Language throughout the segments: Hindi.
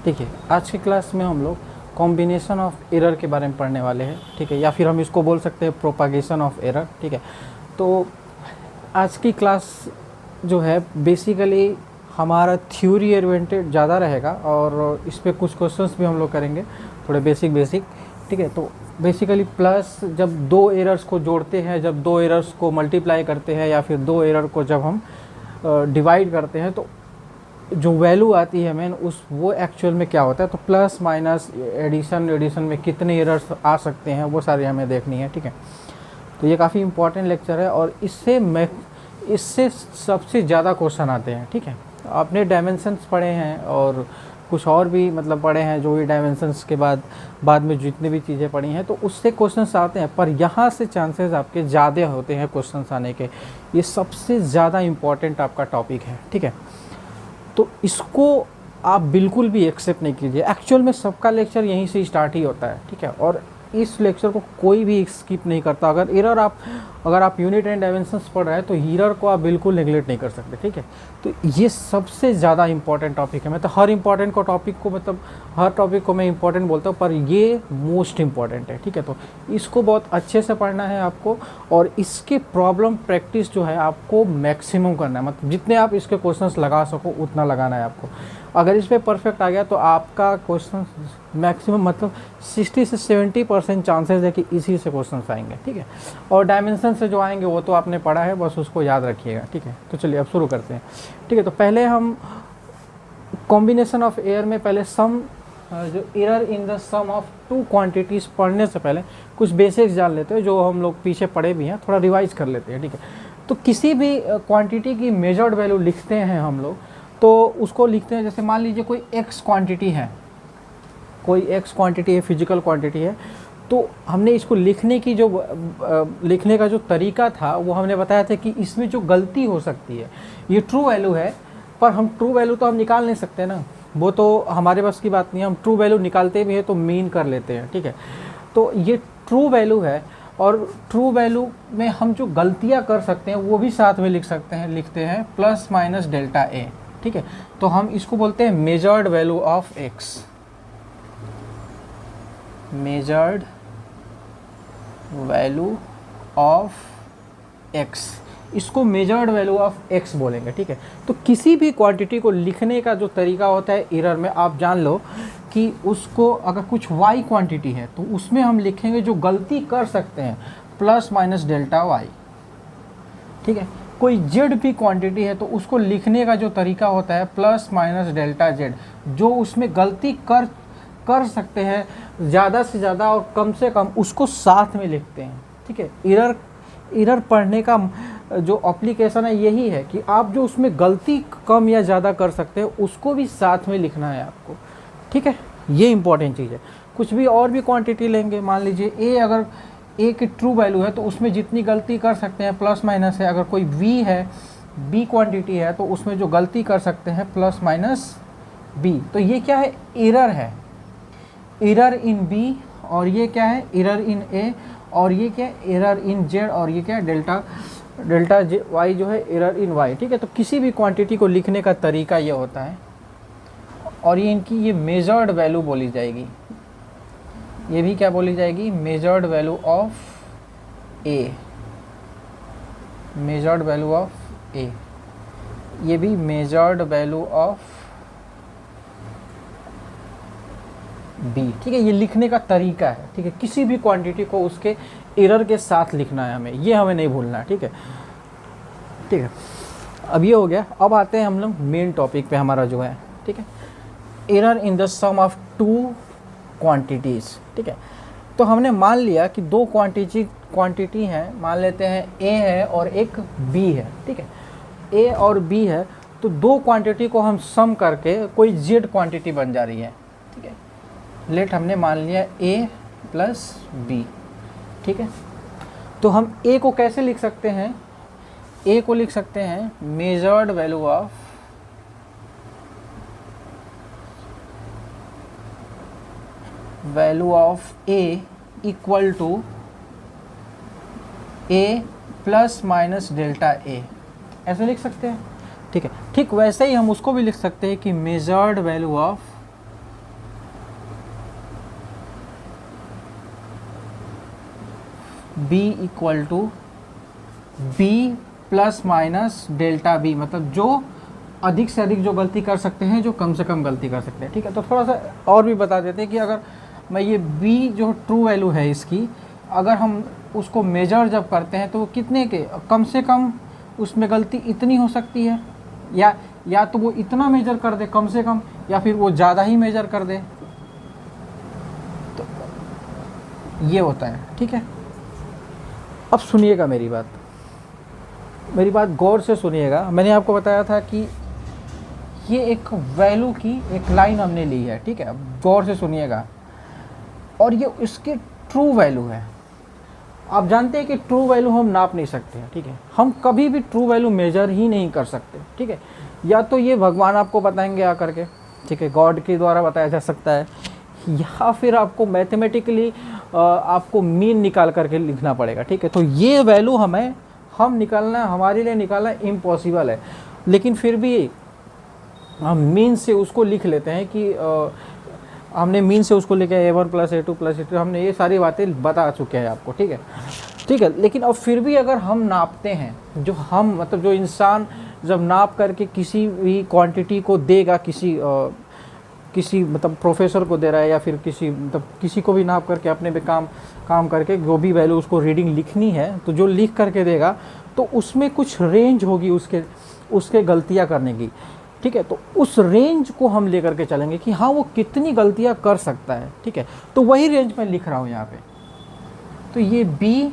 ठीक है, आज की क्लास में हम लोग कॉम्बिनेशन ऑफ एरर के बारे में पढ़ने वाले हैं। ठीक है, या फिर हम इसको बोल सकते हैं प्रोपागेशन ऑफ एरर। ठीक है, तो आज की क्लास जो है बेसिकली हमारा थ्योरी ओरिएंटेड ज़्यादा रहेगा और इस पर कुछ क्वेश्चंस भी हम लोग करेंगे थोड़े बेसिक। ठीक है, तो बेसिकली प्लस जब दो एरर्स को जोड़ते हैं, जब दो एरर्स को मल्टीप्लाई करते हैं या फिर दो एरर को जब हम डिवाइड करते हैं तो जो वैल्यू आती है मेन उस वो एक्चुअल में क्या होता है। तो प्लस माइनस एडिशन में कितने एरर्स आ सकते हैं वो सारी हमें देखनी है। ठीक है, तो ये काफ़ी इंपॉर्टेंट लेक्चर है और इससे सबसे ज़्यादा क्वेश्चन आते हैं। ठीक है, आपने डायमेंशंस पढ़े हैं और कुछ और भी मतलब पढ़े हैं, जो भी डायमेंशंस के बाद में जितनी भी चीज़ें पढ़ी हैं तो उससे क्वेश्चंस आते हैं, पर यहाँ से चांसेस आपके ज़्यादा होते हैं क्वेश्चंस आने के। ये सबसे ज़्यादा इम्पॉर्टेंट आपका टॉपिक है। ठीक है, तो इसको आप बिल्कुल भी एक्सेप्ट नहीं कीजिए। एक्चुअल में सबका लेक्चर यहीं से स्टार्ट ही होता है। ठीक है, और इस लेक्चर को कोई भी स्किप नहीं करता। अगर आप यूनिट एंड डायमेंशंस पढ़ रहे हैं तो एरर को आप बिल्कुल नेगलेक्ट नहीं कर सकते। ठीक है, तो ये सबसे ज़्यादा इंपॉर्टेंट टॉपिक है। मैं तो हर टॉपिक को मैं इंपॉर्टेंट बोलता हूँ, पर ये मोस्ट इंपॉर्टेंट है। ठीक है, तो इसको बहुत अच्छे से पढ़ना है आपको और इसके प्रॉब्लम प्रैक्टिस जो है आपको मैक्सिमम करना है। मतलब जितने आप इसके क्वेश्चंस लगा सको उतना लगाना है आपको। अगर इस पर परफेक्ट आ गया तो आपका क्वेश्चन मैक्सिमम मतलब 60 से 70% चांसेस है कि इसी से क्वेश्चंस आएंगे। ठीक है, और डायमेंशन से जो आएंगे वो तो आपने पढ़ा है, बस उसको याद रखिएगा। ठीक है, तो चलिए अब शुरू करते हैं। ठीक है, तो पहले हम कॉम्बिनेशन ऑफ एरर में पहले जो error in the sum of two quantities पढ़ने से पहले कुछ बेसिक्स जान लेते हैं, जो हम लोग पीछे पढ़े भी हैं, थोड़ा रिवाइज कर लेते हैं। ठीक है, तो किसी भी क्वांटिटी की मेजर्ड वैल्यू लिखते हैं हम लोग तो उसको लिखते हैं, जैसे मान लीजिए कोई एक्स क्वांटिटी है, फिजिकल क्वांटिटी है, तो हमने इसको लिखने का जो तरीका था वो हमने बताया था कि इसमें जो गलती हो सकती है, ये ट्रू वैल्यू है, पर हम ट्रू वैल्यू तो हम निकाल नहीं सकते ना, वो तो हमारे बस की बात नहीं है। हम ट्रू वैल्यू निकालते भी हैं तो मीन कर लेते हैं। ठीक है, तो ये ट्रू वैल्यू है और ट्रू वैल्यू में हम जो गलतियाँ कर सकते हैं वो भी साथ में लिखते हैं प्लस माइनस डेल्टा ए। ठीक है, तो हम इसको बोलते हैं measured value of x. Measured value of x, इसको मेजर्ड वैल्यू ऑफ एक्स बोलेंगे। ठीक है, तो किसी भी क्वांटिटी को लिखने का जो तरीका होता है एरर में, आप जान लो कि उसको अगर कुछ वाई क्वांटिटी है तो उसमें हम लिखेंगे जो गलती कर सकते हैं प्लस माइनस डेल्टा वाई। ठीक है, कोई जेड भी क्वांटिटी है तो उसको लिखने का जो तरीका होता है प्लस माइनस डेल्टा जेड, जो उसमें गलती कर सकते हैं ज़्यादा से ज़्यादा और कम से कम उसको साथ में लिखते हैं। ठीक है, एरर पढ़ने का जो एप्लीकेशन है यही है कि आप जो उसमें गलती कम या ज़्यादा कर सकते हैं उसको भी साथ में लिखना है आपको। ठीक है, ये इंपॉर्टेंट चीज़ है। कुछ भी और भी क्वांटिटी लेंगे, मान लीजिए ए, अगर ए की ट्रू वैल्यू है तो उसमें जितनी गलती कर सकते हैं प्लस माइनस है। अगर कोई बी है, बी क्वांटिटी है तो उसमें जो गलती कर सकते हैं प्लस माइनस बी। तो ये क्या है, एरर है, एरर इन बी, और ये क्या है, एरर इन ए, और ये क्या है, एरर इन जेड, और ये क्या है, डेल्टा जे वाई जो है एरर इन वाई। ठीक है, तो किसी भी क्वांटिटी को लिखने का तरीका ये होता है और ये इनकी ये मेजर्ड वैल्यू बोली जाएगी। ये भी क्या बोली जाएगी, measured value of A. Measured value of A, ये भी मेजर्ड वैल्यू ऑफ बी। ठीक है, ये लिखने का तरीका है। ठीक है, किसी भी क्वांटिटी को उसके एरर के साथ लिखना है हमें, ये हमें नहीं भूलना है। ठीक है, ठीक है, अब ये हो गया। अब आते हैं हम लोग मेन टॉपिक पे हमारा जो है। ठीक है, error in the sum of two quantities. ठीक है, तो हमने मान लिया कि दो क्वांटिटी हैं, मान लेते हैं ए है और एक बी है। ठीक है, ए और बी है तो दो क्वांटिटी को हम सम करके कोई जेड क्वांटिटी बन जा रही है। ठीक है, लेट हमने मान लिया ए प्लस बी। ठीक है, तो हम ए को कैसे लिख सकते हैं, ए को लिख सकते हैं measured value of A equal to A plus minus delta A, ऐसे लिख सकते हैं। ठीक है, ठीक वैसे ही हम उसको भी लिख सकते हैं कि measured value of B equal to B plus minus delta B, मतलब जो अधिक से अधिक जो गलती कर सकते हैं, जो कम से कम गलती कर सकते हैं, ठीक है। तो थोड़ा सा और भी बता देते हैं कि अगर मैं ये b जो ट्रू वैल्यू है इसकी, अगर हम उसको मेजर जब करते हैं तो वो कितने के कम से कम उसमें गलती इतनी हो सकती है, या तो वो इतना मेजर कर दे कम से कम, या फिर वो ज़्यादा ही मेजर कर दे, तो ये होता है, ठीक है। अब सुनिएगा मेरी बात गौर से सुनिएगा। मैंने आपको बताया था कि ये एक वैल्यू की एक लाइन हमने ली है, ठीक है। अब गौर से सुनिएगा, और ये इसकी ट्रू वैल्यू है। आप जानते हैं कि ट्रू वैल्यू हम नाप नहीं सकते हैं, ठीक है। हम कभी भी ट्रू वैल्यू मेजर ही नहीं कर सकते, ठीक है। या तो ये भगवान आपको बताएंगे आकर के, ठीक है, गॉड के द्वारा बताया जा सकता है, या फिर आपको मैथमेटिकली आपको मीन निकाल करके लिखना पड़ेगा, ठीक है। तो ये वैल्यू हम निकालना, हमारे लिए निकालना इम्पॉसिबल है, लेकिन फिर भी हम मीन से उसको लिख लेते हैं कि हमने मीन से उसको लिखा है a1 + a2 + a3, हमने ये सारी बातें बता चुके हैं आपको, ठीक है। लेकिन अब फिर भी अगर हम नापते हैं, जो इंसान जब नाप करके किसी भी क्वांटिटी को देगा, किसी प्रोफेसर को दे रहा है, या फिर किसी को भी नाप करके अपने पे काम करके जो भी वैल्यू उसको रीडिंग लिखनी है, तो जो लिख करके देगा तो उसमें कुछ रेंज होगी उसके गलतियाँ करने की, ठीक है। तो उस रेंज को हम लेकर के चलेंगे कि हाँ वो कितनी गलतियाँ कर सकता है, ठीक है। तो वही रेंज मैं लिख रहा हूँ यहाँ पे। तो ये B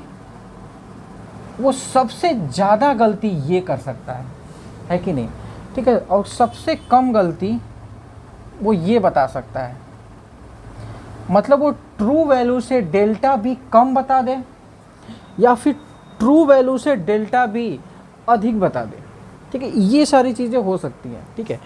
वो सबसे ज़्यादा गलती ये कर सकता है कि नहीं, ठीक है। और सबसे कम गलती वो ये बता सकता है, मतलब वो ट्रू वैल्यू से डेल्टा B कम बता दे, या फिर ट्रू वैल्यू से डेल्टा B अधिक बता दे, ठीक है। ये सारी चीज़ें हो सकती हैं, ठीक है।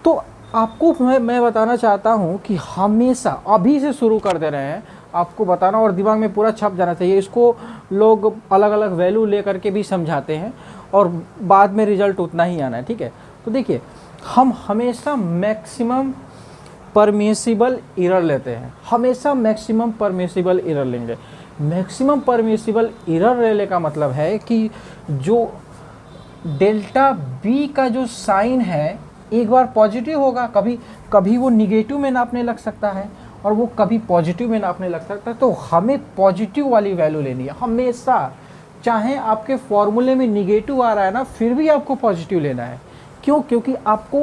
तो आपको मैं बताना चाहता हूँ कि हमेशा अभी से शुरू कर दे रहे हैं आपको बताना, और दिमाग में पूरा छप जाना चाहिए। इसको लोग अलग अलग वैल्यू लेकर के भी समझाते हैं, और बाद में रिजल्ट उतना ही आना है, ठीक है। तो देखिए, हम हमेशा मैक्सिमम परमिसिबल एरर लेते हैं, हमेशा मैक्सिमम परमिसिबल एरर लेंगे। मैक्सिमम परमिसिबल एरर लेने का मतलब है कि जो डेल्टा B का जो साइन है, एक बार पॉजिटिव होगा, कभी वो निगेटिव में नापने लग सकता है, और वो कभी पॉजिटिव में नापने लग सकता है। तो हमें पॉजिटिव वाली वैल्यू लेनी है हमेशा, चाहे आपके फॉर्मूले में निगेटिव आ रहा है ना, फिर भी आपको पॉजिटिव लेना है। क्यों? क्योंकि आपको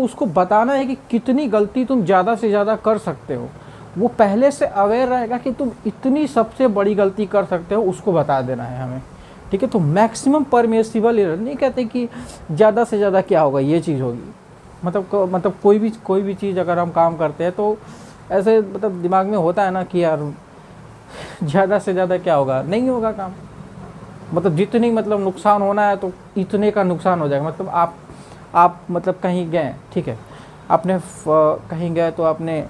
उसको बताना है कि कितनी गलती तुम ज़्यादा से ज़्यादा कर सकते हो। वो पहले से अवेयर रहेगा कि तुम इतनी सबसे बड़ी गलती कर सकते हो, उसको बता देना है हमें, ठीक है। तो मैक्सिमम परमिसिबल एरर नहीं कहते कि ज़्यादा से ज़्यादा क्या होगा, ये चीज़ होगी। मतलब कोई भी चीज़ अगर हम काम करते हैं तो ऐसे दिमाग में होता है ना कि यार ज़्यादा से ज़्यादा क्या होगा, नहीं होगा काम। जितनी नुकसान होना है तो इतने का नुकसान हो जाएगा। आप कहीं गए, ठीक है, आपने कहीं गए तो आपने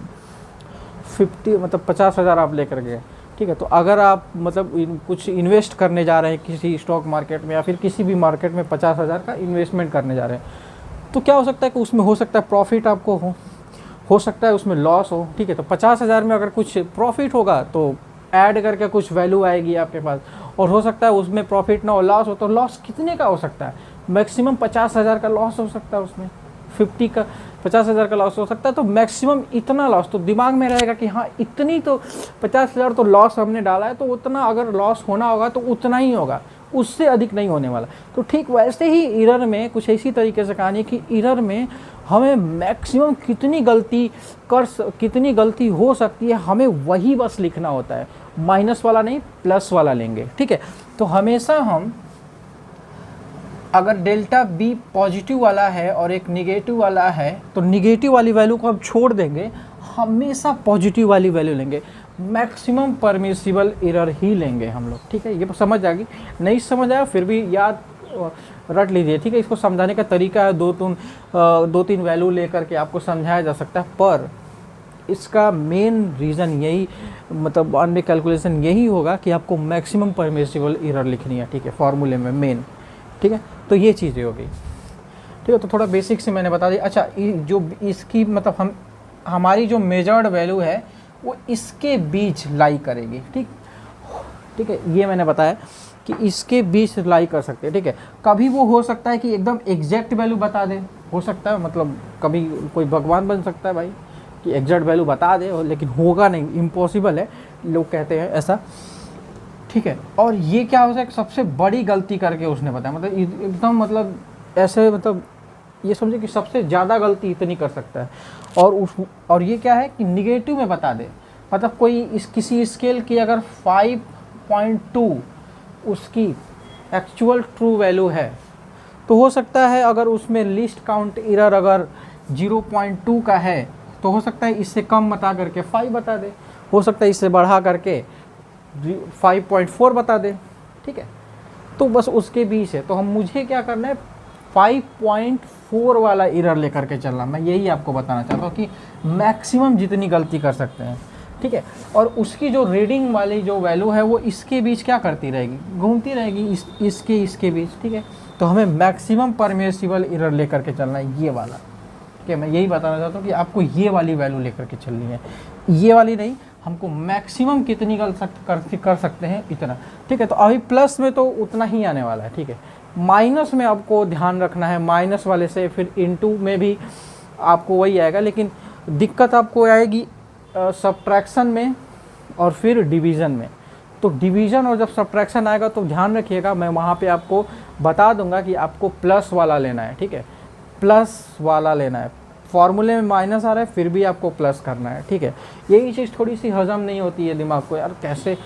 50,000 आप लेकर गए, ठीक है। तो अगर आप कुछ इन्वेस्ट करने जा रहे हैं किसी स्टॉक मार्केट में, या फिर किसी भी मार्केट में 50,000 का इन्वेस्टमेंट करने जा रहे हैं, तो क्या हो सकता है कि उसमें हो सकता है प्रॉफिट आपको हो सकता है उसमें लॉस हो, ठीक है। तो 50,000 में अगर कुछ प्रॉफिट होगा तो ऐड करके कुछ वैल्यू आएगी आपके पास, और हो सकता है उसमें प्रॉफिट ना हो, लॉस हो, तो लॉस कितने का हो सकता है? मैक्सिमम 50,000 का लॉस हो सकता है, उसमें 50,000 का लॉस हो सकता है। तो मैक्सिमम इतना लॉस तो दिमाग में रहेगा कि हाँ इतनी तो 50,000 तो लॉस हमने डाला है, तो उतना अगर लॉस होना होगा तो उतना ही होगा, उससे अधिक नहीं होने वाला। तो ठीक वैसे ही एरर में कुछ इसी तरीके से कहानी कि एरर में हमें मैक्सिमम कितनी गलती हो सकती है, हमें वही बस लिखना होता है, माइनस वाला नहीं, प्लस वाला लेंगे, ठीक है। तो हमेशा हम अगर डेल्टा B पॉजिटिव वाला है और एक निगेटिव वाला है, तो निगेटिव वाली वैल्यू को हम छोड़ देंगे, हमेशा पॉजिटिव वाली वैल्यू लेंगे, मैक्सिमम परमिसिबल एरर ही लेंगे हम लोग, ठीक है। ये समझ आ गई? नहीं समझ आया फिर भी याद रट लीजिए, ठीक है। इसको समझाने का तरीका है, दो तीन वैल्यू लेकर के आपको समझाया जा सकता है, पर इसका मेन रीज़न यही अन्य कैलकुलेशन यही होगा कि आपको मैक्सिमम परमिसिबल एरर लिखनी है, ठीक है, फॉर्मूले में मेन, ठीक है। तो ये चीज़ें हो गई, ठीक है। तो थोड़ा बेसिक से मैंने बता दिया। अच्छा, जो इसकी हमारी जो मेजर्ड वैल्यू है वो इसके बीच लाई करेगी, ठीक। ठीक है, ये मैंने बताया कि इसके बीच लाई कर सकते हैं, ठीक है। कभी वो हो सकता है कि एकदम एग्जैक्ट वैल्यू बता दे, हो सकता है, मतलब कभी कोई भगवान बन सकता है भाई कि एग्जैक्ट वैल्यू बता दे, लेकिन होगा नहीं, इम्पॉसिबल है, लोग कहते हैं ऐसा, ठीक है। और ये क्या हो सकता है, सबसे बड़ी गलती करके उसने बताया, मतलब एकदम, मतलब ऐसे, मतलब ये समझे कि सबसे ज़्यादा गलती इतनी कर सकता है। और ये क्या है कि निगेटिव में बता दे, मतलब कोई किसी स्केल की अगर 5.2 उसकी एक्चुअल ट्रू वैल्यू है, तो हो सकता है अगर उसमें लिस्ट काउंट एरर अगर 0.2 का है, तो हो सकता है इससे कम बता करके 5 बता दे, हो सकता है इससे बढ़ा करके 5.4 बता दे, ठीक है। तो बस उसके बीच है, तो मुझे क्या करना है, 5.4 वाला एरर लेकर के चलना। मैं यही आपको बताना चाहता हूँ कि मैक्सिमम जितनी गलती कर सकते हैं, ठीक है। और उसकी जो रीडिंग वाली जो वैल्यू है वो इसके बीच क्या करती रहेगी, घूमती रहेगी, इसके बीच, ठीक है। तो हमें मैक्सिमम परमिसिबल एरर लेकर के चलना है, ये वाला, ठीक है। मैं यही बताना चाहता हूँ कि आपको ये वाली वैल्यू लेकर के चलनी है, ये वाली नहीं, हमको मैक्सिमम कितनी कर सकते हैं इतना, ठीक है। तो अभी प्लस में तो उतना ही आने वाला है, ठीक है। माइनस में आपको ध्यान रखना है, माइनस वाले से फिर इनटू में भी आपको वही आएगा, लेकिन दिक्कत आपको आएगी सब्ट्रैक्शन में और फिर डिवीज़न में। तो डिवीज़न और जब सब्ट्रैक्शन आएगा तो ध्यान रखिएगा, मैं वहाँ पे आपको बता दूंगा कि आपको प्लस वाला लेना है, ठीक है, प्लस वाला लेना है। फॉर्मूले में माइनस आ रहा है फिर भी आपको प्लस करना है, ठीक है। यही चीज़ थोड़ी सी हजम नहीं होती है दिमाग को, यार कैसे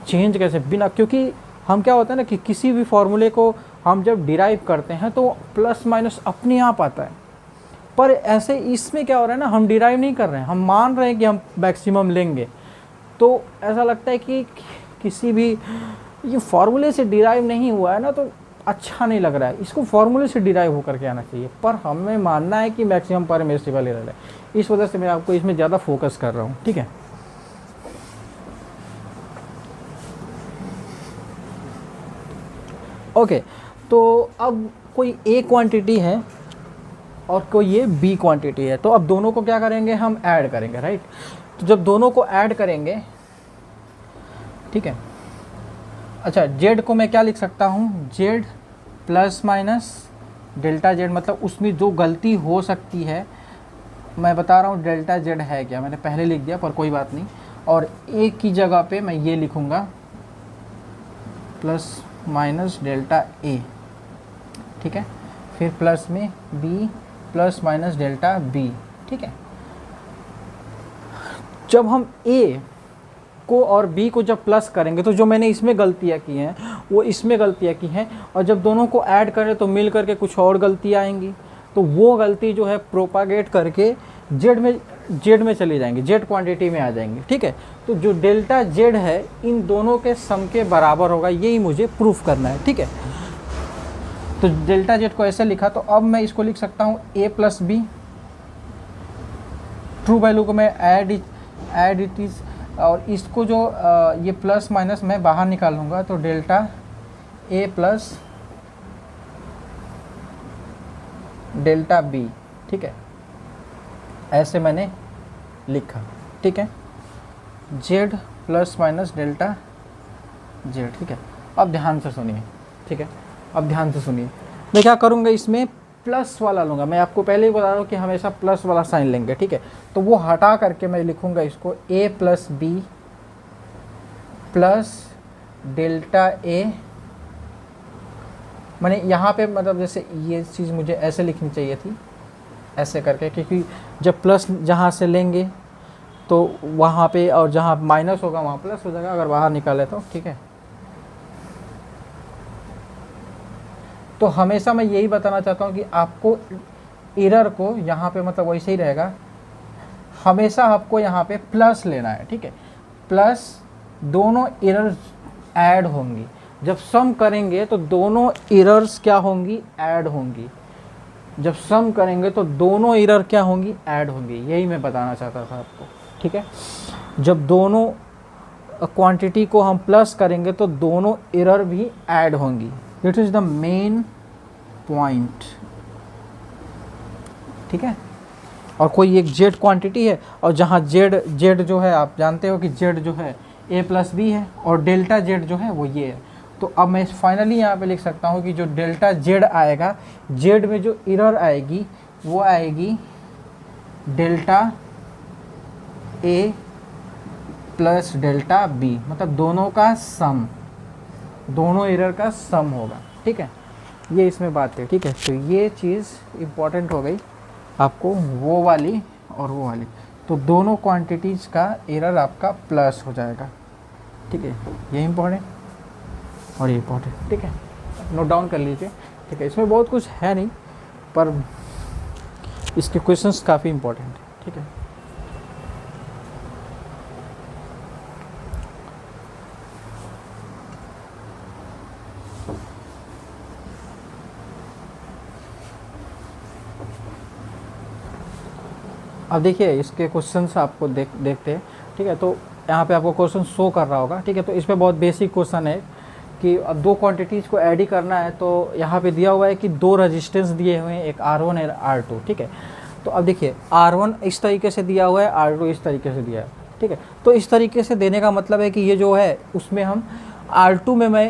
चेंज कैसे बिना, क्योंकि हम क्या होता है ना कि किसी भी फॉर्मूले को हम जब डिराइव करते हैं तो प्लस माइनस अपने आप आता है, पर ऐसे इसमें क्या हो रहा है ना, हम डिराइव नहीं कर रहे हैं, हम मान रहे हैं कि हम मैक्सिमम लेंगे, तो ऐसा लगता है कि किसी भी ये फार्मूले से डिराइव नहीं हुआ है ना, तो अच्छा नहीं लग रहा है, इसको फार्मूले से डिराइव होकर के आना चाहिए, पर हमें मानना है कि मैक्सिमम परमिसिबल एरर है, इस वजह से मैं आपको इसमें ज़्यादा फोकस कर रहा हूँ, ठीक है। ओके, तो अब कोई ए क्वांटिटी है और कोई ये बी क्वांटिटी है, तो अब दोनों को क्या करेंगे, हम ऐड करेंगे, राइट। तो जब दोनों को ऐड करेंगे, ठीक है, अच्छा, जेड को मैं क्या लिख सकता हूँ, Z plus minus delta Z, मतलब उसमें जो गलती हो सकती है, मैं बता रहा हूँ डेल्टा जेड है क्या, मैंने पहले लिख दिया पर कोई बात नहीं, और ए की जगह पे मैं ये लिखूँगा प्लस माइनस डेल्टा ए, ठीक है, फिर प्लस में B plus minus delta B, ठीक है। जब हम ए को और बी को जब प्लस करेंगे तो जो मैंने इसमें गलतियाँ की हैं वो इसमें गलतियाँ की हैं, और जब दोनों को ऐड करें तो मिल करके कुछ और गलतियाँ आएंगी, तो वो गलती जो है प्रोपागेट करके जेड में चली जाएंगी, जेड क्वांटिटी में आ जाएंगी, ठीक है। तो जो डेल्टा जेड है इन दोनों के सम के बराबर होगा, यही मुझे प्रूफ करना है, ठीक है। तो डेल्टा जेड को ऐसे लिखा, तो अब मैं इसको लिख सकता हूँ ए प्लस बी, ट्रू वैल्यू को मैं ऐड इट इज, और इसको जो ये प्लस माइनस मैं बाहर निकालूंगा, तो डेल्टा ए प्लस डेल्टा बी, ठीक है, ऐसे मैंने लिखा, ठीक है, Z plus minus delta Z, ठीक है। अब ध्यान से सुनिए, ठीक है, अब ध्यान से सुनिए, मैं क्या करूँगा, इसमें प्लस वाला लूँगा, मैं आपको पहले ही बता रहा हूँ कि हमेशा प्लस वाला साइन लेंगे, ठीक है। तो वो हटा करके मैं लिखूँगा इसको ए plus B plus delta A, मैंने यहाँ पे मतलब जैसे ये चीज़ मुझे ऐसे लिखनी चाहिए थी, ऐसे करके, क्योंकि जब प्लस जहाँ से लेंगे तो वहाँ पे, और जहाँ माइनस होगा वहाँ प्लस हो जाएगा, अगर बाहर निकाले तो, ठीक है। तो हमेशा मैं यही बताना चाहता हूँ कि आपको एरर को यहाँ पे मतलब वैसे ही रहेगा, हमेशा आपको यहाँ पे प्लस लेना है, ठीक है, प्लस दोनों एरर्स ऐड होंगी, जब सम करेंगे तो दोनों एरर्स क्या होंगी, ऐड होंगी, जब सम करेंगे तो दोनों एरर क्या होंगी, ऐड होंगी, यही मैं बताना चाहता था आपको, ठीक है। जब दोनों क्वांटिटी को हम प्लस करेंगे तो दोनों एरर भी ऐड होंगी, it is the main point, ठीक है। और कोई एक जेड क्वांटिटी है, और जहाँ जेड जो है आप जानते हो कि जेड जो है ए प्लस बी है और डेल्टा जेड जो है वो ये है। तो अब मैं फाइनली यहाँ पे लिख सकता हूँ कि जो डेल्टा जेड आएगा, जेड में जो एरर आएगी वो आएगी delta A plus delta B, मतलब दोनों का सम, दोनों एरर का सम होगा। ठीक है, ये इसमें बात है। ठीक है, तो ये चीज़ इम्पॉर्टेंट हो गई आपको, वो वाली और वो वाली। तो दोनों क्वांटिटीज़ का एरर आपका प्लस हो जाएगा। ठीक है, ये इम्पॉर्टेंट और ये इम्पॉर्टेंट। ठीक है, नोट डाउन कर लीजिए। ठीक है, इसमें बहुत कुछ है नहीं, पर इसके क्वेश्चंस काफ़ी इम्पॉर्टेंट है। ठीक है, अब देखिए इसके क्वेश्चंस आपको देखते हैं। ठीक है, तो यहाँ पे आपको क्वेश्चन शो कर रहा होगा। ठीक है, तो इसमें बहुत बेसिक क्वेश्चन है कि अब दो क्वांटिटीज़ को ऐड ही करना है। तो यहाँ पे दिया हुआ है कि दो रेजिस्टेंस दिए हुए हैं, एक R1 और R2। ठीक है, तो अब देखिए R1 इस तरीके से दिया हुआ है, R2 इस तरीके से दिया है। ठीक है, तो इस तरीके से देने का मतलब है कि ये जो है उसमें हम R2 में मैं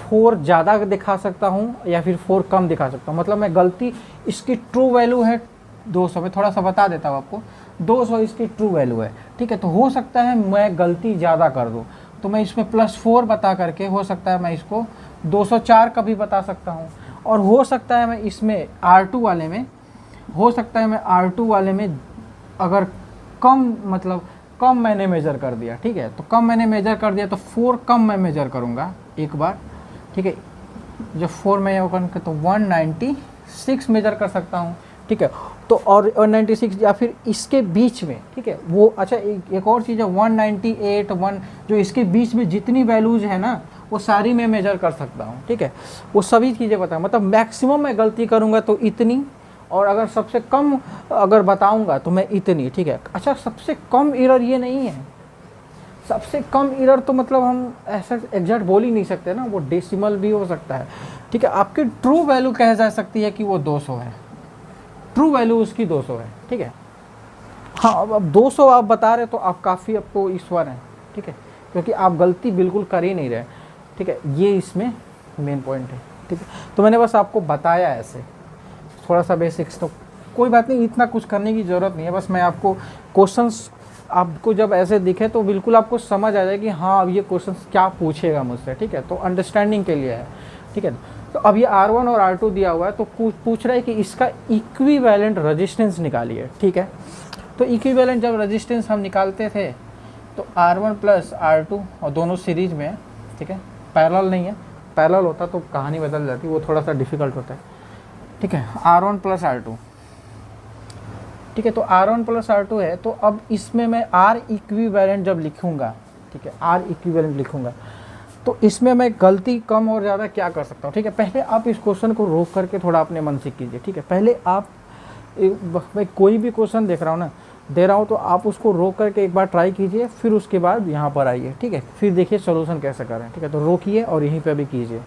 4 ज़्यादा दिखा सकता हूँ या फिर 4 कम दिखा सकता हूँ। मतलब मैं गलती, इसकी ट्रू वैल्यू है 200, में थोड़ा सा बता देता हूँ आपको, 200 इसकी ट्रू वैल्यू है। ठीक है, तो हो सकता है मैं गलती ज़्यादा कर दूँ, तो मैं इसमें +4 बता करके हो सकता है मैं इसको 204 का भी बता सकता हूँ। और हो सकता है मैं इसमें R2 वाले में, हो सकता है मैं R2 वाले में अगर कम, मतलब कम मैंने मेजर कर दिया। ठीक है, तो कम मैंने मेजर कर दिया तो 4 कम मैं मेजर करूँगा एक बार। ठीक है, जब 4 मैं ओपन कर तो 196 मेजर कर सकता हूँ। ठीक है, तो और 96 या फिर इसके बीच में। ठीक है, वो अच्छा एक और चीज़ है 198 1 जो इसके बीच में जितनी वैल्यूज़ है ना वो सारी मैं मेजर कर सकता हूँ। ठीक है, वो सभी चीज़ें बता, मतलब मैक्सिमम मैं गलती करूँगा तो इतनी, और अगर सबसे कम अगर बताऊँगा तो मैं इतनी। ठीक है, अच्छा सबसे कम एरर ये नहीं है, सबसे कम एरर तो मतलब हम ऐसा एग्जैक्ट बोल ही नहीं सकते ना, वो डेसिमल भी हो सकता है। ठीक है, आपकी ट्रू वैल्यू कह जा सकती है कि वो 200 है, ट्रू वैल्यू उसकी 200 है। ठीक है, हाँ अब 200 आप बता रहे तो आप काफ़ी आपको ईश्वर हैं। ठीक है, क्योंकि आप गलती बिल्कुल कर ही नहीं रहे। ठीक है, ये इसमें मेन पॉइंट है। ठीक है, तो मैंने बस आपको बताया ऐसे थोड़ा सा बेसिक्स, तो कोई बात नहीं, इतना कुछ करने की ज़रूरत नहीं है। बस मैं आपको क्वेश्चंस, आपको जब ऐसे दिखे तो बिल्कुल आपको समझ आ जाए कि हाँ अब ये क्वेश्चंस क्या पूछेगा मुझसे। ठीक है, तो अंडरस्टैंडिंग के लिए है। ठीक है, तो अब ये R1 और R2 दिया हुआ है, तो पूछ रहा है कि इसका इक्विवेलेंट रेजिस्टेंस निकालिए। ठीक है, तो इक्विवेलेंट जब रेजिस्टेंस हम निकालते थे तो R1 प्लस R2, और दोनों सीरीज में है। ठीक है, पैरेलल नहीं है, पैरेलल होता तो कहानी बदल जाती, वो थोड़ा सा डिफिकल्ट होता है। ठीक है, R1 प्लस R2। ठीक है, तो R1 प्लस R2 है, तो अब इसमें मैं R इक्विवेलेंट जब लिखूँगा, ठीक है, R इक्विवेलेंट लिखूँगा, तो इसमें मैं गलती कम और ज़्यादा क्या कर सकता हूँ। ठीक है, पहले आप इस क्वेश्चन को रोक करके थोड़ा अपने मन से कीजिए। ठीक है, पहले आप मैं कोई भी क्वेश्चन देख रहा हूँ ना, दे रहा हूँ, तो आप उसको रोक करके एक बार ट्राई कीजिए, फिर उसके बाद यहाँ पर आइए। ठीक है, फिर देखिए सोल्यूशन कैसे करें। ठीक है, तो रोकिए और यहीं पर भी कीजिए।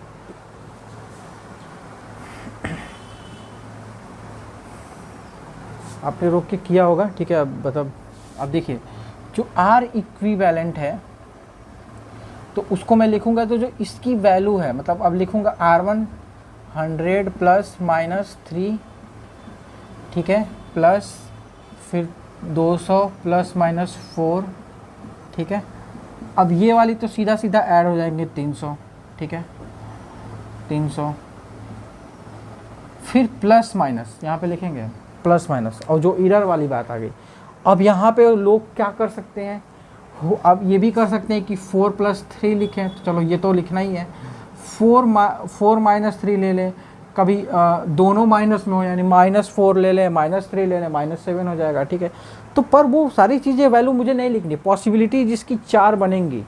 आपने रोक के किया होगा। ठीक है, अब देखिए जो R इक्विवेलेंट है तो उसको मैं लिखूंगा, तो जो इसकी वैल्यू है, मतलब अब लिखूंगा R1 100 प्लस माइनस 3। ठीक है, प्लस फिर 200 प्लस माइनस 4। ठीक है, अब ये वाली तो सीधा सीधा ऐड हो जाएंगे 300। ठीक है, 300 फिर प्लस माइनस, यहाँ पे लिखेंगे प्लस माइनस, और जो एरर वाली बात आ गई। अब यहाँ पे लोग क्या कर सकते हैं, अब ये भी कर सकते हैं कि 4 प्लस 3 लिखें, तो चलो ये तो लिखना ही है। 4 माइनस 3 ले लें, कभी दोनों माइनस में हो, यानी -4 ले लें, -3 ले लें, -7 हो जाएगा। ठीक है, तो पर वो सारी चीज़ें वैल्यू मुझे नहीं लिखनी, पॉसिबिलिटी जिसकी 4 बनेंगी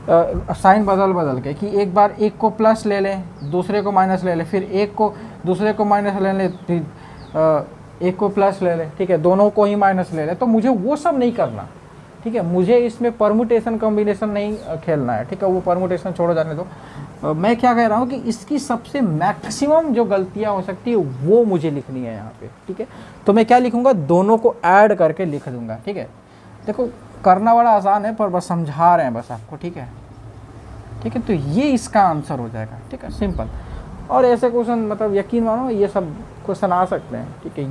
साइन बदल के, कि एक बार एक को प्लस ले लें, दूसरे को माइनस ले लें, फिर एक को दूसरे को माइनस ले लें, फिर एक को प्लस ले लें। ठीक है, दोनों को ही माइनस ले लें, तो मुझे वो सब नहीं करना। ठीक है, मुझे इसमें परमुटेशन कॉम्बिनेशन नहीं खेलना है। ठीक है, वो परमुटेशन छोड़ो, जाने दो। मैं क्या कह रहा हूँ कि इसकी सबसे मैक्सिमम जो गलतियाँ हो सकती है वो मुझे लिखनी है यहाँ पे। ठीक है, तो मैं क्या लिखूँगा, दोनों को ऐड करके लिख दूँगा। ठीक है, देखो करना बड़ा आसान है, पर बस समझा रहे हैं बस आपको, ठीक है। ठीक है, तो ये इसका आंसर हो जाएगा, ठीक है, सिंपल। और ऐसे क्वेश्चन मतलब यकीन मानो ये सब क्वेश्चन आ सकते हैं, ठीक है,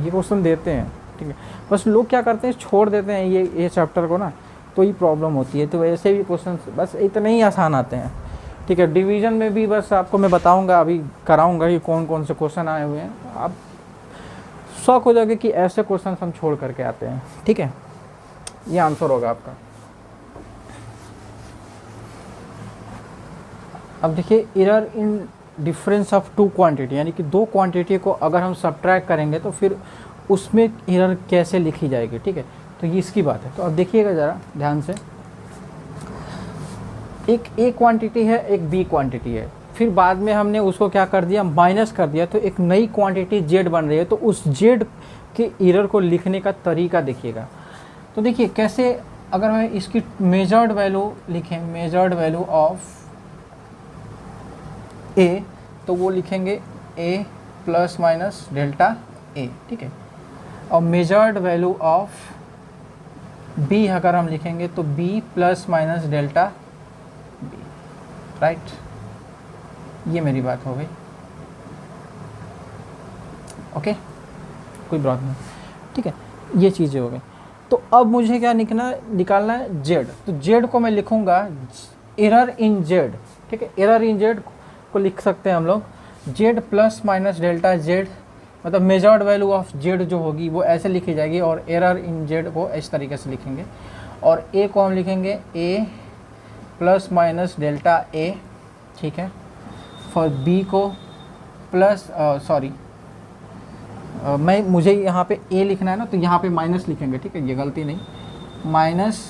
ये क्वेश्चन देते हैं, ठीक है। बस लोग क्या करते हैं, छोड़ देते हैं ये चैप्टर को ना, तो ही प्रॉब्लम होती है। तो ऐसे भी क्वेश्चन बस इतने ही आसान आते हैं, ठीक है। डिवीज़न में भी बस आपको मैं बताऊंगा, अभी कराऊंगा कि कौन कौन से क्वेश्चन आए हुए हैं, आप शौक हो जाओगे कि ऐसे क्वेश्चन हम छोड़ करके आते हैं, ठीक है। ये आंसर होगा आपका। अब देखिए, error in difference of two quantity, यानी कि दो क्वांटिटी को अगर हम सब्ट्रैक्ट करेंगे तो फिर उसमें एरर कैसे लिखी जाएगी, ठीक है। तो ये इसकी बात है। तो अब देखिएगा ज़रा ध्यान से, एक ए क्वांटिटी है, एक बी क्वांटिटी है, फिर बाद में हमने उसको क्या कर दिया, माइनस कर दिया, तो एक नई क्वांटिटी जेड बन रही है। तो उस जेड के एरर को लिखने का तरीका देखिएगा। तो देखिए कैसे, अगर मैं इसकी मेजर्ड वैल्यू लिखें, मेजर्ड वैल्यू ऑफ ए, तो वो लिखेंगे ए प्लस माइनस डेल्टा ए, ठीक है। और मेजर्ड वैल्यू ऑफ बी अगर हम लिखेंगे तो B plus minus delta B, right. ये मेरी बात हो गई, ओके, कोई प्रॉब्लम नहीं, ठीक है। ये चीज़ें हो गई। तो अब मुझे क्या निकालना है, जेड। तो जेड को मैं लिखूंगा एरर इन जेड, ठीक है। एरर इन जेड को लिख सकते हैं हम लोग Z plus minus delta Z, मतलब मेजर्ड वैल्यू ऑफ जेड जो होगी वो ऐसे लिखी जाएगी, और एरर इन जेड को इस तरीके से लिखेंगे। और ए को हम लिखेंगे ए प्लस माइनस डेल्टा ए, ठीक है। फॉर बी को प्लस मुझे यहाँ पे ए लिखना है ना, तो यहाँ पे माइनस लिखेंगे, ठीक है, ये गलती नहीं, minus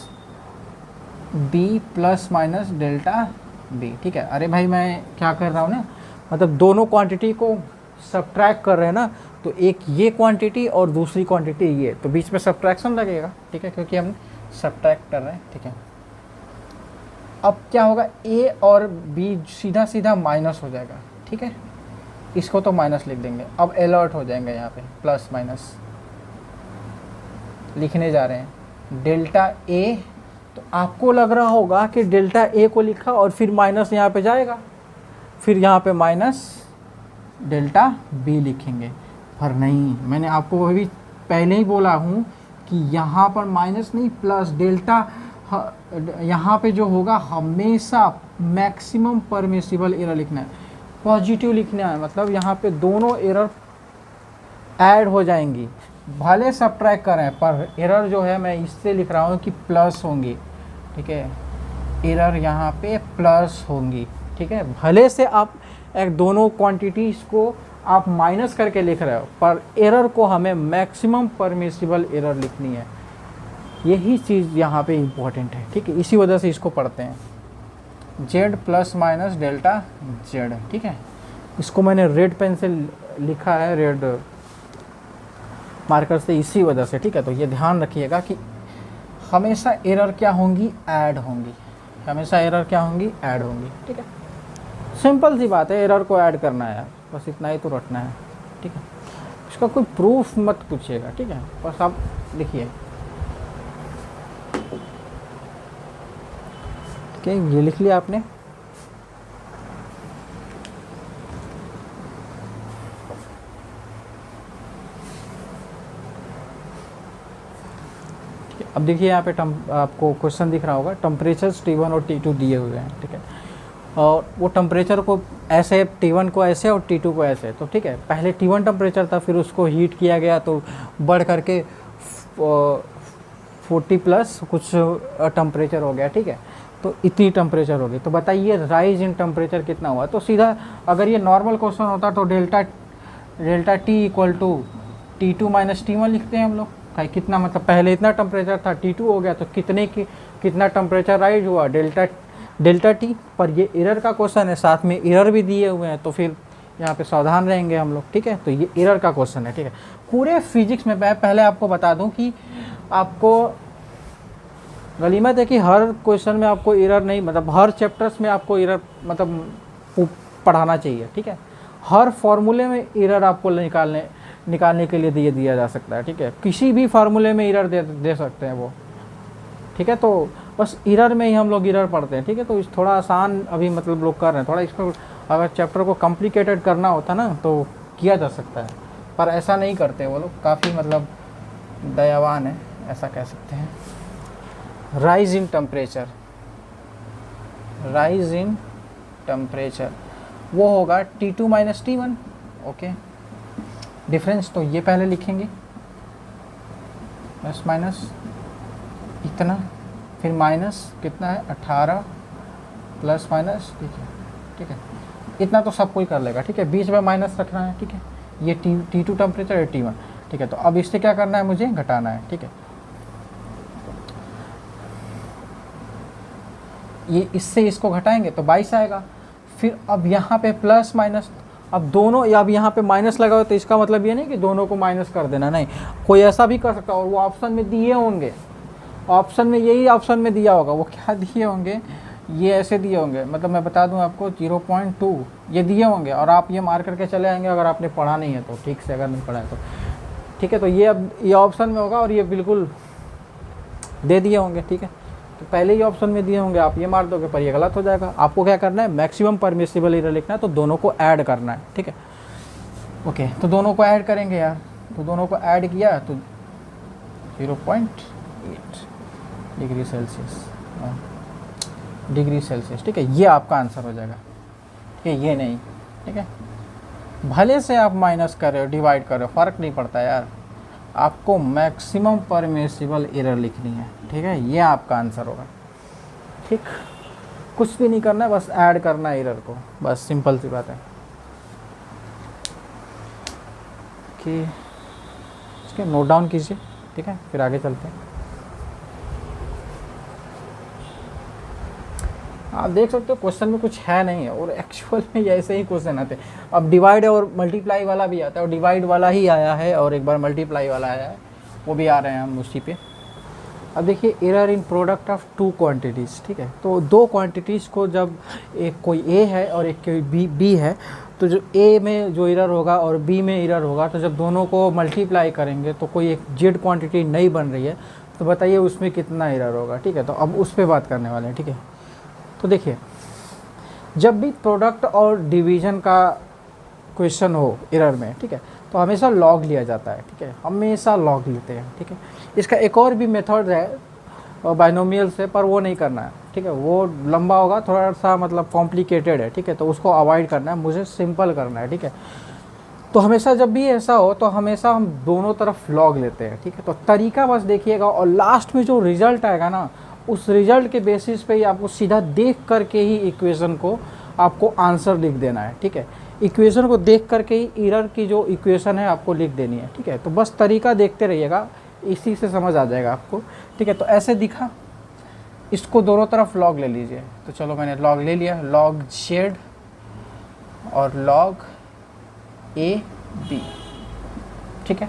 B plus minus delta B, ठीक है। अरे भाई मैं क्या कर रहा हूँ ना, मतलब दोनों क्वांटिटी को सब्ट्रैक्ट कर रहे हैं ना, तो एक ये क्वांटिटी और दूसरी क्वांटिटी ये, तो बीच में सब्ट्रैक्शन लगेगा, ठीक है, क्योंकि हम सब्ट्रैक्ट कर रहे हैं, ठीक है। अब क्या होगा, ए और बी सीधा सीधा माइनस हो जाएगा, ठीक है, इसको तो माइनस लिख देंगे। अब अलर्ट हो जाएंगे, यहाँ पे प्लस माइनस लिखने जा रहे हैं, डेल्टा ए। तो आपको लग रहा होगा कि डेल्टा ए को लिखा और फिर माइनस यहाँ पे जाएगा, फिर यहाँ पे माइनस डेल्टा बी लिखेंगे, पर नहीं, मैंने आपको अभी पहले ही बोला हूँ कि यहाँ पर माइनस नहीं प्लस डेल्टा, यहाँ पे जो होगा हमेशा मैक्सिमम परमिसिबल एरर लिखना है, पॉजिटिव लिखना है, मतलब यहाँ पे दोनों एरर ऐड हो जाएंगी, भले सब्ट्रैक्ट करें, पर एरर जो है मैं इससे लिख रहा हूँ कि प्लस होंगी, ठीक है, एरर यहाँ पे प्लस होंगी, ठीक है। भले से आप एक दोनों क्वांटिटीज़ को आप माइनस करके लिख रहे हो, पर एरर को हमें मैक्सिमम परमिसिबल एरर लिखनी है, यही चीज़ यहाँ पे इम्पोर्टेंट है, ठीक है। इसी वजह से इसको पढ़ते हैं, Z plus minus delta Z, ठीक है। इसको मैंने रेड पेन से लिखा है, रेड मार्कर से, इसी वजह से, ठीक है। तो ये ध्यान रखिएगा कि हमेशा एरर क्या होंगी, ऐड होंगी, हमेशा एरर क्या होंगी, ऐड होंगी, ठीक है। सिंपल सी बात है, एरर को ऐड करना है, बस इतना ही तो रटना है, ठीक है। इसका कोई प्रूफ मत पूछिएगा, ठीक है, बस आप लिखिए, ठीक है। ये लिख लिया आपने, अब देखिए यहाँ पे आपको क्वेश्चन दिख रहा होगा, टेम्परेचर्स T1 और T2 दिए हुए हैं, ठीक है। और वो टेम्परेचर को ऐसे, T1 को ऐसे और T2 को ऐसे, तो ठीक है, पहले T1 टेम्परेचर था, फिर उसको हीट किया गया तो बढ़ करके 40 प्लस कुछ टेम्परेचर हो गया, ठीक है। तो इतनी टेम्परेचर हो गई, तो बताइए राइज इन टेम्परेचर कितना हुआ। तो सीधा अगर ये नॉर्मल क्वेश्चन होता तो delta T equal to T2 minus T1 लिखते हैं हम लोग, कितना, मतलब पहले इतना टेम्परेचर था, T2 हो गया, तो कितना टेम्परेचर राइज हुआ, डेल्टा टी। पर ये एरर का क्वेश्चन है, साथ में एरर भी दिए हुए हैं, तो फिर यहाँ पे सावधान रहेंगे हम लोग, ठीक है। तो ये एरर का क्वेश्चन है, ठीक है। पूरे फिजिक्स में मैं पहले आपको बता दूं कि आपको गनीमत है कि हर क्वेश्चन में आपको एरर नहीं, मतलब हर चैप्टर्स में आपको एरर मतलब पढ़ाना चाहिए, ठीक है। हर फॉर्मूले में एरर आपको निकालने के लिए दिया जा सकता है, ठीक है। किसी भी फार्मूले में एरर दे सकते हैं वो, ठीक है। तो बस एरर में ही हम लोग एरर पढ़ते हैं, ठीक है। तो इस थोड़ा आसान अभी मतलब लोग कर रहे हैं, थोड़ा इसको अगर चैप्टर को कॉम्प्लिकेटेड करना होता ना तो किया जा सकता है, पर ऐसा नहीं करते वो लोग, काफ़ी मतलब दयावान है ऐसा कह सकते हैं। Rise in temperature, rise in temperature वो होगा T2 minus T1, okay. Difference तो ये पहले लिखेंगे, प्लस माइनस इतना, फिर माइनस कितना है 18 प्लस माइनस, ठीक है इतना तो सब कोई कर लेगा, ठीक है। बीच में माइनस रखना है, ठीक है। ये T2 टेम्परेचर है T1, ठीक है। तो अब इससे क्या करना है, मुझे घटाना है, ठीक है। ये इससे इसको घटाएंगे तो 22 आएगा। फिर अब यहाँ पे प्लस माइनस, अब दोनों, या अब यहाँ पे माइनस लगा हो तो इसका मतलब ये नहीं कि दोनों को माइनस कर देना, नहीं, कोई ऐसा भी कर सकता है। और वो ऑप्शन में दिए होंगे, ऑप्शन में यही ऑप्शन में दिया होगा, वो क्या दिए होंगे, ये ऐसे दिए होंगे, मतलब मैं बता दूं आपको 0.2 ये दिए होंगे, और आप ये मार करके चले आएंगे अगर आपने पढ़ा नहीं है तो, ठीक से अगर नहीं पढ़ा है तो, ठीक है। तो ये अब ये ऑप्शन में होगा और ये बिल्कुल दे दिए होंगे, ठीक है। तो पहले ही ऑप्शन में दिए होंगे, आप ये मार दोगे पर ये गलत हो जाएगा। आपको क्या करना है, मैक्सिमम परमिसिबल एरर लिखना है, तो दोनों को ऐड करना है, ठीक है। ओके, तो दोनों को ऐड करेंगे यार, तो दोनों को ऐड किया तो 0.8 डिग्री सेल्सियस, डिग्री सेल्सियस, ठीक है। ये आपका आंसर हो जाएगा, ठीक है, ये नहीं, ठीक है। भले से आप माइनस कर रहे हो, डिवाइड कर रहे हो, फ़र्क नहीं पड़ता यार, आपको मैक्सिमम परमिसिबल एरर लिखनी है, ठीक है। ये आपका आंसर होगा, ठीक। कुछ भी नहीं करना है, बस ऐड करना है एरर को, बस सिंपल सी बात है कि इसके नोट डाउन कीजिए, ठीक है, फिर आगे चलते हैं। आप देख सकते हो क्वेश्चन में कुछ है नहीं है, और एक्चुअल में ऐसे ही क्वेश्चन आते हैं। अब डिवाइड और मल्टीप्लाई वाला भी आता है, और डिवाइड वाला ही आया है और एक बार मल्टीप्लाई वाला आया है, वो भी आ रहे हैं हम उसी पे। अब देखिए, error in product of two quantities, ठीक है। तो दो क्वांटिटीज़ को जब एक कोई ए है और एक कोई बी है, तो जो ए में जो एरर होगा और बी में एरर होगा, तो जब दोनों को मल्टीप्लाई करेंगे तो कोई एक जेड क्वांटिटी नहीं बन रही है, तो बताइए उसमें कितना एरर होगा, ठीक है। तो अब उस पर बात करने वाले हैं, ठीक है। तो देखिए, जब भी प्रोडक्ट और डिवीज़न का क्वेश्चन हो एरर में, ठीक है, तो हमेशा लॉग लिया जाता है, ठीक है, हमेशा लॉग लेते हैं, ठीक है। इसका एक और भी मेथड है बाइनोमियल से, पर वो नहीं करना है, ठीक है, वो लंबा होगा, थोड़ा सा मतलब कॉम्प्लिकेटेड है, ठीक है, तो उसको अवॉइड करना है, मुझे सिंपल करना है, ठीक है। तो हमेशा जब भी ऐसा हो तो हमेशा हम दोनों तरफ लॉग लेते हैं, ठीक है। तो तरीका बस देखिएगा, और लास्ट में जो रिजल्ट आएगा ना, उस रिजल्ट के बेसिस पे ही आपको सीधा देख करके ही इक्वेशन को आपको आंसर लिख देना है, ठीक है। इक्वेशन को देख करके ही एरर की जो इक्वेशन है आपको लिख देनी है, ठीक है। तो बस तरीका देखते रहिएगा, इसी से समझ आ जाएगा आपको, ठीक है। तो ऐसे दिखा, इसको दोनों तरफ लॉग ले लीजिए। तो चलो मैंने लॉग ले लिया, लॉग जेड और लॉग ए बी, ठीक है,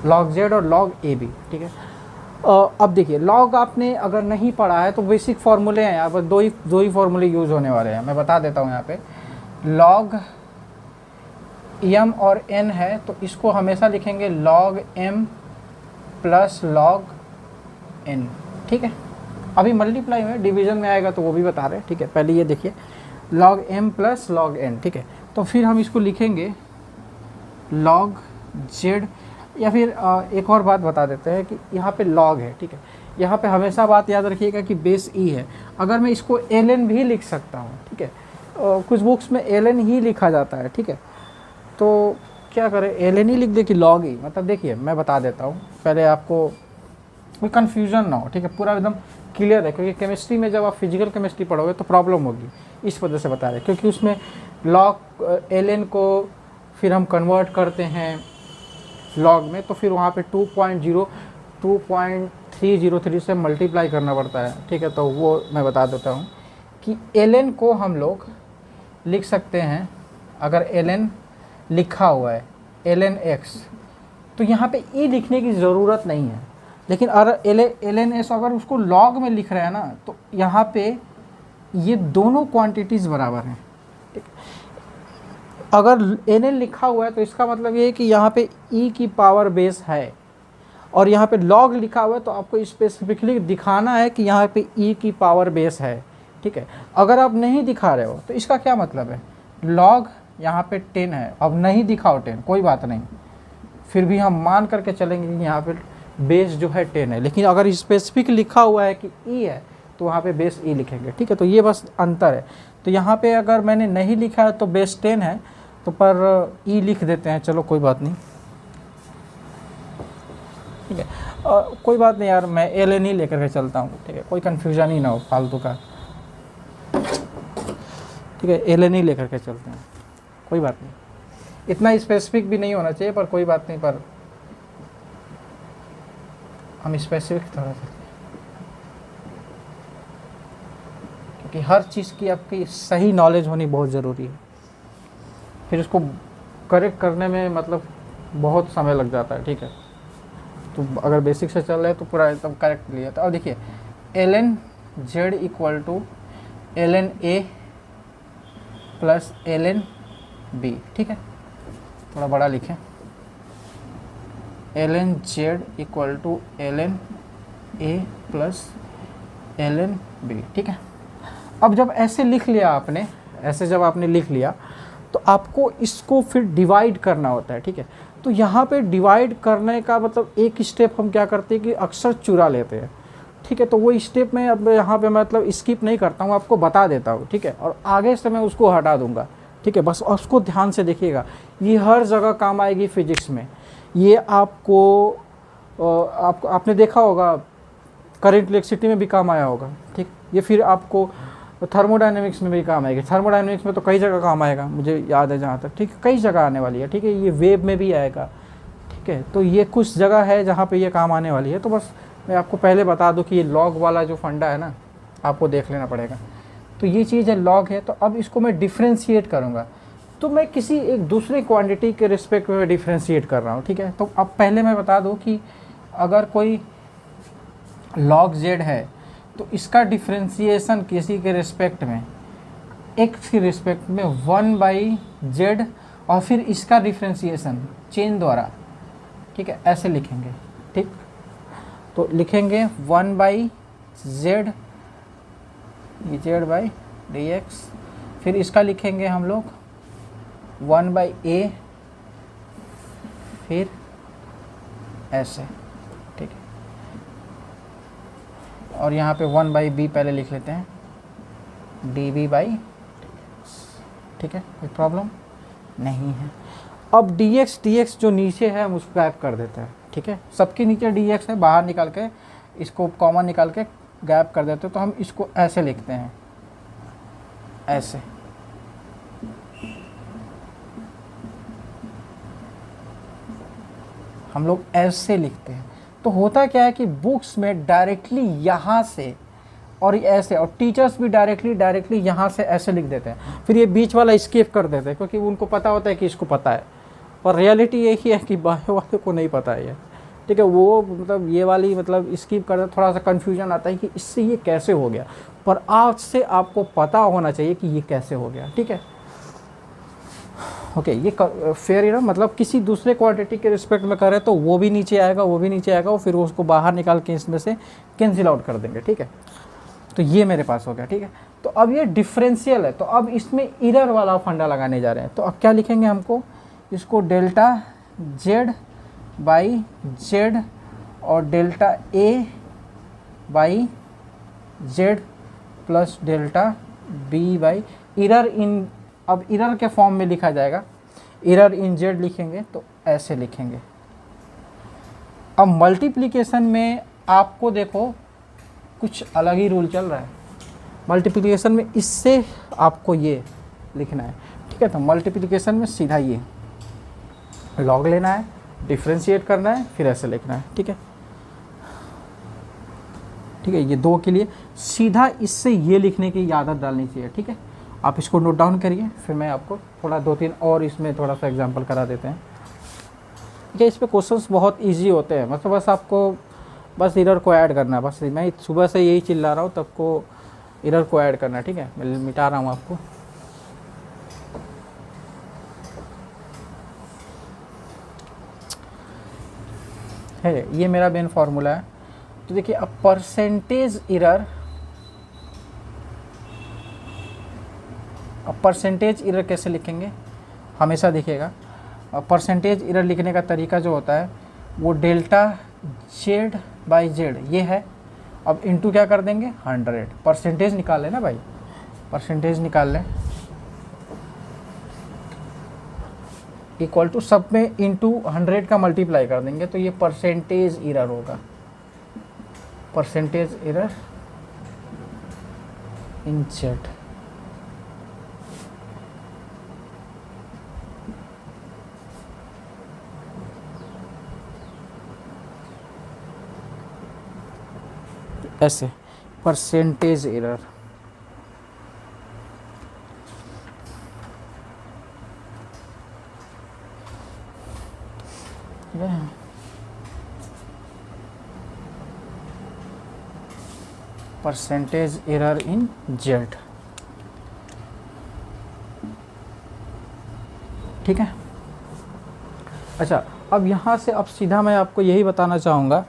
लॉग जेड और लॉग ए बी, ठीक है। अब देखिए, लॉग आपने अगर नहीं पढ़ा है तो बेसिक फार्मूले हैं यहाँ पर, दो ही फार्मूले यूज़ होने वाले हैं, मैं बता देता हूँ यहाँ पे। लॉग एम और एन है, तो इसको हमेशा लिखेंगे log M plus log N, ठीक है। अभी मल्टीप्लाई में, डिवीज़न में आएगा तो वो भी बता रहे हैं, ठीक है। पहले ये देखिए, log M plus log N, ठीक है। तो फिर हम इसको लिखेंगे लॉग जेड, या फिर एक और बात बता देते हैं कि यहाँ पे लॉग है, ठीक है। यहाँ पे हमेशा बात याद रखिएगा कि बेस ई है। अगर मैं इसको एल एन भी लिख सकता हूँ, ठीक है, कुछ बुक्स में एल एन ही लिखा जाता है, ठीक है। तो क्या करें, एल एन ही लिख दे कि लॉग ई, मतलब देखिए मैं बता देता हूँ, पहले आपको कोई कन्फ्यूज़न ना हो, ठीक है, पूरा एकदम क्लियर है, क्योंकि केमिस्ट्री में जब आप फिजिकल केमिस्ट्री पढ़ोगे तो प्रॉब्लम होगी, इस वजह से बता रहे हैं, क्योंकि उसमें लॉग एल एन को फिर हम कन्वर्ट करते हैं लॉग में, तो फिर वहाँ पे 2.303 से मल्टीप्लाई करना पड़ता है, ठीक है। तो वो मैं बता देता हूँ कि ln को हम लोग लिख सकते हैं, अगर ln लिखा हुआ है ln x, तो यहाँ पे e लिखने की ज़रूरत नहीं है, लेकिन अगर ln s अगर उसको लॉग में लिख रहे हैं ना, तो यहाँ पे ये दोनों क्वांटिटीज़ बराबर हैं, ठीक। अगर nn लिखा हुआ है तो इसका मतलब ये है कि यहाँ पे e की पावर बेस है, और यहाँ पे लॉग लिखा हुआ है तो आपको स्पेसिफिकली दिखाना है कि यहाँ पे e की पावर बेस है, ठीक है। अगर आप नहीं दिखा रहे हो तो इसका क्या मतलब है, लॉग यहाँ पे 10 है, अब नहीं दिखाओ 10 कोई बात नहीं, फिर भी हम मान करके चलेंगे कि यहाँ पे बेस जो है 10 है। लेकिन अगर स्पेसिफिक लिखा हुआ है कि ई है तो वहाँ पे बेस ई लिखेंगे, ठीक है। तो ये बस अंतर है। तो यहाँ पे अगर मैंने नहीं लिखा है तो बेस 10 है, तो पर ई लिख देते हैं, चलो कोई बात नहीं, ठीक है। कोई बात नहीं यार, मैं एल एन ही लेकर के चलता हूँ, ठीक है, कोई कन्फ्यूजन ही ना हो फालतू का, ठीक है। एल एन ही लेकर के चलते हैं, कोई बात नहीं, इतना स्पेसिफिक भी नहीं होना चाहिए, पर कोई बात नहीं, पर हम स्पेसिफिक थोड़ा सा, क्योंकि हर चीज़ की आपकी सही नॉलेज होनी बहुत ज़रूरी है, फिर उसको करेक्ट करने में मतलब बहुत समय लग जाता है, ठीक है। तो अगर बेसिक से चल रहे हैं तो पूरा एकदम करेक्ट लिया। तो अब देखिए L N Z equal to L N A plus L N B, ठीक है, थोड़ा बड़ा लिखें, L N Z equal to L N A plus L N B, ठीक है। अब जब ऐसे लिख लिया आपने, ऐसे जब आपने लिख लिया तो आपको इसको फिर डिवाइड करना होता है, ठीक है। तो यहाँ पे डिवाइड करने का मतलब एक स्टेप हम क्या करते हैं कि अक्सर चुरा लेते हैं, ठीक है। तो वो स्टेप में अब यहाँ पे मतलब स्किप नहीं करता हूँ, आपको बता देता हूँ, ठीक है, और आगे से मैं उसको हटा दूंगा, ठीक है। बस उसको ध्यान से देखिएगा, ये हर जगह काम आएगी फिजिक्स में। ये आपको आपने देखा होगा, करंट इलेक्ट्रिसिटी में भी काम आया होगा, ठीक। ये फिर आपको थर्मोडायनेमिक्स में भी काम आएगी, थर्मोडायनेमिक्स में तो कई जगह काम आएगा, मुझे याद है जहाँ तक, ठीक है, कई जगह आने वाली है, ठीक है। ये वेब में भी आएगा, ठीक है। तो ये कुछ जगह है जहाँ पे ये काम आने वाली है। तो बस मैं आपको पहले बता दूं कि ये लॉग वाला जो फंडा है ना, आपको देख लेना पड़ेगा। तो ये चीज़ है, लॉग है, तो अब इसको मैं डिफ्रेंशिएट करूँगा, तो मैं किसी एक दूसरे क्वांटिटी के रिस्पेक्ट में डिफ्रेंशिएट कर रहा हूँ, ठीक है। तो अब पहले मैं बता दूँ कि अगर कोई लॉग जेड है तो इसका डिफ्रेंशिएशन किसी के रिस्पेक्ट में, एक्स के रिस्पेक्ट में 1/z, और फिर इसका डिफ्रेंशिएशन चेन द्वारा, ठीक है, ऐसे लिखेंगे, ठीक। तो लिखेंगे 1/z z/dx, फिर इसका लिखेंगे हम लोग 1/a, फिर ऐसे, ठीक है। और यहाँ पे 1/b पहले लिख लेते हैं, dv/, ठीक है, कोई प्रॉब्लम नहीं है। अब dx जो नीचे है हम उसको गैप कर देते हैं, ठीक है। सबके नीचे dx है, बाहर निकाल के इसको कॉमन निकाल के गैप कर देते हैं। तो हम इसको ऐसे लिखते हैं, ऐसे, हम लोग ऐसे लिखते हैं। तो होता क्या है कि बुक्स में डायरेक्टली यहाँ से और ऐसे, और टीचर्स भी डायरेक्टली यहाँ से ऐसे लिख देते हैं, फिर ये बीच वाला स्किप कर देते हैं, क्योंकि उनको पता होता है कि इसको पता है। और रियलिटी यही है कि बायो वाले को नहीं पता है ये, ठीक है। वो मतलब ये वाली मतलब स्किप करते, थोड़ा सा कन्फ्यूजन आता है कि इससे ये कैसे हो गया, पर आज से आपको पता होना चाहिए कि ये कैसे हो गया, ठीक है। ओके, ये फेयर ही ना, मतलब किसी दूसरे क्वांटिटी के रिस्पेक्ट में करें तो वो भी नीचे आएगा, वो भी नीचे आएगा, और फिर उसको बाहर निकाल के इसमें से कैंसिल आउट कर देंगे, ठीक है। तो ये मेरे पास हो गया, ठीक है। तो अब ये डिफरेंशियल है, तो अब इसमें इरर वाला फंडा लगाने जा रहे हैं। तो अब क्या लिखेंगे हमको, इसको डेल्टा जेड बाई जेड और delta A by Z plus delta B by error in, अब इरर के फॉर्म में लिखा जाएगा, इरर इन जेड लिखेंगे तो ऐसे लिखेंगे। अब मल्टीप्लिकेशन में आपको देखो कुछ अलग ही रूल चल रहा है। मल्टीप्लिकेशन में इससे आपको ये लिखना है, ठीक है। तो मल्टीप्लिकेशन में सीधा ये लॉग लेना है, डिफ्रेंशिएट करना है, फिर ऐसे लिखना है, ठीक है, ठीक है। ये दो के लिए सीधा इससे ये लिखने की आदत डालनी चाहिए, ठीक है। आप इसको नोट डाउन करिए, फिर मैं आपको थोड़ा 2-3 और इसमें थोड़ा सा एग्जांपल करा देते हैं, ठीक है। इस पे क्वेश्चंस बहुत इजी होते हैं, मतलब बस आपको बस इरर को ऐड करना है। बस मैं सुबह से यही चिल्ला रहा हूँ, तब को इरर को ऐड करना है, ठीक है। मैं मिटा रहा हूँ आपको, है, ये मेरा मेन फार्मूला है। तो देखिए अब परसेंटेज इरर, अब परसेंटेज इरर कैसे लिखेंगे, हमेशा दिखेगा। और परसेंटेज इरर लिखने का तरीका जो होता है वो डेल्टा जेड बाई जेड ये है। अब इनटू क्या कर देंगे 100, परसेंटेज निकाल लें ना भाई, परसेंटेज निकाल लें, इक्वल टू सब में इनटू 100 का मल्टीप्लाई कर देंगे, तो ये परसेंटेज इरर होगा, परसेंटेज इरर इन जेड। ऐसे percentage error. Percentage error in Z, ठीक है। अच्छा, अब यहाँ से अब सीधा मैं आपको यही बताना चाहूँगा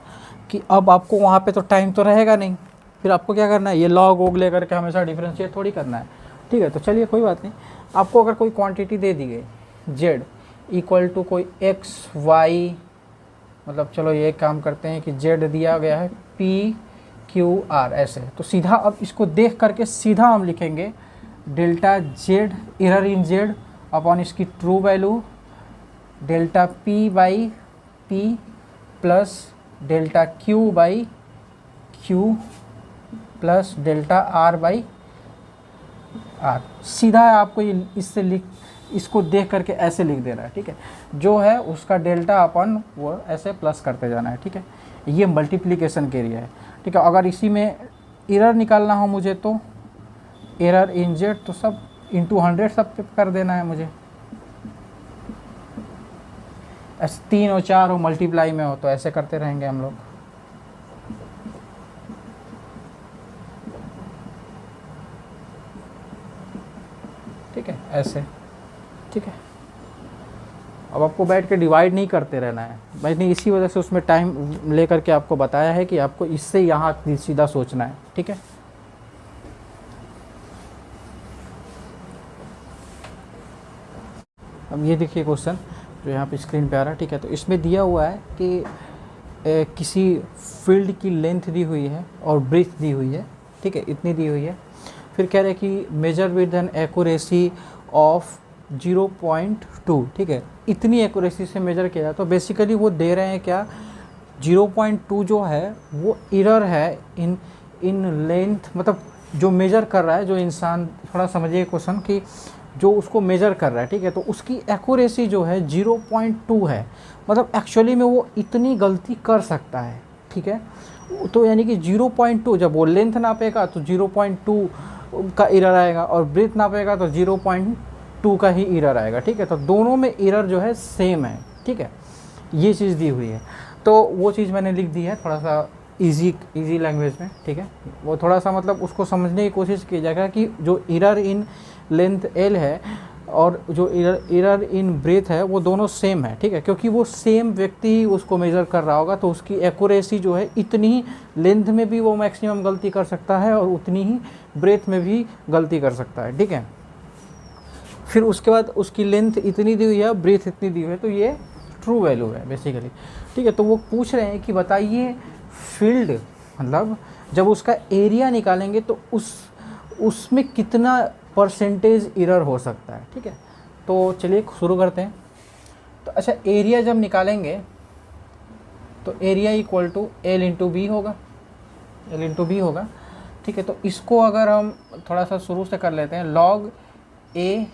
कि अब आपको वहाँ पे तो टाइम तो रहेगा नहीं, फिर आपको क्या करना है, ये लॉग वोग लेकर के हमेशा डिफरेंशिएट थोड़ी करना है, ठीक है। तो चलिए कोई बात नहीं, आपको अगर कोई क्वांटिटी दे दी गई जेड इक्वल टू कोई एक्स वाई, मतलब चलो ये काम करते हैं कि जेड दिया गया है पी क्यू आर ऐसे, तो सीधा अब इसको देख करके सीधा हम लिखेंगे delta Z error in Z upon इसकी true value delta P by P plus delta Q by Q plus delta R by R. सीधा आपको ये इससे इसको देख करके ऐसे लिख देना है, ठीक है। जो है उसका डेल्टा अपन वो ऐसे प्लस करते जाना है, ठीक है। ये मल्टीप्लिकेशन के एरिया है, ठीक है। अगर इसी में एरर निकालना हो मुझे तो एरर इन जेड तो सब इंटू 100 सब पे कर देना है मुझे, ऐसे 3 और 4 और मल्टीप्लाई में हो तो ऐसे करते रहेंगे हम लोग, ठीक है, ऐसे, ठीक है। अब आपको बैठ के डिवाइड नहीं करते रहना है, मैंने इसी वजह से उसमें टाइम लेकर के आपको बताया है कि आपको इससे यहाँ सीधा सोचना है, ठीक है। अब ये देखिए क्वेश्चन जो यहाँ पे स्क्रीन पे आ रहा है, ठीक है। तो इसमें दिया हुआ है कि किसी फील्ड की लेंथ दी हुई है और ब्रीथ दी हुई है, ठीक है, इतनी दी हुई है। फिर कह रहे हैं कि measure with an accuracy of 0.2, ठीक है, इतनी एक्यूरेसी से मेजर किया जाए। तो बेसिकली वो दे रहे हैं क्या, 0.2 जो है वो एरर है इन लेंथ, मतलब जो मेजर कर रहा है जो इंसान, थोड़ा समझिए क्वेश्चन कि जो उसको मेजर कर रहा है, ठीक है, तो उसकी एक्यूरेसी जो है 0.2 है, मतलब एक्चुअली में वो इतनी गलती कर सकता है, ठीक है। तो यानी कि 0.2 जब वो लेंथ नापेगा तो 0.2 का एरर आएगा और ब्रीथ नापेगा तो 0.2 का ही एरर आएगा, ठीक है। तो दोनों में एरर जो है सेम है, ठीक है, ये चीज़ दी हुई है। तो वो चीज़ मैंने लिख दी है थोड़ा सा इजी लैंग्वेज में, ठीक है। वो थोड़ा सा मतलब उसको समझने की कोशिश की जाएगा कि जो एरर इन लेंथ एल है और जो एरर इन ब्रेथ है वो दोनों सेम है, ठीक है, क्योंकि वो सेम व्यक्ति ही उसको मेज़र कर रहा होगा, तो उसकी एक्यूरेसी जो है इतनी ही लेंथ में भी वो मैक्सिमम गलती कर सकता है और उतनी ही ब्रेथ में भी गलती कर सकता है, ठीक है। फिर उसके बाद उसकी लेंथ इतनी दी हुई है, ब्रेथ इतनी दी हुई है, तो ये ट्रू वैल्यू है बेसिकली, ठीक है। तो वो पूछ रहे हैं कि बताइए फील्ड, मतलब जब उसका एरिया निकालेंगे तो उसमें कितना परसेंटेज एरर हो सकता है, ठीक है। तो चलिए शुरू करते हैं। तो अच्छा, एरिया जब निकालेंगे तो area equal to L into B होगा, एल इंटू बी होगा, ठीक है। तो इसको अगर हम थोड़ा सा शुरू से कर लेते हैं, लॉग ए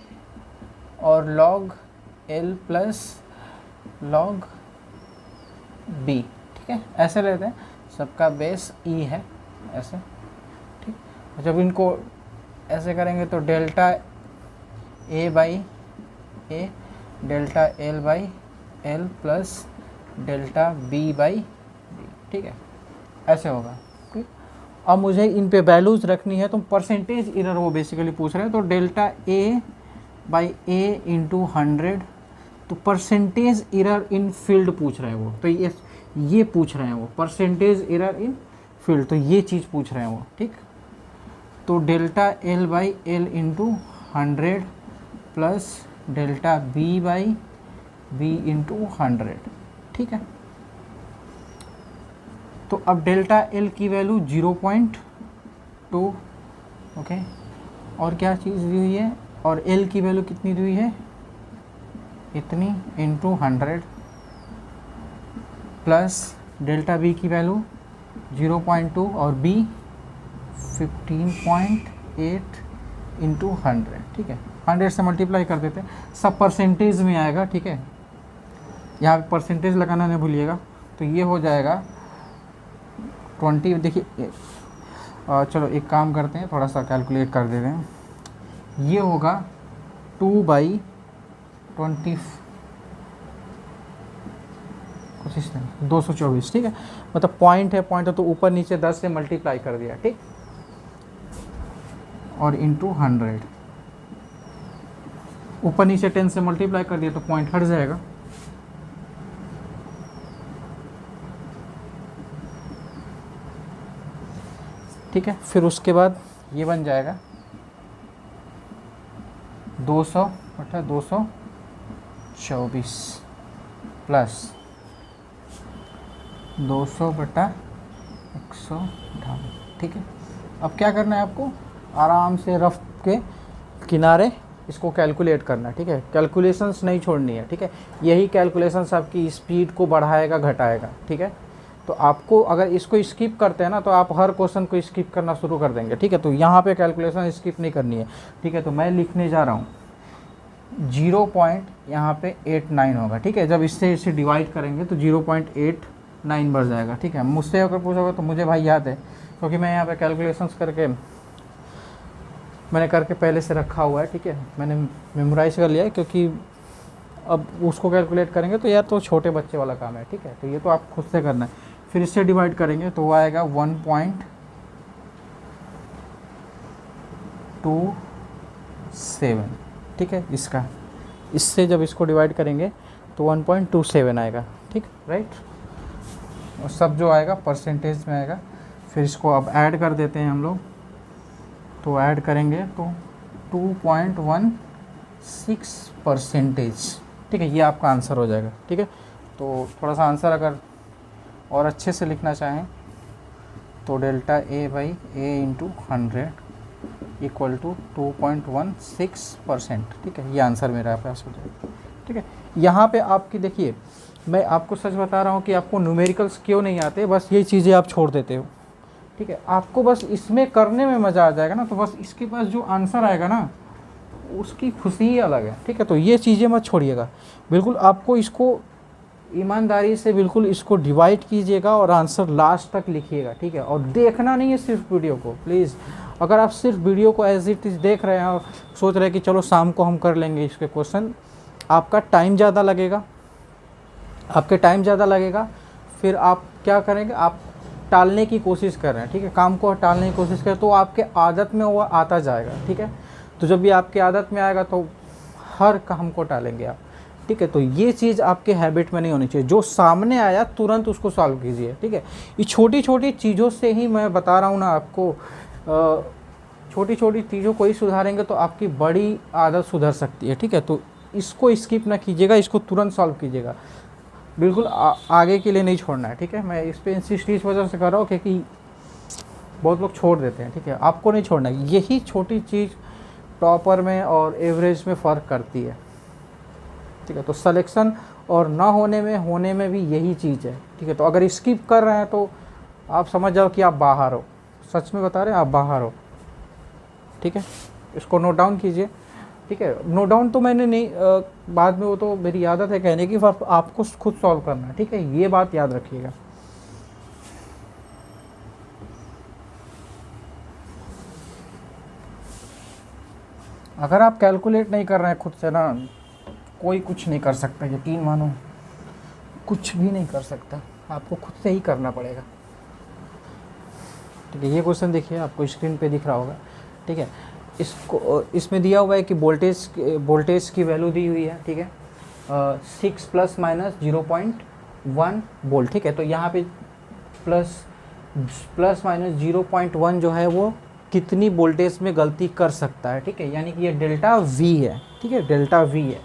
और log L plus log B, ठीक है, ऐसे लेते हैं, सबका बेस ई है ऐसे, ठीक। जब इनको ऐसे करेंगे तो delta A by A delta L by L plus delta B by B, ठीक है, ऐसे होगा, ठीक। अब मुझे इन पे वैल्यूज़ रखनी है, तो परसेंटेज एरर वो बेसिकली पूछ रहे हैं, तो delta A by A into 100, तो परसेंटेज एरर इन फील्ड पूछ रहे हैं वो, तो ये पूछ रहे हैं वो, परसेंटेज एरर इन फील्ड, तो ये चीज़ पूछ रहे हैं वो, ठीक। तो delta L by L into 100 plus delta B by B into 100, ठीक है। तो अब डेल्टा एल की वैल्यू 0.2, ओके, और क्या चीज़ दी हुई है, और एल की वैल्यू कितनी दी हुई है, इतनी इंटू 100 प्लस डेल्टा बी की वैल्यू 0.2 और बी 15.8 इंटू 100, ठीक है। 100 से मल्टीप्लाई कर देते हैं, सब परसेंटेज में आएगा, ठीक है। यहाँ पे परसेंटेज लगाना नहीं भूलिएगा। तो ये हो जाएगा 20, देखिए चलो एक काम करते हैं, थोड़ा सा कैलकुलेट कर देते हैं। ये होगा 2/20 कुछ इस तरह 224, ठीक है। मतलब पॉइंट है, पॉइंट है तो ऊपर नीचे 10 से मल्टीप्लाई कर दिया, ठीक, और इंटू 100, ऊपर नीचे 10 से मल्टीप्लाई कर दिया तो पॉइंट हट जाएगा। ठीक है, फिर उसके बाद ये बन जाएगा 200/224 प्लस 200/158, ठीक है। अब क्या करना है आपको, आराम से रफ के किनारे इसको कैलकुलेट करना है, ठीक है। कैलकुलेशंस नहीं छोड़नी है, ठीक है। यही कैलकुलेशंस आपकी स्पीड को बढ़ाएगा घटाएगा, ठीक है। तो आपको अगर इसको स्किप करते हैं ना तो आप हर क्वेश्चन को स्किप करना शुरू कर देंगे, ठीक है। तो यहाँ पे कैलकुलेशन स्किप नहीं करनी है, ठीक है। तो मैं लिखने जा रहा हूँ 0.89 होगा, ठीक है। जब इससे इसे डिवाइड करेंगे तो 0.89 बढ़ जाएगा, ठीक है। मुझसे अगर पूछोगे तो मुझे भाई याद है, क्योंकि मैं यहाँ पे कैलकुलेशंस मैंने करके पहले से रखा हुआ है, ठीक है। मैंने मेमोराइज कर लिया है, क्योंकि अब उसको कैलकुलेट करेंगे तो यार तो छोटे बच्चे वाला काम है, ठीक है। तो ये तो आप खुद से करना है। फिर इससे डिवाइड करेंगे तो वो आएगा 1.27, ठीक है। इससे जब इसको डिवाइड करेंगे तो 1.27 आएगा, ठीक, राइट। और सब जो आएगा परसेंटेज में आएगा। फिर इसको अब ऐड कर देते हैं हम लोग, तो ऐड करेंगे तो 2.16%, ठीक है। ये आपका आंसर हो जाएगा, ठीक है। तो थोड़ा सा आंसर अगर और अच्छे से लिखना चाहें तो delta A by A into 100 equal to 2.16%, ठीक है। ये आंसर मेरा पास हो जाएगा, ठीक है। यहाँ पे आपकी देखिए, मैं आपको सच बता रहा हूँ कि आपको न्यूमेरिकल्स क्यों नहीं आते, बस ये चीज़ें आप छोड़ देते हो, ठीक है। आपको बस इसमें करने में मज़ा आ जाएगा ना, तो बस इसके पास जो आंसर आएगा ना उसकी खुशी ही अलग है, ठीक है। तो ये चीज़ें मत छोड़िएगा, बिल्कुल आपको इसको ईमानदारी से बिल्कुल इसको डिवाइड कीजिएगा और आंसर लास्ट तक लिखिएगा, ठीक है। और देखना नहीं है सिर्फ वीडियो को, प्लीज़। अगर आप सिर्फ वीडियो को एज इट इज़ देख रहे हैं और सोच रहे हैं कि चलो शाम को हम कर लेंगे इसके क्वेश्चन, आपका टाइम ज़्यादा लगेगा, फिर आप क्या करेंगे, आप टालने की कोशिश कर रहे हैं, ठीक है। काम को टालने की कोशिश करें तो आपके आदत में वो आता जाएगा, ठीक है। तो जब भी आपकी आदत में आएगा तो हर काम को टालेंगे आप, ठीक है। तो ये चीज़ आपके हैबिट में नहीं होनी चाहिए। जो सामने आया तुरंत उसको सॉल्व कीजिए, ठीक है। ये छोटी छोटी चीज़ों से ही मैं बता रहा हूँ ना आपको, छोटी छोटी चीज़ों को ही सुधारेंगे तो आपकी बड़ी आदत सुधर सकती है, ठीक है। तो इसको स्किप ना कीजिएगा, इसको तुरंत सॉल्व कीजिएगा, बिल्कुल आगे के लिए नहीं छोड़ना है, ठीक है। मैं इस पर इंसिस्ट इस वजह से कर रहा हूँ क्योंकि बहुत लोग छोड़ देते हैं, ठीक है। आपको नहीं छोड़ना है, यही छोटी चीज़ टॉपर में और एवरेज में फ़र्क करती है, ठीक है। तो सिलेक्शन और ना होने में भी यही चीज़ है, ठीक है। तो अगर स्किप कर रहे हैं तो आप समझ जाओ कि आप बाहर हो, सच में बता रहे हैं, आप बाहर हो, ठीक है। इसको नोट डाउन कीजिए, ठीक है। नोट डाउन तो मैंने नहीं, बाद में वो तो मेरी आदत है कहने की, पर आपको खुद सॉल्व करना है, ठीक है। ये बात याद रखिएगा। अगर आप कैलकुलेट नहीं कर रहे हैं खुद से ना, कोई कुछ नहीं कर सकता, यकीन मानो, कुछ भी नहीं कर सकता, आपको खुद से ही करना पड़ेगा, ठीक है। ये क्वेश्चन देखिए, आपको स्क्रीन पे दिख रहा होगा, ठीक है। इसमें दिया हुआ है कि वोल्टेज की वैल्यू दी हुई है, ठीक है। 6 ± 0.2 0.1 वोल्ट, ठीक है। तो यहाँ पे प्लस माइनस 0.1 जो है वो कितनी वोल्टेज में गलती कर सकता है, ठीक है। यानी कि ये डेल्टा वी है, ठीक है, डेल्टा वी है,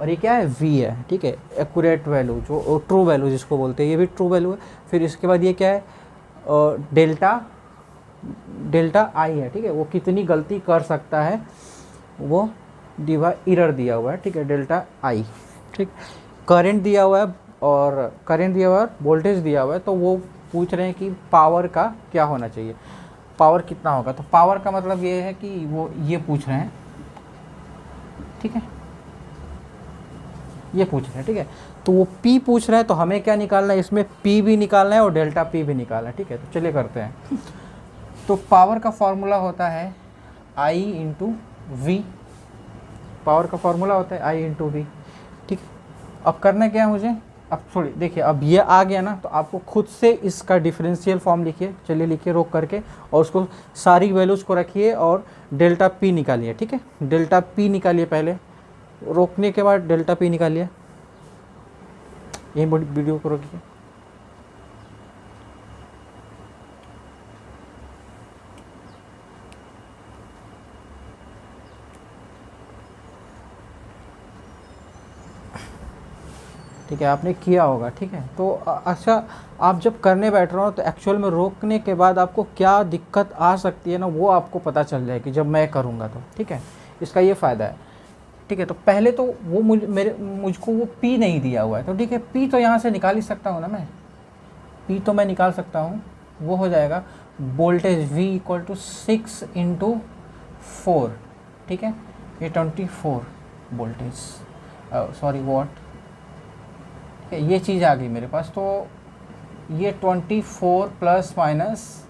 और ये क्या है, वी है, ठीक है। एक्यूरेट वैल्यू जो ट्रू वैल्यू जिसको बोलते हैं, ये भी ट्रू वैल्यू है। फिर इसके बाद ये क्या है, डेल्टा आई है, ठीक है, वो कितनी गलती कर सकता है, वो एरर दिया हुआ है, ठीक है, डेल्टा आई, ठीक। करंट दिया हुआ है और वोल्टेज दिया हुआ है, तो वो पूछ रहे हैं कि पावर का क्या होना चाहिए, पावर कितना होगा। तो पावर का मतलब ये है कि वो ये पूछ रहे हैं, ठीक है, ये पूछ रहे हैं, ठीक है। तो वो P पूछ रहे हैं, तो हमें क्या निकालना है, इसमें P भी निकालना है और डेल्टा P भी निकालना है, ठीक है। तो चलिए करते हैं। तो पावर का फॉर्मूला होता है I इंटू वी, पावर का फॉर्मूला होता है I इंटू वी, ठीक है। अब करना क्या है मुझे, अब थोड़ी देखिए, अब ये आ गया ना, तो आपको खुद से इसका डिफरेंशियल फॉर्म लिखिए, चलिए लिखिए रोक करके, और उसको सारी वैल्यूज़ को रखिए और डेल्टा P निकालिए, ठीक है। डेल्टा P निकालिए पहले, रोकने के बाद डेल्टा P निकालिए, यही वीडियो को रोकिए। ठीक है, आपने किया होगा, ठीक है। तो अच्छा, आप जब करने बैठ रहे हो तो एक्चुअल में रोकने के बाद आपको क्या दिक्कत आ सकती है ना, वो आपको पता चल जाएगी जब मैं करूँगा तो, ठीक है। इसका ये फ़ायदा है, ठीक है। तो पहले तो वो मुझको वो P नहीं दिया हुआ है, तो ठीक है, P तो यहाँ से निकाल ही सकता हूँ ना मैं, P तो मैं निकाल सकता हूँ, वो हो जाएगा voltage V equal to 6 into 4, ठीक है, ये 24 वोल्टेज, सॉरी वॉट, ये चीज़ आ गई मेरे पास। तो ये 24 प्लस माइनस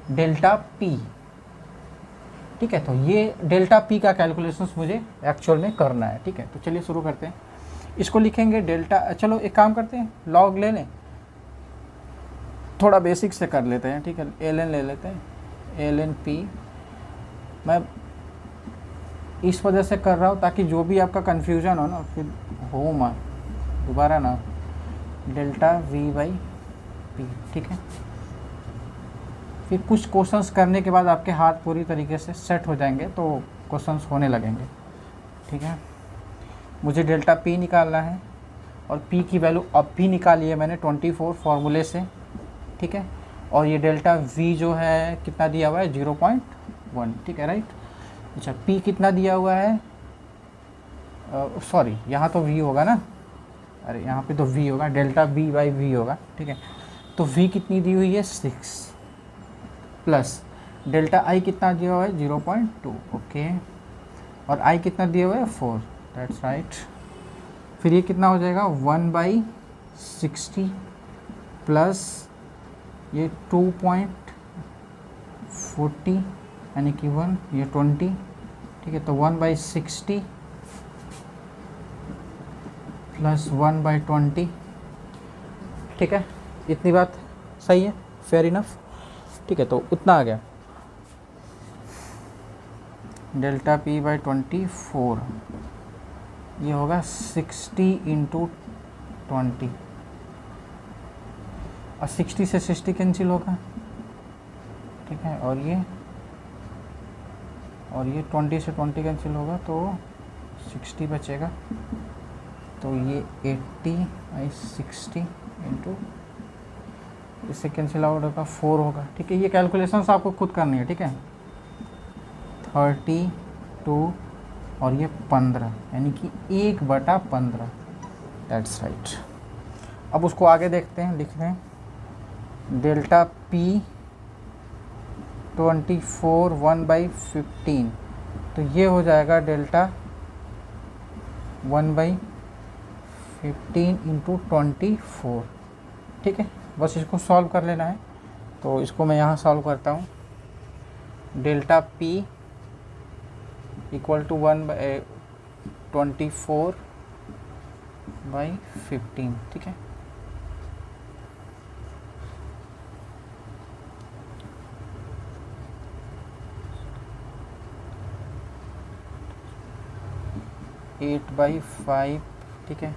डेल्टा P, ठीक है। तो ये डेल्टा P का कैलकुलेशंस मुझे एक्चुअल में करना है, ठीक है। तो चलिए शुरू करते हैं, इसको लिखेंगे डेल्टा, चलो एक काम करते हैं, लॉग ले लें, थोड़ा बेसिक से कर लेते हैं, ठीक है। ln ले लेते हैं, ln P, मैं इस वजह से कर रहा हूँ ताकि जो भी आपका कन्फ्यूज़न हो ना, फिर हो मत दोबारा ना, डेल्टा V बाई P, ठीक है। फिर कुछ क्वेश्चंस करने के बाद आपके हाथ पूरी तरीके से सेट हो जाएंगे, तो क्वेश्चंस होने लगेंगे, ठीक है। मुझे डेल्टा P निकालना है, और P की वैल्यू अब भी निकाली है मैंने 24 फार्मूले से, ठीक है। और ये डेल्टा V जो है कितना दिया हुआ है, 0.1, ठीक है, राइट। अच्छा, P कितना दिया हुआ है, सॉरी यहाँ तो V होगा ना, अरे यहाँ पे तो V होगा, डेल्टा B बाई V होगा, ठीक है। तो V कितनी दी हुई है, 6, प्लस डेल्टा I कितना दिया हुआ है, 0.2, ओके, और I कितना दिया हुआ है, 4, दैट्स राइट। फिर ये कितना हो जाएगा, 1/60 प्लस ये 2.40 यानी कि 1, ये 20, ठीक है। तो 1/60 प्लस 1/20, ठीक है। इतनी बात सही है, फेयर इनफ, ठीक है। तो उतना आ गया, डेल्टा P बाई 24, ये होगा 60 इंटू 20, और 60 से 60 कैंसिल होगा, ठीक है। और ये 20 से 20 कैंसिल होगा, तो 60 बचेगा, तो ये 80/60 इंटू, इससे कैंसिल आउट होगा, 4 होगा, ठीक है। ये कैलकुलेशंस आपको खुद करनी है, ठीक है। 32 और ये 15, यानी कि 1/15, दैट्स राइट। अब उसको आगे देखते हैं, लिख रहे हैं डेल्टा P 24 1/15, तो ये हो जाएगा डेल्टा 1/15 इंटू 24, ठीक है। बस इसको सॉल्व कर लेना है, तो इसको मैं यहाँ सॉल्व करता हूँ। डेल्टा P इक्वल टू 1/24/15, ठीक है। (8/5), ठीक है,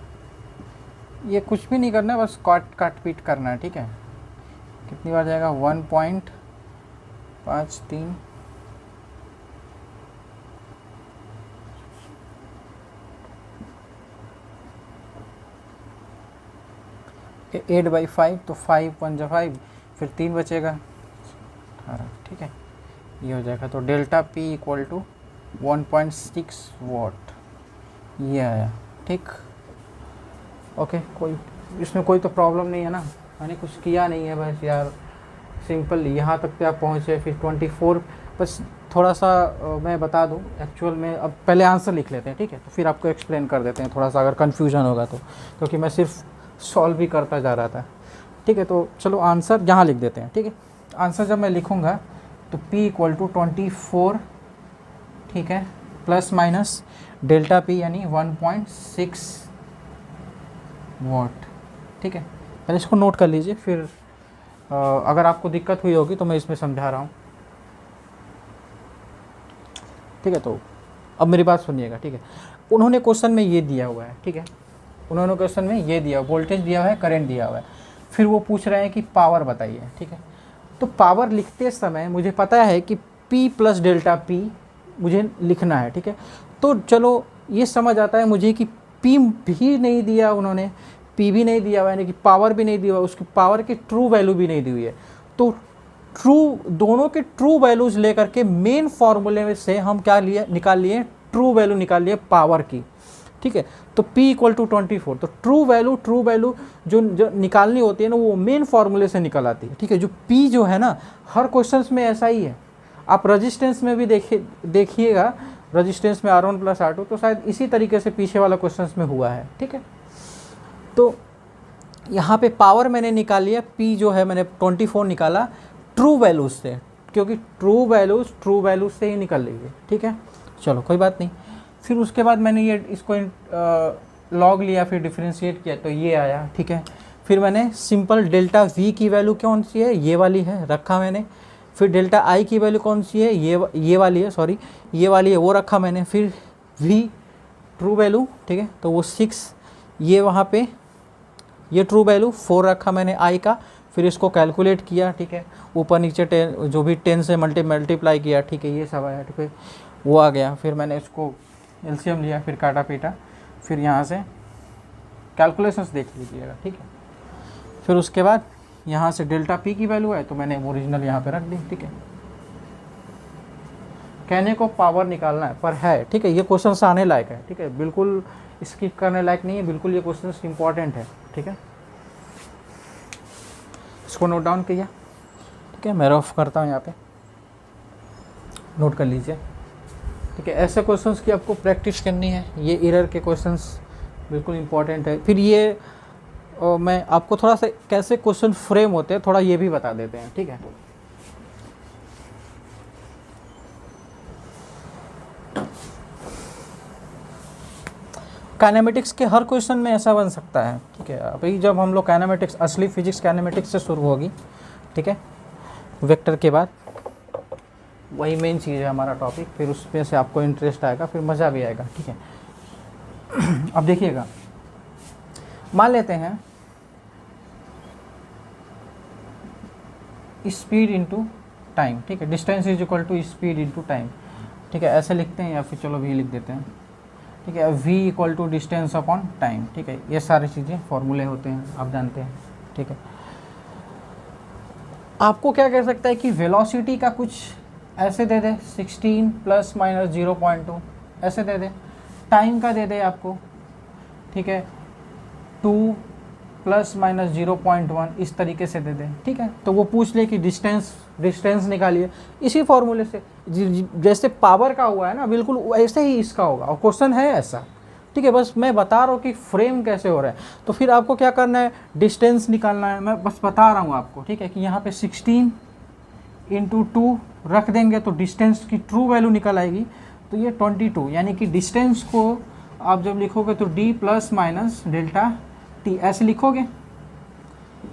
ये कुछ भी नहीं करना है, बस काट पीट करना है, ठीक है। कितनी बार जाएगा, 1.53 8/5, तो 5 1 जा 5, फिर 3 बचेगा 18, ठीक है। ये हो जाएगा, तो डेल्टा पी इक्वल टू 1.6 वाट, ये आया, ठीक। ओके, कोई इसमें कोई तो प्रॉब्लम नहीं है ना, मैंने कुछ किया नहीं है बस यार, सिंपल यहाँ तक पे आप पहुँचे। फिर 24, बस थोड़ा सा मैं बता दूँ एक्चुअल में, अब पहले आंसर लिख लेते हैं, ठीक है, तो फिर आपको एक्सप्लेन कर देते हैं थोड़ा सा अगर कन्फ्यूजन होगा तो, क्योंकि मैं सिर्फ सॉल्व ही करता जा रहा था, ठीक है। तो चलो आंसर यहाँ लिख देते हैं, ठीक है। आंसर जब मैं लिखूँगा तो P इक्वल टू 24, ठीक है, प्लस माइनस डेल्टा P यानी 1.6 वाट, ठीक है। पहले इसको नोट कर लीजिए, फिर अगर आपको दिक्कत हुई होगी तो मैं इसमें समझा रहा हूँ, ठीक है। तो अब मेरी बात सुनिएगा, ठीक है। उन्होंने क्वेश्चन में ये दिया हुआ है, ठीक है, उन्होंने क्वेश्चन में ये दिया, वोल्टेज दिया हुआ है, करंट दिया हुआ है, फिर वो पूछ रहे हैं कि पावर बताइए, ठीक है। तो पावर लिखते समय मुझे पता है कि P प्लस डेल्टा P मुझे लिखना है, ठीक है। तो चलो ये समझ आता है मुझे कि P भी नहीं दिया उन्होंने, P भी नहीं दिया हुआ, यानी कि पावर भी नहीं दिया हुआ, उसकी पावर की ट्रू वैल्यू भी नहीं दी हुई है। तो दोनों के ट्रू वैल्यूज लेकर के मेन फॉर्मूले में से हम क्या लिए, निकाल लिए, ट्रू वैल्यू निकाल लिए पावर की, ठीक है। तो P इक्वल टू 24, तो ट्रू वैल्यू जो निकालनी होती है ना, वो मेन फार्मूले से निकल आती है, ठीक है। जो P जो है ना, हर क्वेश्चंस में ऐसा ही है। आप रजिस्टेंस में भी देखिएगा, रजिस्टेंस में R1 प्लस R2, तो शायद इसी तरीके से पीछे वाला क्वेश्चंस में हुआ है, ठीक है। तो यहाँ पे पावर मैंने निकाल लिया, P जो है मैंने 24 निकाला ट्रू वैल्यूज से, क्योंकि ट्रू वैल्यूज से ही निकल रही है, ठीक है। चलो कोई बात नहीं। फिर उसके बाद मैंने ये इसको लॉग लिया, फिर डिफरेंशिएट किया, तो ये आया, ठीक है। फिर मैंने सिंपल डेल्टा V की वैल्यू कौन सी है, ये वाली है, रखा मैंने। फिर डेल्टा I की वैल्यू कौन सी है, ये वाली है, सॉरी ये वाली है, वो रखा मैंने। फिर V ट्रू वैल्यू, ठीक है, तो वो 6, ये वहाँ पे ये ट्रू वैल्यू 4 रखा मैंने I का। फिर इसको कैलकुलेट किया, ठीक है, ऊपर नीचे 10 जो भी 10 से मल्टीप्लाई किया, ठीक है, ये सब आया, ठीक है, वो आ गया। फिर मैंने इसको एलसीएम लिया, फिर काटा पीटा, फिर यहाँ से कैलकुलेशंस देख लीजिएगा, ठीक है। फिर उसके बाद यहाँ से डेल्टा P की वैल्यू है, तो मैंने ओरिजिनल यहाँ पे रख दी, ठीक है। कहने को पावर निकालना है पर है, ठीक है, ये क्वेश्चन आने लायक है, ठीक है, बिल्कुल स्किप करने लायक नहीं है, बिल्कुल ये क्वेश्चन इंपॉर्टेंट है, ठीक है। इसको नोट डाउन किया, ठीक है, मैं रफ करता हूँ यहाँ पे, नोट कर लीजिए, ठीक है। ऐसे क्वेश्चंस की आपको प्रैक्टिस करनी है, ये एरर के क्वेश्चंस बिल्कुल इंपॉर्टेंट है। फिर ये मैं आपको थोड़ा सा कैसे क्वेश्चन फ्रेम होते हैं थोड़ा ये भी बता देते हैं, ठीक है। काइनेमेटिक्स के हर क्वेश्चन में ऐसा बन सकता है, ठीक है। अभी जब हम लोग काइनेमेटिक्स, असली फिजिक्स काइनेमेटिक्स से शुरू होगी, ठीक है, वेक्टर के बाद वही मेन चीज़ है हमारा टॉपिक, फिर उसमें से आपको इंटरेस्ट आएगा, फिर मज़ा भी आएगा, ठीक है। अब देखिएगा, मान लेते हैं स्पीड इनटू टाइम, ठीक है, distance is equal to speed into time, ठीक है, ऐसे लिखते हैं, या फिर चलो भी लिख देते हैं, ठीक है। v equal to distance upon time, ठीक है, ये सारी चीज़ें फॉर्मूले होते हैं, आप जानते हैं, ठीक है। आपको क्या कह सकता है कि वेलोसिटी का कुछ ऐसे दे दे 16 प्लस माइनस 0.2 ऐसे दे दे, टाइम का दे दे आपको, ठीक है, 2 प्लस माइनस 0.1 इस तरीके से दे दे, ठीक है। तो वो पूछ ले कि डिस्टेंस निकालिए इसी फॉर्मूले से, जैसे पावर का हुआ है ना, बिल्कुल ऐसे ही इसका होगा, और क्वेश्चन है ऐसा, ठीक है। बस मैं बता रहा हूँ कि फ्रेम कैसे हो रहा है। तो फिर आपको क्या करना है, डिस्टेंस निकालना है, मैं बस बता रहा हूँ आपको, ठीक है, कि यहाँ पे 16 इंटू 2 रख देंगे तो डिस्टेंस की ट्रू वैल्यू निकल आएगी, तो ये 22, यानी कि डिस्टेंस को आप जब लिखोगे तो d plus minus delta t ऐसे लिखोगे,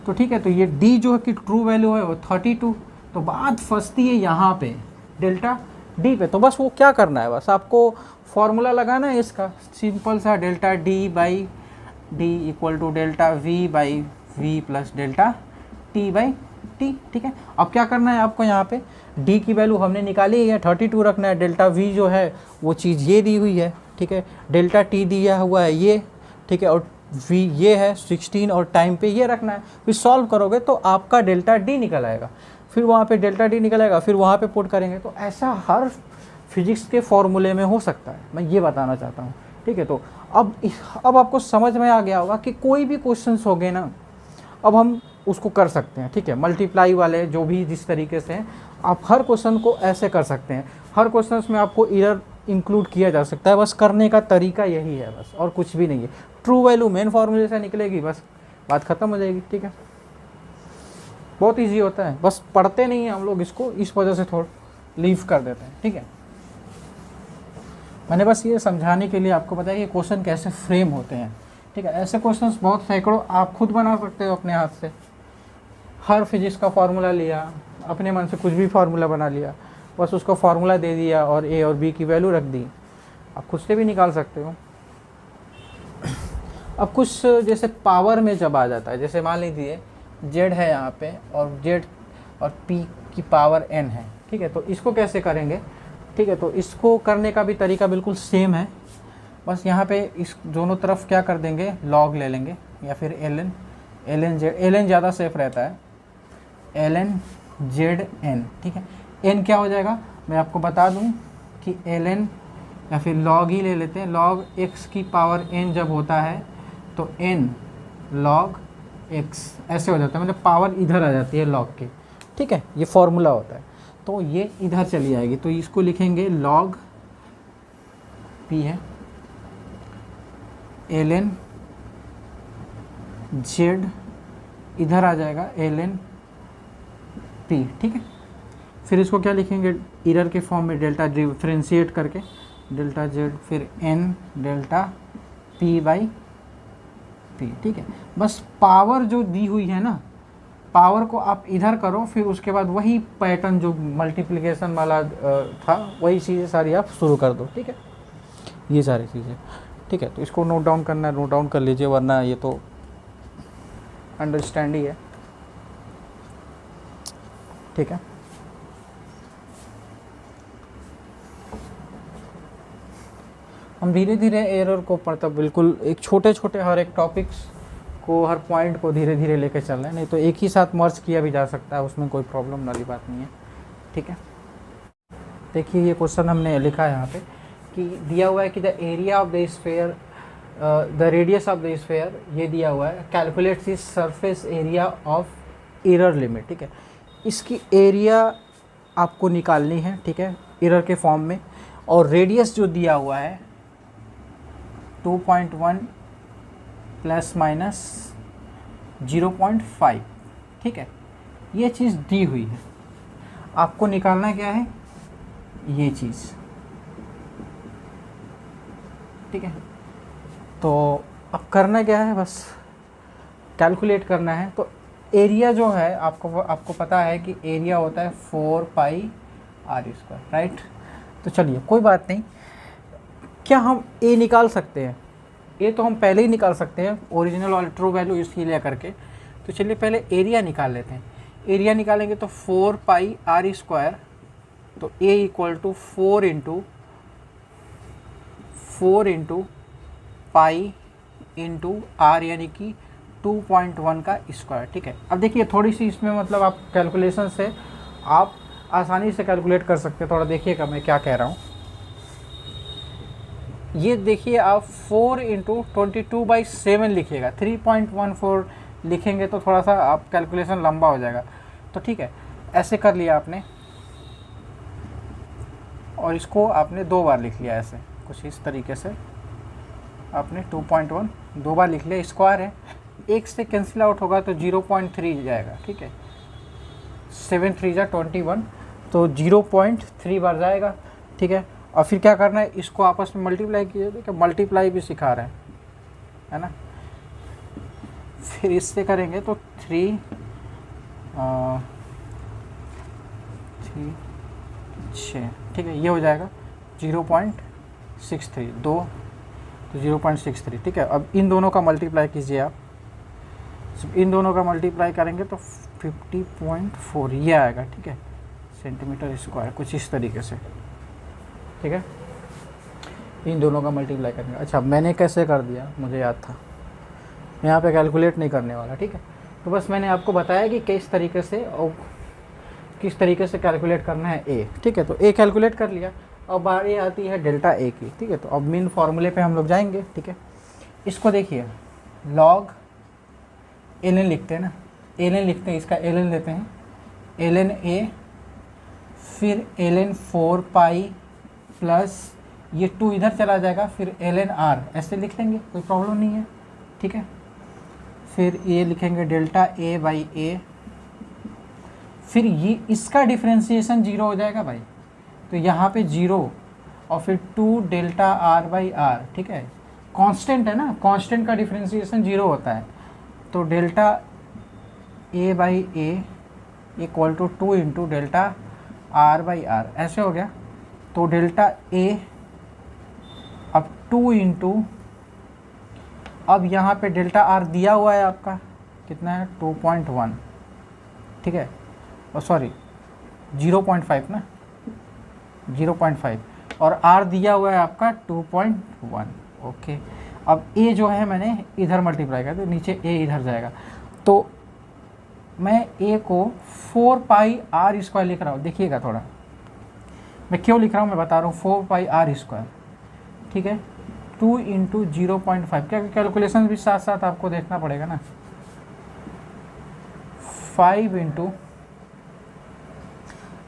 तो ठीक है। तो ये d जो है कि ट्रू वैल्यू है वो 32, तो बात फंसती है यहाँ पे डेल्टा d पे। तो बस वो क्या करना है, बस आपको फॉर्मूला लगाना है इसका, सिंपल सा delta d by D equal to delta V by V plus delta T by T. ठीक है, अब क्या करना है आपको, यहाँ पे डी की वैल्यू हमने निकाली है 32 रखना है, डेल्टा वी जो है वो चीज़ ये दी हुई है। ठीक है, डेल्टा टी दिया हुआ है ये, ठीक है, और वी ये है 16 और टाइम पे ये रखना है। फिर सॉल्व करोगे तो आपका डेल्टा डी निकल आएगा, फिर वहाँ पे डेल्टा डी निकल आएगा, फिर वहाँ पे पुट करेंगे। तो ऐसा हर फिजिक्स के फॉर्मूले में हो सकता है, मैं ये बताना चाहता हूँ। ठीक है, तो अब आपको समझ में आ गया होगा कि कोई भी क्वेश्चंस हो गए ना, अब हम उसको कर सकते हैं। ठीक है, मल्टीप्लाई वाले जो भी जिस तरीके से हैं, आप हर क्वेश्चन को ऐसे कर सकते हैं। हर क्वेश्चन में आपको एरर इंक्लूड किया जा सकता है, बस करने का तरीका यही है, बस और कुछ भी नहीं है। ट्रू वैल्यू मेन फॉर्मूले से निकलेगी, बस बात ख़त्म हो जाएगी। ठीक है, बहुत इजी होता है, बस पढ़ते नहीं हैं हम लोग इसको, इस वजह से थोड़ा लीव कर देते हैं। ठीक है, मैंने बस ये समझाने के लिए आपको बताया कि क्वेश्चन कैसे फ्रेम होते हैं। ठीक है, ऐसे क्वेश्चंस बहुत सैकड़ों आप खुद बना सकते हो अपने हाथ से। हर फिजिक्स का फार्मूला लिया, अपने मन से कुछ भी फार्मूला बना लिया, बस उसको फार्मूला दे दिया और ए और बी की वैल्यू रख दी, आप खुद से भी निकाल सकते हो। अब कुछ जैसे पावर में जब आ जाता है, जैसे मान लीजिए जेड है यहाँ पे और जेड और पी की पावर एन है। ठीक है, तो इसको कैसे करेंगे? ठीक है, तो इसको करने का भी तरीका बिल्कुल सेम है, बस यहाँ पे इस दोनों तरफ क्या कर देंगे, लॉग ले लेंगे या फिर L N Z, L N ज़्यादा सेफ रहता है, एल एन जेड एन। ठीक है, एन क्या हो जाएगा मैं आपको बता दूं कि एल एन या फिर लॉग ही ले लेते हैं, लॉग एक्स की पावर एन जब होता है तो एन लॉग एक्स ऐसे हो जाता है, मतलब पावर इधर आ जाती है लॉग की। ठीक है, ये फॉर्मूला होता है, तो ये इधर चली आएगी, तो इसको लिखेंगे लॉग पी है एल एन जेड, इधर आ जाएगा एल एन पी। ठीक है, फिर इसको क्या लिखेंगे एरर के फॉर्म में, डेल्टा डिफरेंशिएट करके डेल्टा जेड फिर N delta P by P. ठीक है, बस पावर जो दी हुई है ना, पावर को आप इधर करो, फिर उसके बाद वही पैटर्न जो मल्टीप्लिकेशन वाला था वही चीज़ें सारी आप शुरू कर दो। ठीक है, ये सारी चीज़ें। ठीक है, तो इसको नोट डाउन करना है, नोट डाउन कर लीजिए, वरना ये तो अंडरस्टैंड ही है। ठीक है, हम धीरे धीरे एरर को मतलब बिल्कुल एक छोटे छोटे हर एक टॉपिक्स को, हर पॉइंट को धीरे धीरे लेके चल रहे हैं, नहीं तो एक ही साथ मर्ज किया भी जा सकता है, उसमें कोई प्रॉब्लम वाली बात नहीं है। ठीक है, देखिए ये क्वेश्चन हमने लिखा है यहाँ पे कि दिया हुआ है कि the area of the sphere, the radius of the sphere, ये दिया हुआ है, calculate the surface area of error limit. ठीक है, इसकी एरिया आपको निकालनी है। ठीक है, एरर के फॉर्म में, और रेडियस जो दिया हुआ है 2.1 प्लस माइनस 0.5। ठीक है, ये चीज़ दी हुई है, आपको निकालना क्या है, ये चीज़। ठीक है, तो अब करना क्या है, बस कैलकुलेट करना है। तो एरिया जो है आपको पता है कि एरिया होता है 4 पाई आर स्क्वायर, राइट। तो चलिए कोई बात नहीं, क्या हम ए निकाल सकते हैं? ए तो हम पहले ही निकाल सकते हैं, ओरिजिनल और ट्रू वैल्यू इसलिए करके। तो चलिए पहले एरिया निकाल लेते हैं। एरिया निकालेंगे तो 4 पाई आर स्क्वायर, तो A equal to 4 into pi into R, यानी कि 2.1 का स्क्वायर। ठीक है, अब देखिए थोड़ी सी इसमें मतलब आप कैलकुलेशन से आप आसानी से कैलकुलेट कर सकते हैं। थोड़ा देखिएगा मैं क्या कह रहा हूँ, ये देखिए आप 4 इंटू 22/7 लिखिएगा, 3.14 लिखेंगे तो थोड़ा सा आप कैलकुलेशन लंबा हो जाएगा। तो ठीक है, ऐसे कर लिया आपने, और इसको आपने 2 बार लिख लिया, ऐसे कुछ इस तरीके से आपने 2.1 2 बार लिख लिया। स्क्वायर है, 1 से कैंसिल आउट होगा तो 0.3 जाएगा। ठीक है, 7 3 जा 21, तो 0.3 बार जाएगा। ठीक है, और फिर क्या करना है, इसको आपस में मल्टीप्लाई कीजिए। देखिए मल्टीप्लाई भी सिखा रहे हैं, है ना। फिर इससे करेंगे तो 3 6, ठीक है, ये हो जाएगा 0.63 2, तो 0.63, ठीक है। अब इन दोनों का मल्टीप्लाई कीजिए आप, इन दोनों का मल्टीप्लाई करेंगे तो 50.4 ये आएगा, ठीक है, सेंटीमीटर स्क्वायर, कुछ इस तरीके से, ठीक है। इन दोनों का मल्टीप्लाई करेंगे। अच्छा, मैंने कैसे कर दिया मुझे याद था, मैं यहाँ पे कैलकुलेट नहीं करने वाला, ठीक है। तो बस मैंने आपको बताया कि किस तरीके से और किस तरीके से कैलकुलेट करना है ए, ठीक है। तो ए कैलकुलेट कर लिया, अब बारी आती है डेल्टा ए की, ठीक है। तो अब मेन फार्मूले पे हम लोग जाएंगे, ठीक है। इसको देखिए, लॉग एल एन लिखते हैं ना, एल एन लिखते हैं, इसका एल एन लेते हैं, एल एन ए, फिर एल एन 4 पाई प्लस ये 2 इधर चला जाएगा, फिर एल एन आर, ऐसे लिख लेंगे, कोई प्रॉब्लम नहीं है, ठीक है। फिर ये लिखेंगे डेल्टा ए बाई ए, फिर ये इसका डिफ्रेंशिएशन 0 हो जाएगा भाई, तो यहाँ पे 0 और फिर 2 डेल्टा आर बाई आर, ठीक है। कांस्टेंट है ना, कांस्टेंट का डिफ्रेंशिएशन 0 होता है, तो delta A by A equal to 2 into delta R by R, ऐसे हो गया। तो डेल्टा ए अब 2 इंटू, अब यहाँ पे डेल्टा आर दिया हुआ है आपका, कितना है 2.1, ठीक है, और सॉरी 0.5 ना, 0.5, और आर दिया हुआ है आपका 2.1, ओके। अब ए जो है मैंने इधर मल्टीप्लाई कर, तो नीचे ए इधर जाएगा, तो मैं ए को 4 पाई आर स्क्वायर लिख रहा हूँ। देखिएगा थोड़ा मैं क्यों लिख रहा हूँ, मैं बता रहा हूँ, 4 पाई आर स्क्वायर, ठीक है, 2 इंटू 0.5, क्या कैलकुलेशन भी साथ साथ आपको देखना पड़ेगा ना, 5 इंटू,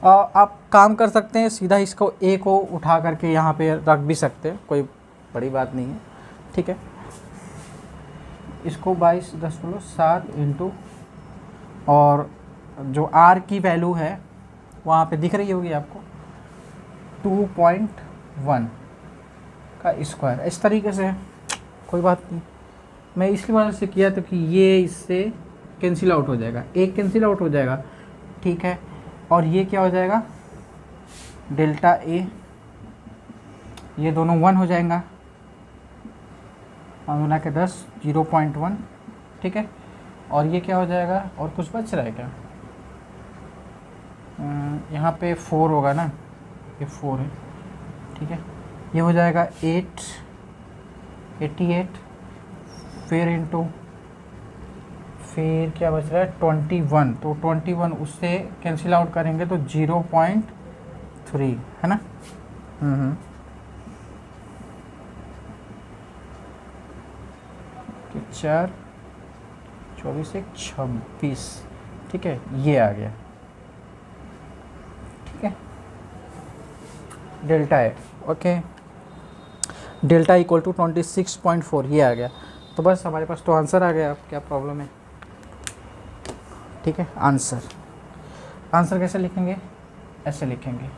आप काम कर सकते हैं सीधा इसको ए को उठा करके यहाँ पे रख भी सकते हैं, कोई बड़ी बात नहीं है, ठीक है। इसको 22.7 इंटू, और जो आर की वैल्यू है वहाँ पे दिख रही होगी आपको 2.1 का स्क्वायर, इस तरीके से, कोई बात नहीं। मैं इसकी वजह से किया तो कि ये इससे कैंसिल आउट हो जाएगा, एक कैंसिल आउट हो जाएगा, ठीक है। और ये क्या हो जाएगा, डेल्टा ए, ये दोनों 1 हो जाएगा, 5 के 10, 0.1, ठीक है। और ये क्या हो जाएगा, और कुछ बच रहा है क्या, यहाँ पे 4 होगा ना, ये 4 है, ठीक है। ये हो जाएगा 88, फिर इंटू, फिर क्या बच रहा है 21, तो 21 उससे कैंसिल आउट करेंगे तो 0.3 है ना, तो 4, 24, 26, ठीक है, ये आ गया, ठीक है, डेल्टा है, ओके, डेल्टा इक्वल टू 26.4 ये आ गया। तो बस हमारे पास तो आंसर आ गया, अब क्या प्रॉब्लम है, ठीक है। आंसर कैसे लिखेंगे, ऐसे लिखेंगे,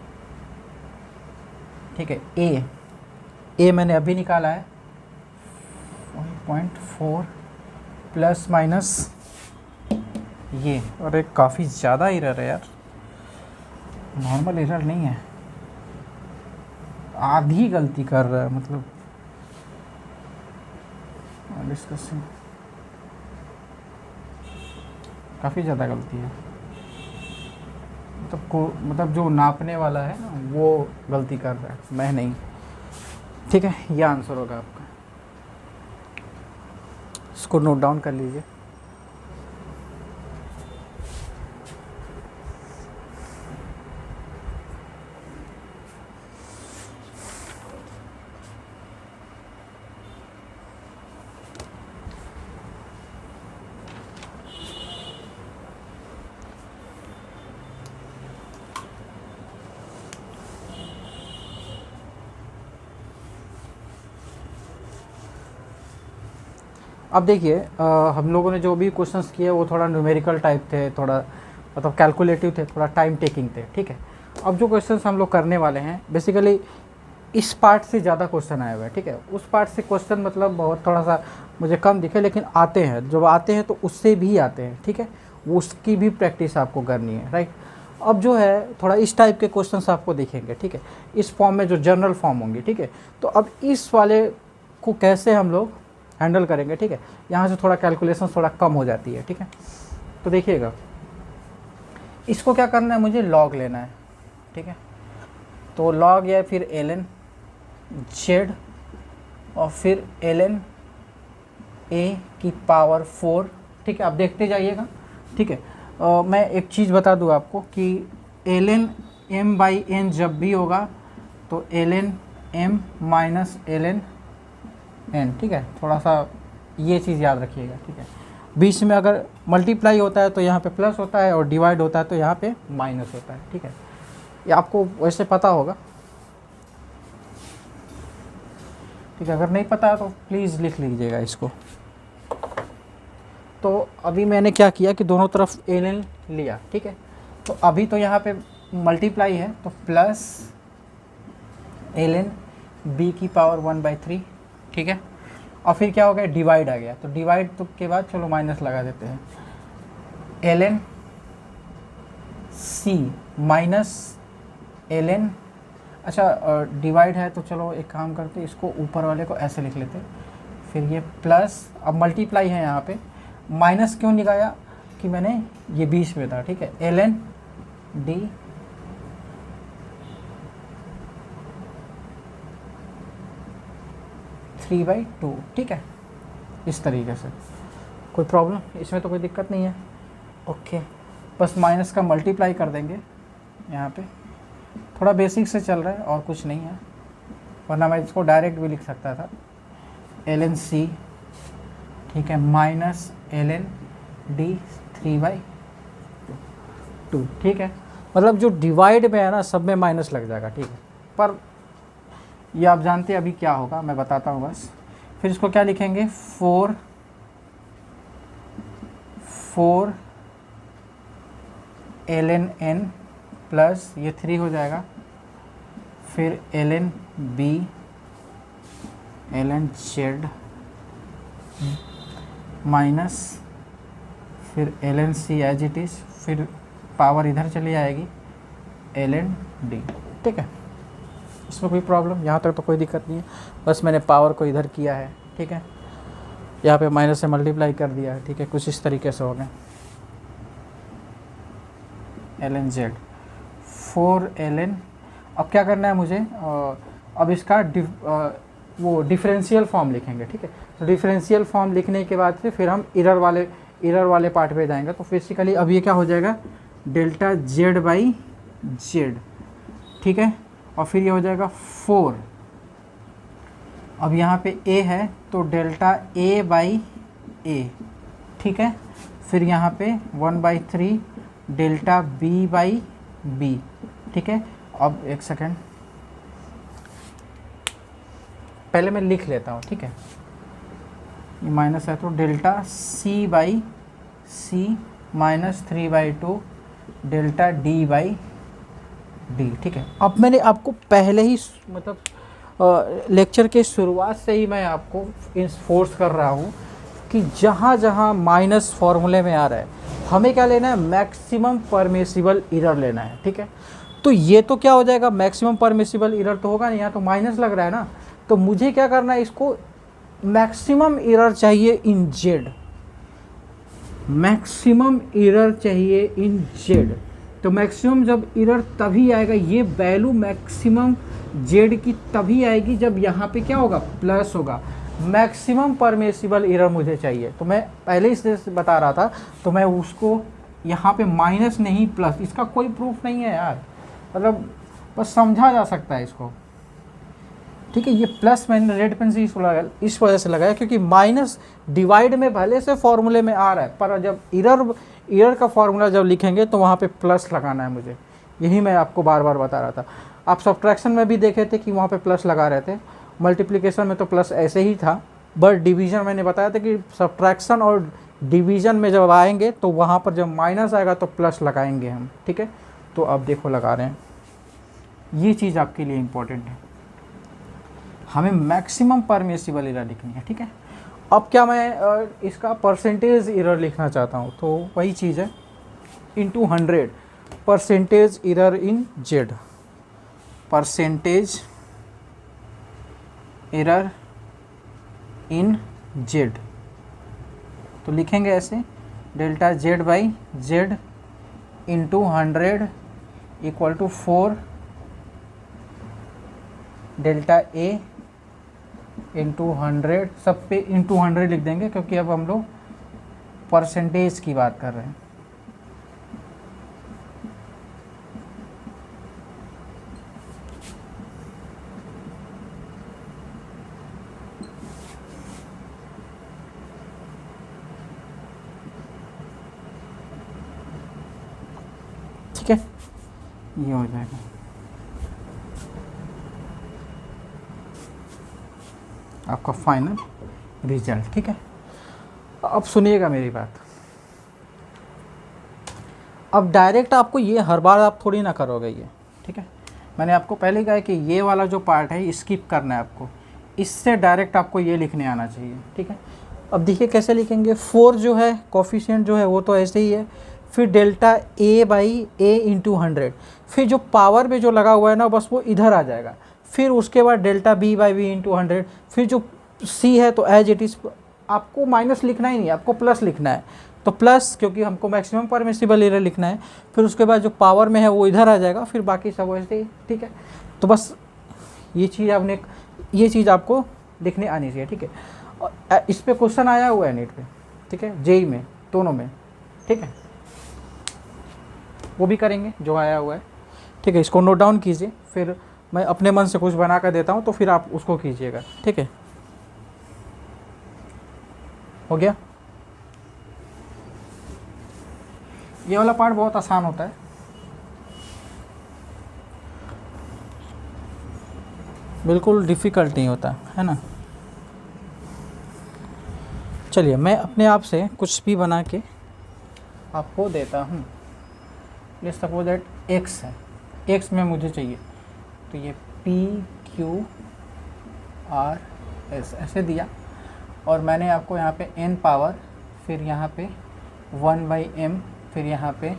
ठीक है। ए मैंने अभी निकाला है 1.4 प्लस माइनस ये, अरे काफ़ी ज़्यादा एरर है यार, नॉर्मल एरर नहीं है, आधी गलती कर रहा है, मतलब डिस्कसिंग काफ़ी ज़्यादा गलती है, मतलब जो नापने वाला है ना वो गलती कर रहा है, मैं नहीं, ठीक है। ये आंसर होगा आपका, इसको नोट डाउन कर लीजिए। अब देखिए, हम लोगों ने जो भी क्वेश्चंस किए वो थोड़ा न्यूमेरिकल टाइप थे, थोड़ा मतलब कैलकुलेटिव थे, थोड़ा टाइम टेकिंग थे, ठीक है। अब जो क्वेश्चंस हम लोग करने वाले हैं बेसिकली इस पार्ट से ज़्यादा क्वेश्चन आए हुए हैं, ठीक है। उस पार्ट से क्वेश्चन मतलब बहुत थोड़ा सा मुझे कम दिखे, लेकिन आते हैं, जब आते हैं तो उससे भी आते हैं, ठीक है, वो उसकी भी प्रैक्टिस आपको करनी है, राइट। अब जो है थोड़ा इस टाइप के क्वेश्चंस आपको दिखेंगे, ठीक है, इस फॉर्म में जो जनरल फॉर्म होंगे, ठीक है। तो अब इस वाले को कैसे हम लोग हैंडल करेंगे, ठीक है। यहाँ से थोड़ा कैलकुलेशन थोड़ा कम हो जाती है, ठीक है। तो देखिएगा, इसको क्या करना है, मुझे लॉग लेना है, ठीक है। तो लॉग या फिर ln z और फिर ln a की पावर 4, ठीक है। आप देखते जाइएगा, ठीक है। मैं एक चीज़ बता दूँ आपको कि ln m/n जब भी होगा तो ln m minus ln n, ठीक है। थोड़ा सा ये चीज़ याद रखिएगा, ठीक है। बीच में अगर मल्टीप्लाई होता है तो यहाँ पे प्लस होता है और डिवाइड होता है तो यहाँ पे माइनस होता है, ठीक है। ये आपको वैसे पता होगा, ठीक है। अगर नहीं पता है तो प्लीज़ लिख लीजिएगा इसको। तो अभी मैंने क्या किया कि दोनों तरफ ln लिया, ठीक है। तो अभी तो यहाँ पे मल्टीप्लाई है तो प्लस ln b की पावर 1/3, ठीक है। और फिर क्या हो गया, डिवाइड आ गया। तो डिवाइड तो के बाद चलो माइनस लगा देते हैं, ln c माइनस ln, अच्छा डिवाइड है तो चलो एक काम करते, इसको ऊपर वाले को ऐसे लिख लेते, फिर ये प्लस, अब मल्टीप्लाई है यहाँ पे, माइनस क्यों लगाया कि मैंने ये बीच में था, ठीक है। ln d three by two, ठीक है। इस तरीके से कोई प्रॉब्लम, इसमें तो कोई दिक्कत नहीं है, ओके। बस माइनस का मल्टीप्लाई कर देंगे यहाँ पे, थोड़ा बेसिक से चल रहा है और कुछ नहीं है, वरना मैं इसको डायरेक्ट भी लिख सकता था, ln c, ठीक है, माइनस ln d 3/2, ठीक है। मतलब जो डिवाइड में है ना, सब में माइनस लग जाएगा, ठीक है। पर ये आप जानते हैं अभी क्या होगा, मैं बताता हूँ बस। फिर इसको क्या लिखेंगे, 4 ln n प्लस ये 3 हो जाएगा, फिर ln b ln z minus फिर ln c as it is, फिर पावर इधर चली आएगी ln d, ठीक है। इसमें कोई प्रॉब्लम, यहाँ तक तो कोई दिक्कत नहीं है। बस मैंने पावर को इधर किया है, ठीक है। यहाँ पे माइनस से मल्टीप्लाई कर दिया है, ठीक है। कुछ इस तरीके से हो गए, ln z 4 ln, अब क्या करना है मुझे, अब इसका वो डिफरेंशियल फॉर्म लिखेंगे, ठीक है। तो डिफरेंशियल फॉर्म लिखने के बाद से फिर हम इरर वाले पार्ट पे जाएंगे। तो बेसिकली अब ये क्या हो जाएगा, डेल्टा z/z, ठीक है। और फिर ये हो जाएगा 4, अब यहाँ पे a है तो डेल्टा a/a, ठीक है। फिर यहाँ पे 1/3 डेल्टा b/b, ठीक है। अब एक सेकेंड, पहले मैं लिख लेता हूँ, ठीक है। ये माइनस है तो delta c/c minus 3/2 delta d/d, ठीक है। अब मैंने आपको पहले ही मतलब लेक्चर के शुरुआत से ही मैं आपको फोर्स कर रहा हूँ कि जहाँ जहाँ माइनस फॉर्मूले में आ रहा है हमें क्या लेना है, मैक्सिमम परमिसिबल एरर लेना है, ठीक है। तो ये तो क्या हो जाएगा, मैक्सिमम परमिसिबल एरर तो होगा नहीं, यहाँ तो माइनस लग रहा है ना। तो मुझे क्या करना है, इसको मैक्सिमम एरर चाहिए इन जेड, मैक्सिमम एरर चाहिए इन जेड। तो मैक्सिमम जब एरर तभी आएगा, ये वैल्यू मैक्सिमम जेड की तभी आएगी जब यहाँ पे क्या होगा, प्लस होगा। मैक्सिमम परमिसिबल एरर मुझे चाहिए, तो मैं पहले ही से बता रहा था, तो मैं उसको यहाँ पे माइनस नहीं प्लस, इसका कोई प्रूफ नहीं है यार, मतलब बस समझा जा सकता है इसको, ठीक है। ये प्लस मैंने रेड पेन से इस वजह से लगाया क्योंकि माइनस डिवाइड में भले से फॉर्मूले में आ रहा है, पर जब एरर का फॉर्मूला जब लिखेंगे तो वहाँ पे प्लस लगाना है मुझे, यही मैं आपको बार बार बता रहा था। आप सब्ट्रैक्शन में भी देखे थे कि वहाँ पे प्लस लगा रहे थे, मल्टीप्लिकेशन में तो प्लस ऐसे ही था, बट डिवीज़न मैंने बताया था कि सब्ट्रैक्शन और डिवीज़न में जब आएंगे तो वहाँ पर जब माइनस आएगा तो प्लस लगाएंगे हम, ठीक है। तो अब देखो लगा रहे हैं, ये चीज़ आपके लिए इम्पोर्टेंट है, हमें मैक्सिमम परमिसिबल एरर लिखनी है, ठीक है। अब क्या मैं इसका परसेंटेज एरर लिखना चाहता हूँ, तो वही चीज़ है, into 100 percentage error in Z, percentage error in Z. तो लिखेंगे ऐसे delta Z by Z into 100 equal to 4 delta A into 100, सब पे इंटू 100 लिख देंगे क्योंकि अब हम लोग परसेंटेज की बात कर रहे हैं। ठीक है, ये हो जाएगा। आपका फाइनल रिजल्ट। ठीक है, अब सुनिएगा मेरी बात। अब डायरेक्ट आपको ये हर बार आप थोड़ी ना करोगे ये, ठीक है। मैंने आपको पहले कहा है कि ये वाला जो पार्ट है स्किप करना है आपको, इससे डायरेक्ट आपको ये लिखने आना चाहिए। ठीक है, अब देखिए कैसे लिखेंगे। 4 जो है कोफिशिएंट जो है वो तो ऐसे ही है, फिर delta A by A into 100, फिर जो पावर में जो लगा हुआ है ना बस वो इधर आ जाएगा। फिर उसके बाद delta B by B into 100, फिर जो सी है तो एज इट इज़, आपको माइनस लिखना ही नहीं, आपको प्लस लिखना है। तो प्लस, क्योंकि हमको मैक्सिमम परमिसिबल एरर लिखना है। फिर उसके बाद जो पावर में है वो इधर आ जाएगा, फिर बाकी सब वैसे ही। ठीक है, तो बस ये चीज़ आपको लिखने आनी चाहिए। ठीक है, और इस पे क्वेश्चन आया हुआ है नीट पे, ठीक है, जेई में, दोनों में। ठीक है, वो भी करेंगे जो आया हुआ है। ठीक है, इसको नोट डाउन कीजिए, फिर मैं अपने मन से कुछ बना कर देता हूँ तो फिर आप उसको कीजिएगा। ठीक है, हो गया। ये वाला पार्ट बहुत आसान होता है, बिल्कुल डिफ़िकल्ट नहीं होता है ना। चलिए मैं अपने आप से कुछ भी बना के आपको देता हूँ। ये सपोज दैट एक्स है, एक्स में मुझे चाहिए, तो ये पी क्यू आर एस ऐसे दिया, और मैंने आपको यहाँ पे n पावर, फिर यहाँ पे 1/m, फिर यहाँ पे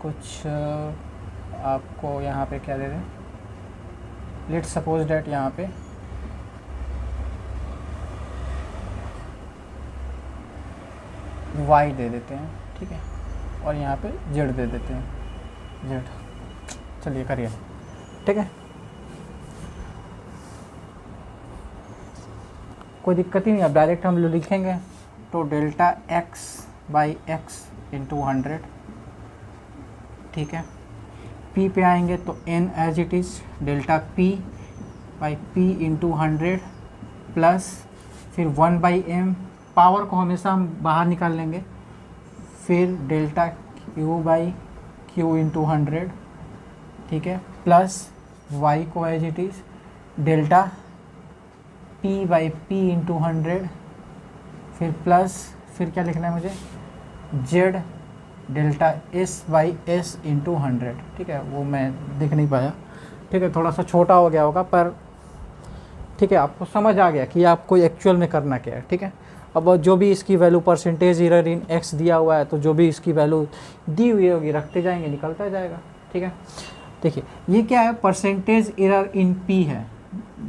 कुछ आपको यहाँ पे क्या दे दें, लेट्स सपोज डैट यहाँ पे y दे देते हैं। ठीक है, और यहाँ पे z दे देते हैं, z। चलिए करिए। ठीक है, कोई दिक्कत ही नहीं। अब डायरेक्ट हम लिखेंगे तो delta x by X into 100। ठीक है, p पे आएंगे तो n as it is delta p by p into 100 plus फिर 1/m, पावर को हमेशा हम बाहर निकाल लेंगे, फिर delta q by q into 100। ठीक है, प्लस y को as it is delta p by p into 100, फिर प्लस, फिर क्या लिखना है मुझे, z delta s by s into 100। ठीक है, वो मैं देख नहीं पाया। ठीक है, थोड़ा सा छोटा हो गया होगा, पर ठीक है, आपको समझ आ गया कि आपको एक्चुअल में करना क्या है। ठीक है, अब जो भी इसकी वैल्यू परसेंटेज एरर इन x दिया हुआ है, तो जो भी इसकी वैल्यू दी हुई होगी रखते जाएंगे, निकलता जाएगा। ठीक है, देखिए ये क्या है, परसेंटेज एरर इन p है,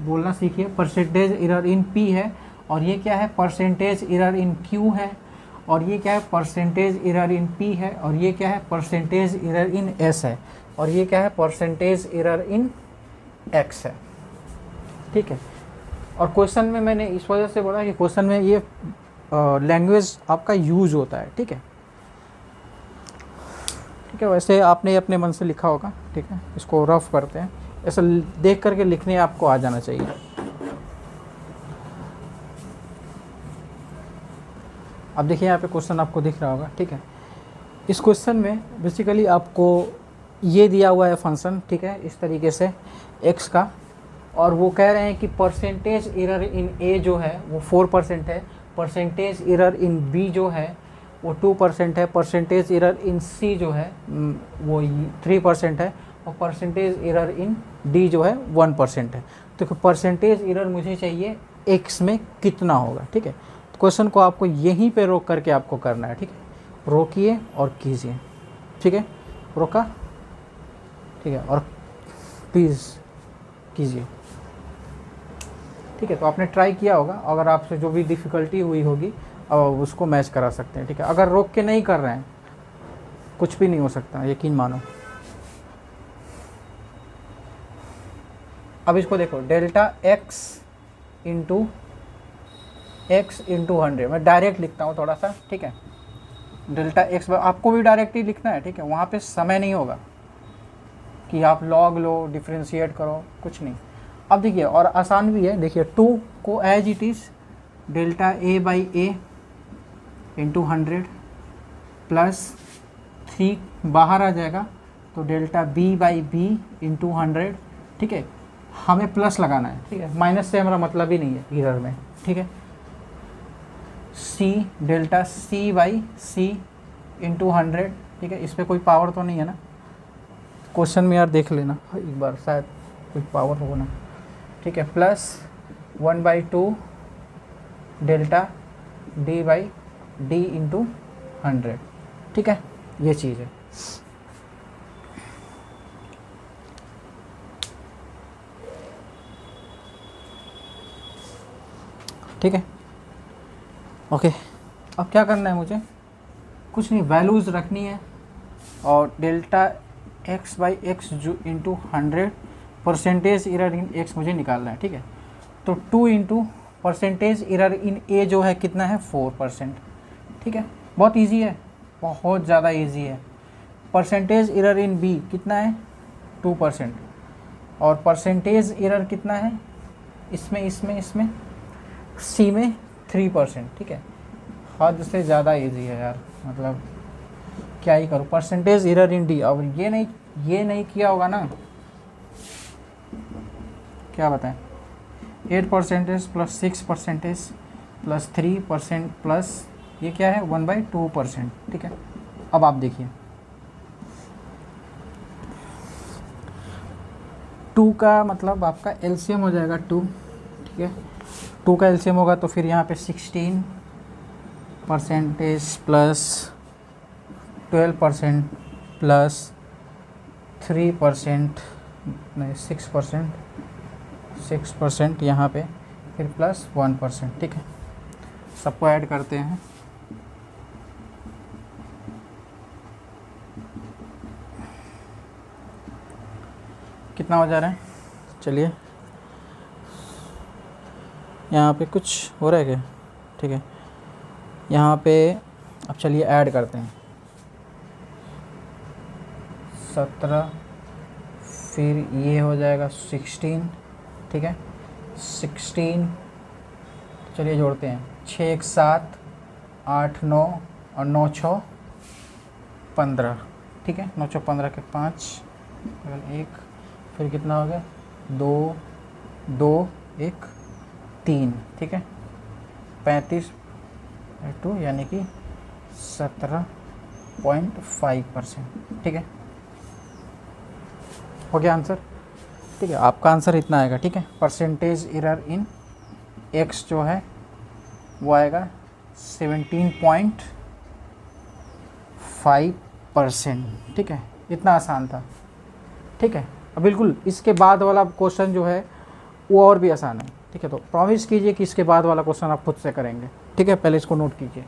बोलना सीखिए, परसेंटेज एरर इन p है, और ये क्या है, परसेंटेज एरर इन q है, और ये क्या है, परसेंटेज एरर इन p है, और ये क्या है, परसेंटेज एरर इन s है, और ये क्या है, परसेंटेज एरर इन x है। ठीक है, और क्वेश्चन में मैंने इस वजह से बोला कि क्वेश्चन में ये लैंग्वेज आपका यूज होता है। ठीक है, ठीक है, वैसे आपने अपने मन से लिखा होगा। ठीक है, इसको रफ करते हैं, ऐसा देख करके लिखने आपको आ जाना चाहिए। अब देखिए यहाँ पे क्वेश्चन आपको दिख रहा होगा। ठीक है, इस क्वेश्चन में बेसिकली आपको ये दिया हुआ है फंक्शन, ठीक है, इस तरीके से x का, और वो कह रहे हैं कि परसेंटेज एरर इन a जो है वो 4% है, परसेंटेज एरर इन b जो है वो 2% है, परसेंटेज एरर इन c जो है वो 3% है, और परसेंटेज एरर इन d जो है 1% है। तो परसेंटेज एरर मुझे चाहिए x में कितना होगा। ठीक है, तो क्वेश्चन को आपको यहीं पे रोक करके आपको करना है। ठीक है, रोकिए और कीजिए। ठीक है, रोका, ठीक है, और प्लीज़ कीजिए। ठीक है। तो आपने ट्राई किया होगा, अगर आपसे जो भी डिफ़िकल्टी हुई होगी अब उसको मैच करा सकते हैं, ठीक है। अगर रोक के नहीं कर रहे हैं कुछ भी नहीं हो सकता, यकीन मानो। अब इसको देखो, डेल्टा x इंटू 100, मैं डायरेक्ट लिखता हूँ थोड़ा सा, ठीक है। डेल्टा x आपको भी डायरेक्ट ही लिखना है, ठीक है। वहाँ पे समय नहीं होगा कि आप लॉग लो, डिफ्रेंशिएट करो, कुछ नहीं। अब देखिए, और आसान भी है, देखिए 2 को as it is delta a by A into 100 plus 3 बाहर आ जाएगा तो delta b by B into 100, ठीक है। हमें प्लस लगाना है, ठीक है, माइनस से हमारा मतलब ही नहीं है इरर में, ठीक है। c delta c by C into 100, ठीक है। इस पर कोई पावर तो नहीं है ना, क्वेश्चन में यार देख लेना एक बार, शायद कोई पावर हो ना, ठीक है। Plus 1/2 delta d by D into 100, ठीक है। ये चीज़ है। ठीक है, ओके। अब क्या करना है मुझे, कुछ नहीं, वैल्यूज़ रखनी है और डेल्टा x बाई एक्स जो इंटू 100 परसेंटेज इरर इन x मुझे निकालना है, ठीक है। तो 2 into percentage error in a जो है कितना है 4%, ठीक है। बहुत इजी है, बहुत ज़्यादा इजी है। परसेंटेज इरर इन b कितना है 2% और परसेंटेज इरर कितना है इसमें c में 3%, ठीक है। हद से ज़्यादा इजी है यार, मतलब क्या ही करूँ। परसेंटेज इरर इन डी, अब ये नहीं किया होगा ना, क्या बताएं। 8% प्लस 6% प्लस 3% प्लस ये क्या है 1/2%, ठीक है। अब आप देखिए 2 का मतलब आपका एलसीएम हो जाएगा 2, ठीक है। 2 का एलसीएम होगा तो फिर यहाँ पे 16% प्लस 12% प्लस 3% नहीं 6% यहाँ पे, फिर प्लस 1%, ठीक है। सबको ऐड करते हैं, कितना हो जा रहा है, चलिए यहाँ पे कुछ हो रहा है क्या, ठीक है। यहाँ पे अब चलिए ऐड करते हैं 17, फिर ये हो जाएगा 16, ठीक है। 16 चलिए जोड़ते हैं, 6 1 7 8 9 और 9 6 15, ठीक है। 9 6 15 के 5 1, फिर कितना हो गया 2 2 1 3, ठीक है। 35/2 यानी कि 17.5%, ठीक है। हो गया आंसर, ठीक है। आपका आंसर इतना आएगा, ठीक है। परसेंटेज इरर इन x जो है वो आएगा 17.5%, ठीक है। इतना आसान था, ठीक है। अब बिल्कुल इसके बाद वाला क्वेश्चन जो है वो और भी आसान है, ठीक है। तो प्रॉमिस कीजिए कि इसके बाद वाला क्वेश्चन आप खुद से करेंगे, ठीक है। पहले इसको नोट कीजिए।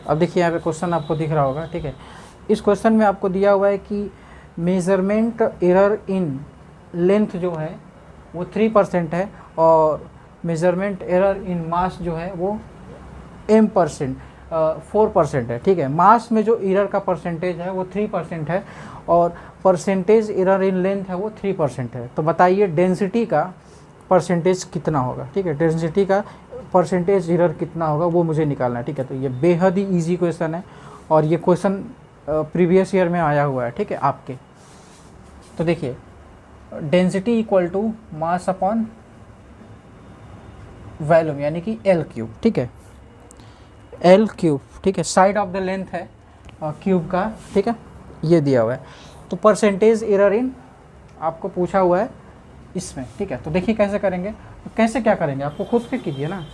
अब देखिए यहाँ पे क्वेश्चन आपको दिख रहा होगा, ठीक है। इस क्वेश्चन में आपको दिया हुआ है कि मेजरमेंट एरर इन लेंथ जो है वो 3% है और मेजरमेंट एरर इन मास जो है वो 4% है, ठीक है। मास में जो एरर का परसेंटेज है वो 3% है और परसेंटेज एरर इन लेंथ है वो 3% है। तो बताइए डेंसिटी का परसेंटेज कितना होगा, ठीक है। डेंसिटी का परसेंटेज एरर कितना होगा वो मुझे निकालना है, ठीक है। तो ये बेहद ही ईजी क्वेश्चन है और ये क्वेश्चन प्रीवियस ईयर में आया हुआ है, ठीक है आपके। तो देखिए density equal to mass upon volume यानी कि L3, ठीक है। L3, ठीक है। साइड ऑफ द लेंथ है क्यूब का, ठीक है, ये दिया हुआ है। तो परसेंटेज एरर इन आपको पूछा हुआ है इसमें, ठीक है। तो देखिए कैसे करेंगे, तो कैसे क्या करेंगे आपको खुद से कीजिए ना,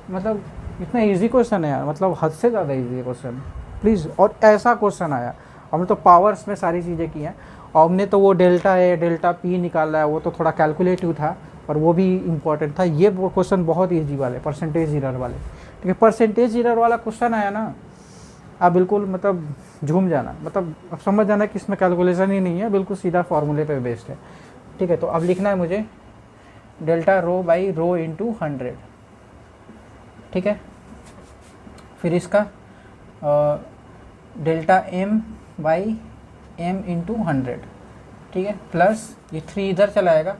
मतलब इतना इजी क्वेश्चन है यार, मतलब हद से ज़्यादा इजी क्वेश्चन प्लीज़। और ऐसा क्वेश्चन आया, हमने तो पावर्स में सारी चीज़ें की हैं, और हमने तो वो डेल्टा ए डेल्टा पी निकाला है, वो तो थोड़ा कैलकुलेटिव था पर वो भी इम्पोर्टेंट था। ये वो क्वेश्चन बहुत ईजी वाले परसेंटेज एरर वाले, ठीक है। परसेंटेज एरर वाला क्वेश्चन आया ना, आप बिल्कुल मतलब झूम जाना, मतलब अब समझ जाना कि इसमें कैलकुलेशन ही नहीं है, बिल्कुल सीधा फार्मूले पे बेस्ड है, ठीक है। तो अब लिखना है मुझे delta rho by rho into 100, ठीक है। फिर इसका delta M by M into 100, ठीक है, प्लस ये 3 इधर चला आएगा,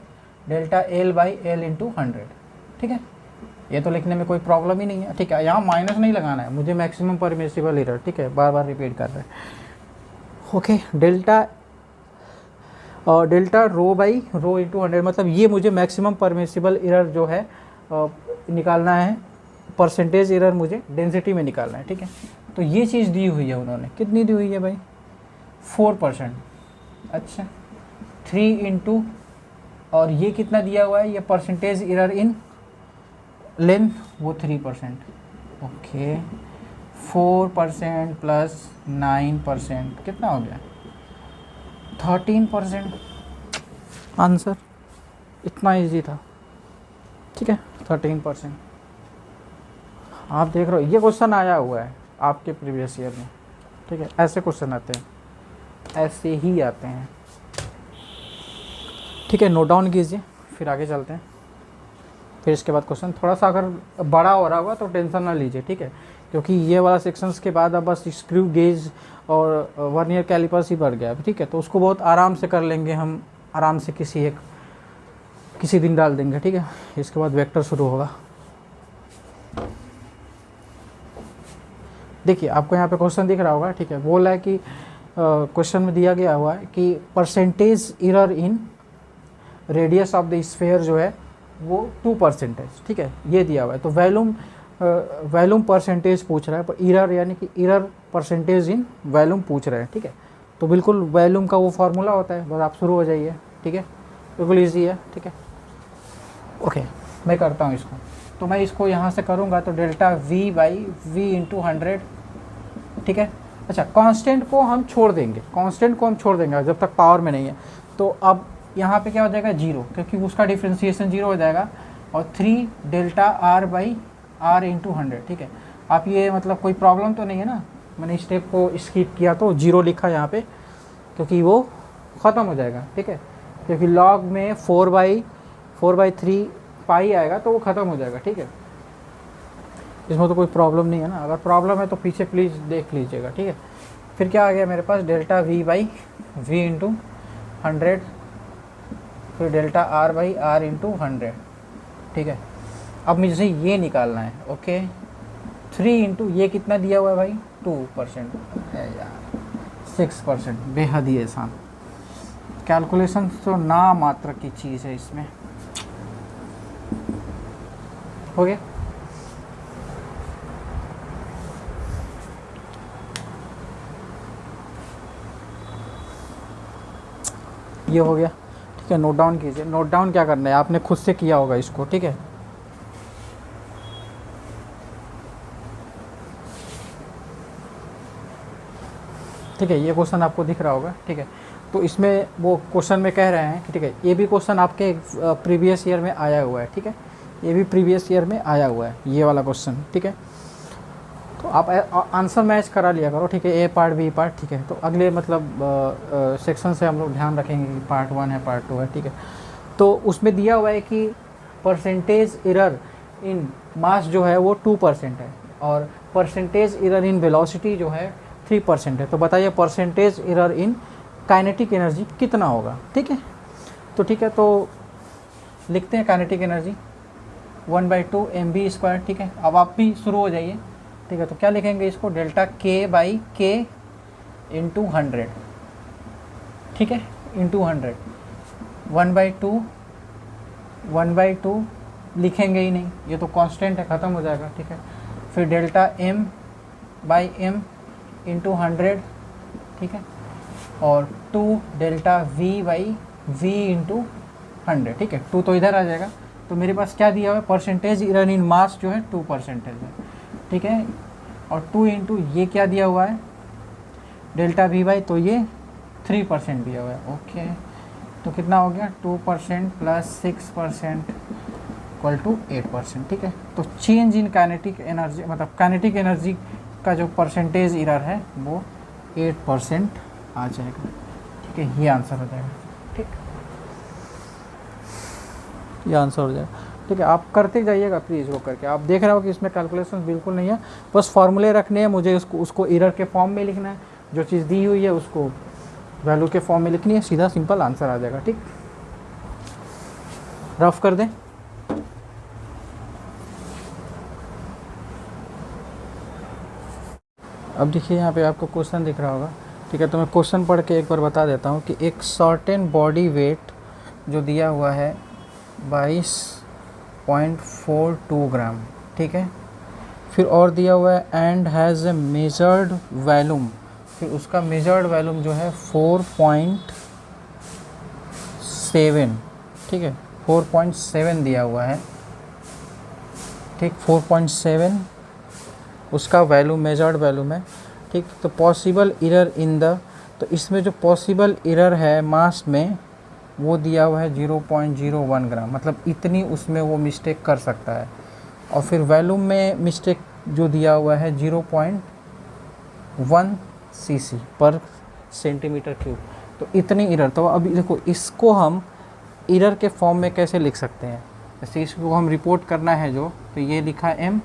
delta L by L into 100, ठीक है। ये तो लिखने में कोई प्रॉब्लम ही नहीं है, ठीक है। यहाँ माइनस नहीं लगाना है मुझे, मैक्सिमम परमिसिबल एरर, ठीक है, बार बार रिपीट कर रहे हैं। Okay, delta rho by rho into 100, मतलब ये मुझे मैक्सिमम परमिसिबल एरर जो है निकालना है, परसेंटेज एरर मुझे डेंसिटी में निकालना है, ठीक है। तो ये चीज़ दी हुई है उन्होंने, कितनी दी हुई है भाई, 4%। अच्छा, 3 इंटू, और ये कितना दिया हुआ है, ये परसेंटेज एरर इन लेंथ, वो 3%। ओके, 4% प्लस 9% कितना हो गया, 13%। आंसर इतना इजी था, ठीक है, 13%। आप देख रहे हो ये क्वेश्चन आया हुआ है आपके प्रीवियस ईयर में, ठीक है। ऐसे क्वेश्चन आते हैं, ऐसे ही आते हैं, ठीक है। नोट डाउन कीजिए, फिर आगे चलते हैं। फिर इसके बाद क्वेश्चन थोड़ा सा अगर बड़ा हो रहा होगा तो टेंशन ना लीजिए, ठीक है, क्योंकि ये वाला सेक्शंस के बाद अब बस स्क्रू गेज और वर्नियर कैलिपर्स ही बढ़ गया, ठीक है। तो उसको बहुत आराम से कर लेंगे हम, आराम से किसी दिन डाल देंगे, ठीक है। इसके बाद वेक्टर शुरू होगा। देखिए आपको यहाँ पे क्वेश्चन दिख रहा होगा, ठीक है। बोला है कि क्वेश्चन में दिया गया हुआ है कि percentage error in radius of the sphere जो है वो 2%, ठीक है, ये दिया हुआ है। तो वैल्यूम परसेंटेज पूछ रहा है, पर एरर यानी कि एरर परसेंटेज इन वैल्यूम पूछ रहे हैं, ठीक है। तो बिल्कुल वैल्यूम का वो फार्मूला होता है, बस आप शुरू हो जाइए, ठीक है, बिल्कुल ईजी है, ठीक है। ओके, मैं करता हूँ इसको, तो मैं इसको यहाँ से करूँगा तो delta V by V into 100, ठीक है। अच्छा, कांस्टेंट को हम छोड़ देंगे, जब तक पावर में नहीं है। तो अब यहाँ पे क्या हो जाएगा, 0, क्योंकि उसका डिफ्रेंशिएशन 0 हो जाएगा, और 3 delta R by R into 100, ठीक है। आप ये मतलब कोई प्रॉब्लम तो नहीं है ना, मैंने स्टेप को स्किप किया तो 0 लिखा यहाँ पे, क्योंकि वो ख़त्म हो जाएगा, ठीक है। क्योंकि लॉग में 4/3 पाई आएगा तो वो ख़त्म हो जाएगा, ठीक है। इसमें तो कोई प्रॉब्लम नहीं है ना, अगर प्रॉब्लम है तो पीछे प्लीज़ देख लीजिएगा, ठीक है। फिर क्या आ गया मेरे पास, delta V by V into 100, फिर delta R by R into 100, ठीक है। अब मुझे ये निकालना है, ओके। 3 इंटू ये कितना दिया हुआ है भाई, 2% है यार, 6%, बेहद ही आसान। कैलकुलेशन तो ना मात्र की चीज़ है इसमें, हो गया। ये हो गया, ठीक है। नोट डाउन कीजिए, नोट डाउन क्या करना है, आपने खुद से किया होगा इसको, ठीक है। ठीक है, ये क्वेश्चन आपको दिख रहा होगा, ठीक है। तो इसमें वो क्वेश्चन में कह रहे हैं कि ठीक है, ये भी क्वेश्चन आपके प्रीवियस ईयर में आया हुआ है, ठीक है, ये भी प्रीवियस ईयर में आया हुआ है ये वाला क्वेश्चन, ठीक है। तो आप आंसर मैच करा लिया करो, ठीक है, ए पार्ट बी पार्ट, ठीक है। तो अगले मतलब सेक्शन से हम लोग ध्यान रखेंगे कि पार्ट 1 है पार्ट 2 है, ठीक है। तो उसमें दिया हुआ है कि परसेंटेज एरर इन मास जो है वो 2% है, और परसेंटेज एरर इन वेलोसिटी जो है 3% है। तो बताइए percentage error in kinetic energy कितना होगा, ठीक है। तो ठीक है, तो लिखते हैं काइनेटिक एनर्जी 1/2 mv², ठीक है। अब आप भी शुरू हो जाइए, ठीक है। तो क्या लिखेंगे इसको, डेल्टा k बाई के इंटू 100, ठीक है, इंटू 100, 1/2 लिखेंगे ही नहीं, ये तो कांस्टेंट है, ख़त्म हो जाएगा, ठीक है। फिर delta m by m into 100, ठीक है, और 2 delta v by v into 100, ठीक है। 2 तो इधर आ जाएगा, तो मेरे पास क्या दिया हुआ है, परसेंटेज एरर इन मास जो है 2% है, ठीक है। और 2 इंटू ये क्या दिया हुआ है, डेल्टा वी बाई, तो ये 3% दिया हुआ है। ओके, तो कितना हो गया, 2% प्लस 6% इक्वल टू 8%, ठीक है। तो चेंज इन काइनेटिक एनर्जी, मतलब काइनेटिक एनर्जी का जो परसेंटेज एरर है वो 8% आ जाएगा, ठीक है। ये आंसर हो जाएगा, ठीक, ये आंसर हो जाएगा, ठीक है। आप करते जाइएगा प्लीज़ वो करके, आप देख रहे हो कि इसमें कैलकुलेशन बिल्कुल नहीं है, बस फार्मूले रखने हैं, मुझे उसको एरर के फॉर्म में लिखना है, जो चीज़ दी हुई है उसको वैल्यू के फॉर्म में लिखनी है, सीधा सिंपल आंसर आ जाएगा, ठीक। रफ कर दें। अब देखिए यहाँ पे आपको क्वेश्चन दिख रहा होगा, ठीक है। तो मैं क्वेश्चन पढ़ के एक बार बता देता हूँ कि एक सर्टेन बॉडी वेट जो दिया हुआ है 22.42 ग्राम, ठीक है। फिर और दिया हुआ है and has a measured volume, फिर उसका मेजर्ड वैल्यूम जो है 4.7, ठीक है, 4.7 दिया हुआ है, ठीक, 4.7 उसका वैल्यू, मेजर्ड वैल्यूम है, ठीक। तो पॉसिबल एरर इन द, तो इसमें जो पॉसिबल एरर है मास में वो दिया हुआ है 0.01 ग्राम, मतलब इतनी उसमें वो मिस्टेक कर सकता है। और फिर वैल्यूम में मिस्टेक जो दिया हुआ है 0.1 cc पर सेंटीमीटर क्यूब, तो इतनी एरर। तो अभी देखो इसको हम एरर के फॉर्म में कैसे लिख सकते हैं, जैसे इसको हम रिपोर्ट करना है जो, तो ये लिखा m,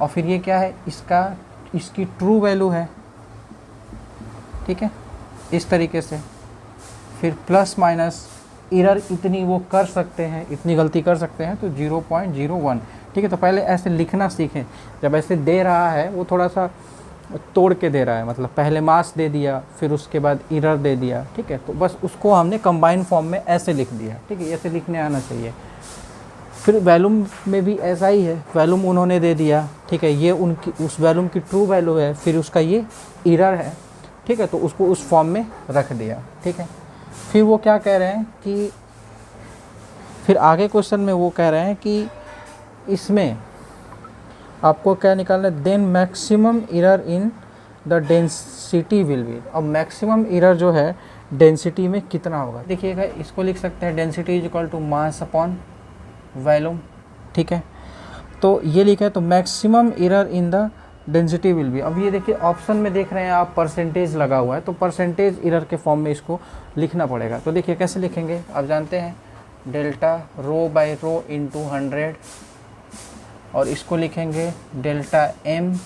और फिर ये क्या है, इसकी ट्रू वैल्यू है, ठीक है, इस तरीके से। फिर प्लस माइनस एरर इतनी वो कर सकते हैं, इतनी गलती कर सकते हैं, तो 0.01, ठीक है। तो पहले ऐसे लिखना सीखें, जब ऐसे दे रहा है वो थोड़ा सा तोड़ के दे रहा है, मतलब पहले मास दे दिया फिर उसके बाद एरर दे दिया, ठीक है। तो बस उसको हमने कंबाइन फॉर्म में ऐसे लिख दिया, ठीक है, ऐसे लिखने आना चाहिए। फिर वैल्यूम में भी ऐसा ही है, वैल्यूम उन्होंने दे दिया, ठीक है, ये उनकी उस वैल्यूम की ट्रू वैल्यू है, फिर उसका ये एरर है, ठीक है, तो उसको उस फॉर्म में रख दिया, ठीक है। फिर वो क्या कह रहे हैं कि, फिर आगे क्वेश्चन में वो कह रहे हैं कि इसमें आपको क्या निकालना है, then maximum error in the density will be. अब मैक्सिमम एरर जो है डेंसिटी में कितना होगा, देखिएगा, इसको लिख सकते हैं density is equal to mass upon volume, ठीक है। तो ये लिखा है, तो maximum error in the density will be. अब ये देखिए ऑप्शन में देख रहे हैं आप परसेंटेज लगा हुआ है, तो परसेंटेज एरर के फॉर्म में इसको लिखना पड़ेगा। तो देखिए कैसे लिखेंगे, आप जानते हैं delta rho by rho into 100, और इसको लिखेंगे delta m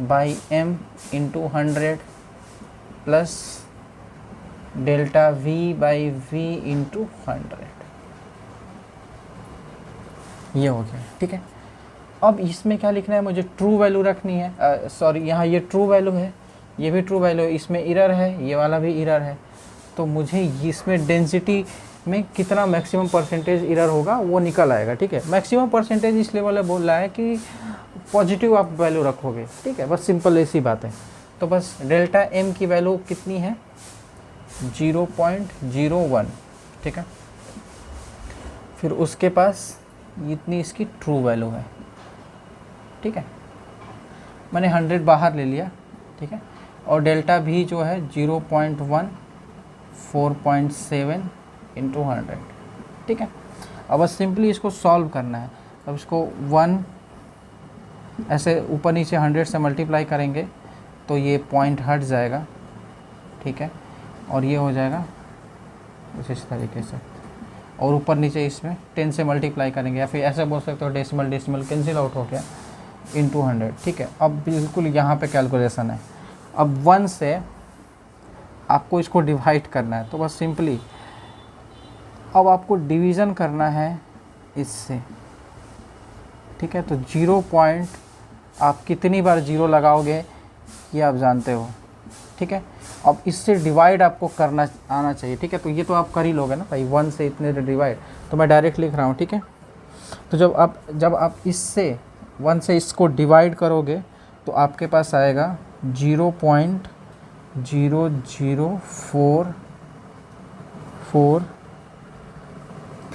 by m into 100 plus delta v by v into 100, ये हो गया, ठीक है। अब इसमें क्या लिखना है, मुझे ट्रू वैल्यू रखनी है, सॉरी यहाँ ये ट्रू वैल्यू है, ये भी ट्रू वैल्यू है, इसमें एरर है, ये वाला भी एरर है, तो मुझे इसमें डेंसिटी में कितना मैक्सिमम परसेंटेज एरर होगा वो निकल आएगा, ठीक है। मैक्सिमम परसेंटेज इसलिए वाला बोल रहा है कि पॉजिटिव आप वैल्यू रखोगे, ठीक है, बस सिंपल ऐसी बात है। तो बस डेल्टा m की वैल्यू कितनी है, 0.01, ठीक है। फिर उसके पास इतनी इसकी ट्रू वैल्यू है, ठीक है, मैंने 100 बाहर ले लिया, ठीक है। और डेल्टा भी जो है 0.1, 4.7 इंटू 100, ठीक है। अब बस सिंपली इसको सॉल्व करना है। अब इसको 1 ऐसे ऊपर नीचे 100 से मल्टीप्लाई करेंगे तो ये पॉइंट हट जाएगा, ठीक है, और ये हो जाएगा कुछ इस तरीके से, और ऊपर नीचे इसमें 10 से मल्टीप्लाई करेंगे, या फिर ऐसे बोल सकते हो डेसिमल डेसिमल कैंसिल आउट हो गया, इंटू 100, ठीक है। अब बिल्कुल यहाँ पे कैलकुलेशन है। अब 1 से आपको इसको डिवाइड करना है, तो बस सिंपली अब आपको डिवीज़न करना है इससे, ठीक है। तो 0 पॉइंट आप कितनी बार 0 लगाओगे ये आप जानते हो, ठीक है। अब इससे डिवाइड आपको करना आना चाहिए, ठीक है। तो ये तो आप कर ही लोगे ना भाई, 1 से इतने डिवाइड, तो मैं डायरेक्ट लिख रहा हूँ, ठीक है। तो जब आप इससे 1 से इसको डिवाइड करोगे तो आपके पास आएगा 0.00445,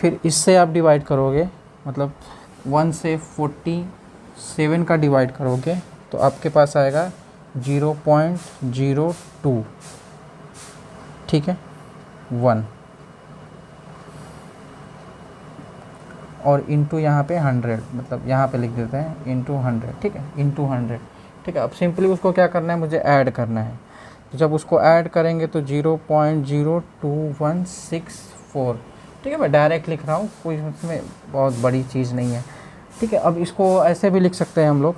फिर इससे आप डिवाइड करोगे, मतलब 1 से 47 का डिवाइड करोगे तो आपके पास आएगा 0.02, ठीक है, 1, और इंटू यहाँ पे 100, मतलब यहाँ पे लिख देते हैं इंटू 100, ठीक है, इंटू 100, ठीक है। अब सिंपली उसको क्या करना है, मुझे ऐड करना है। तो जब उसको ऐड करेंगे तो 0.02164, ठीक है, मैं डायरेक्ट लिख रहा हूँ, कोई उसमें बहुत बड़ी चीज़ नहीं है, ठीक है। अब इसको ऐसे भी लिख सकते हैं हम लोग,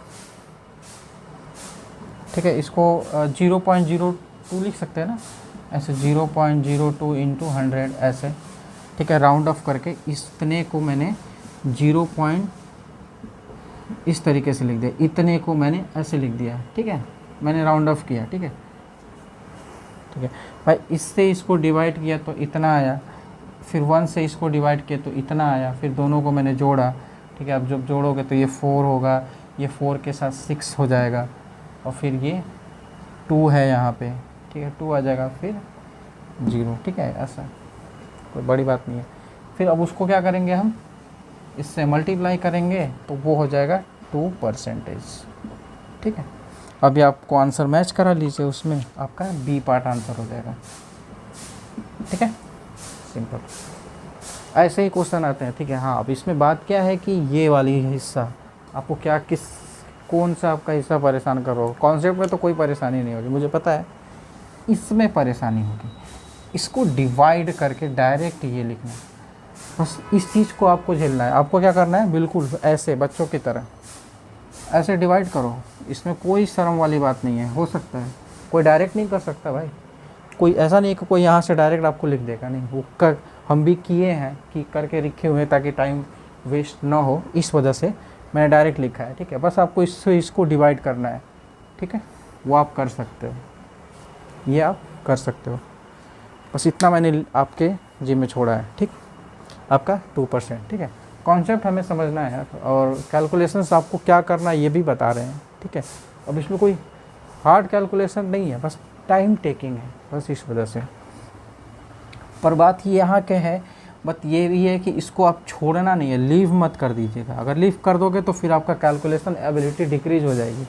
ठीक है, इसको 0.02 लिख सकते हैं ना, ऐसे 0.02 इंटू 100 ऐसे, ठीक है, राउंड ऑफ करके इतने को मैंने 0 पॉइंट इस तरीके से लिख दिया, इतने को मैंने ऐसे लिख दिया, ठीक है, मैंने राउंड ऑफ किया, ठीक है, ठीक है भाई। इससे इसको डिवाइड किया तो इतना आया, फिर 1 से इसको डिवाइड किया तो इतना आया, फिर दोनों को मैंने जोड़ा, ठीक है। अब जब जोड़ोगे तो ये 4 होगा, ये 4 के साथ 6 हो जाएगा, और फिर ये 2 है यहाँ पे, ठीक है, 2 आ जाएगा, फिर 0, ठीक है, ऐसा कोई बड़ी बात नहीं है। फिर अब उसको क्या करेंगे, हम इससे मल्टीप्लाई करेंगे तो वो हो जाएगा 2%, ठीक है। अभी आपको आंसर मैच करा लीजिए, उसमें आपका बी पार्ट आंसर हो जाएगा, ठीक है, सिंपल। ऐसे ही क्वेश्चन आते हैं, ठीक है। हाँ, अब इसमें बात क्या है कि ये वाली हिस्सा आपको क्या, कौन सा आपका हिस्सा परेशान कर रहा हो। कॉन्सेप्ट में तो कोई परेशानी नहीं होगी, मुझे पता है, इसमें परेशानी होगी। इसको डिवाइड करके डायरेक्ट ये लिखना है, बस इस चीज़ को आपको झेलना है। आपको क्या करना है, बिल्कुल ऐसे बच्चों की तरह ऐसे डिवाइड करो, इसमें कोई शर्म वाली बात नहीं है। हो सकता है कोई डायरेक्ट नहीं कर सकता भाई, कोई ऐसा नहीं है कि कोई यहाँ से डायरेक्ट आपको लिख देगा, नहीं, वो कर हम भी किए हैं कि करके लिखे हुए हैं ताकि टाइम वेस्ट ना हो, इस वजह से मैंने डायरेक्ट लिखा है, ठीक है। बस आपको इसको डिवाइड करना है, ठीक है, वो आप कर सकते हो, ये आप कर सकते हो। बस इतना मैंने आपके जिम में छोड़ा है, ठीक, आपका 2%, ठीक है। कॉन्सेप्ट हमें समझना है और कैलकुलेशंस आपको क्या करना है ये भी बता रहे हैं, ठीक है। अब इसमें कोई हार्ड कैलकुलेशन नहीं है, बस टाइम टेकिंग है, बस इस वजह से। पर बात यहाँ के है, बट ये भी है कि इसको आप छोड़ना नहीं है, लीव मत कर दीजिएगा। अगर लीव कर दोगे तो फिर आपका कैलकुलेशन एबिलिटी डिक्रीज हो जाएगी,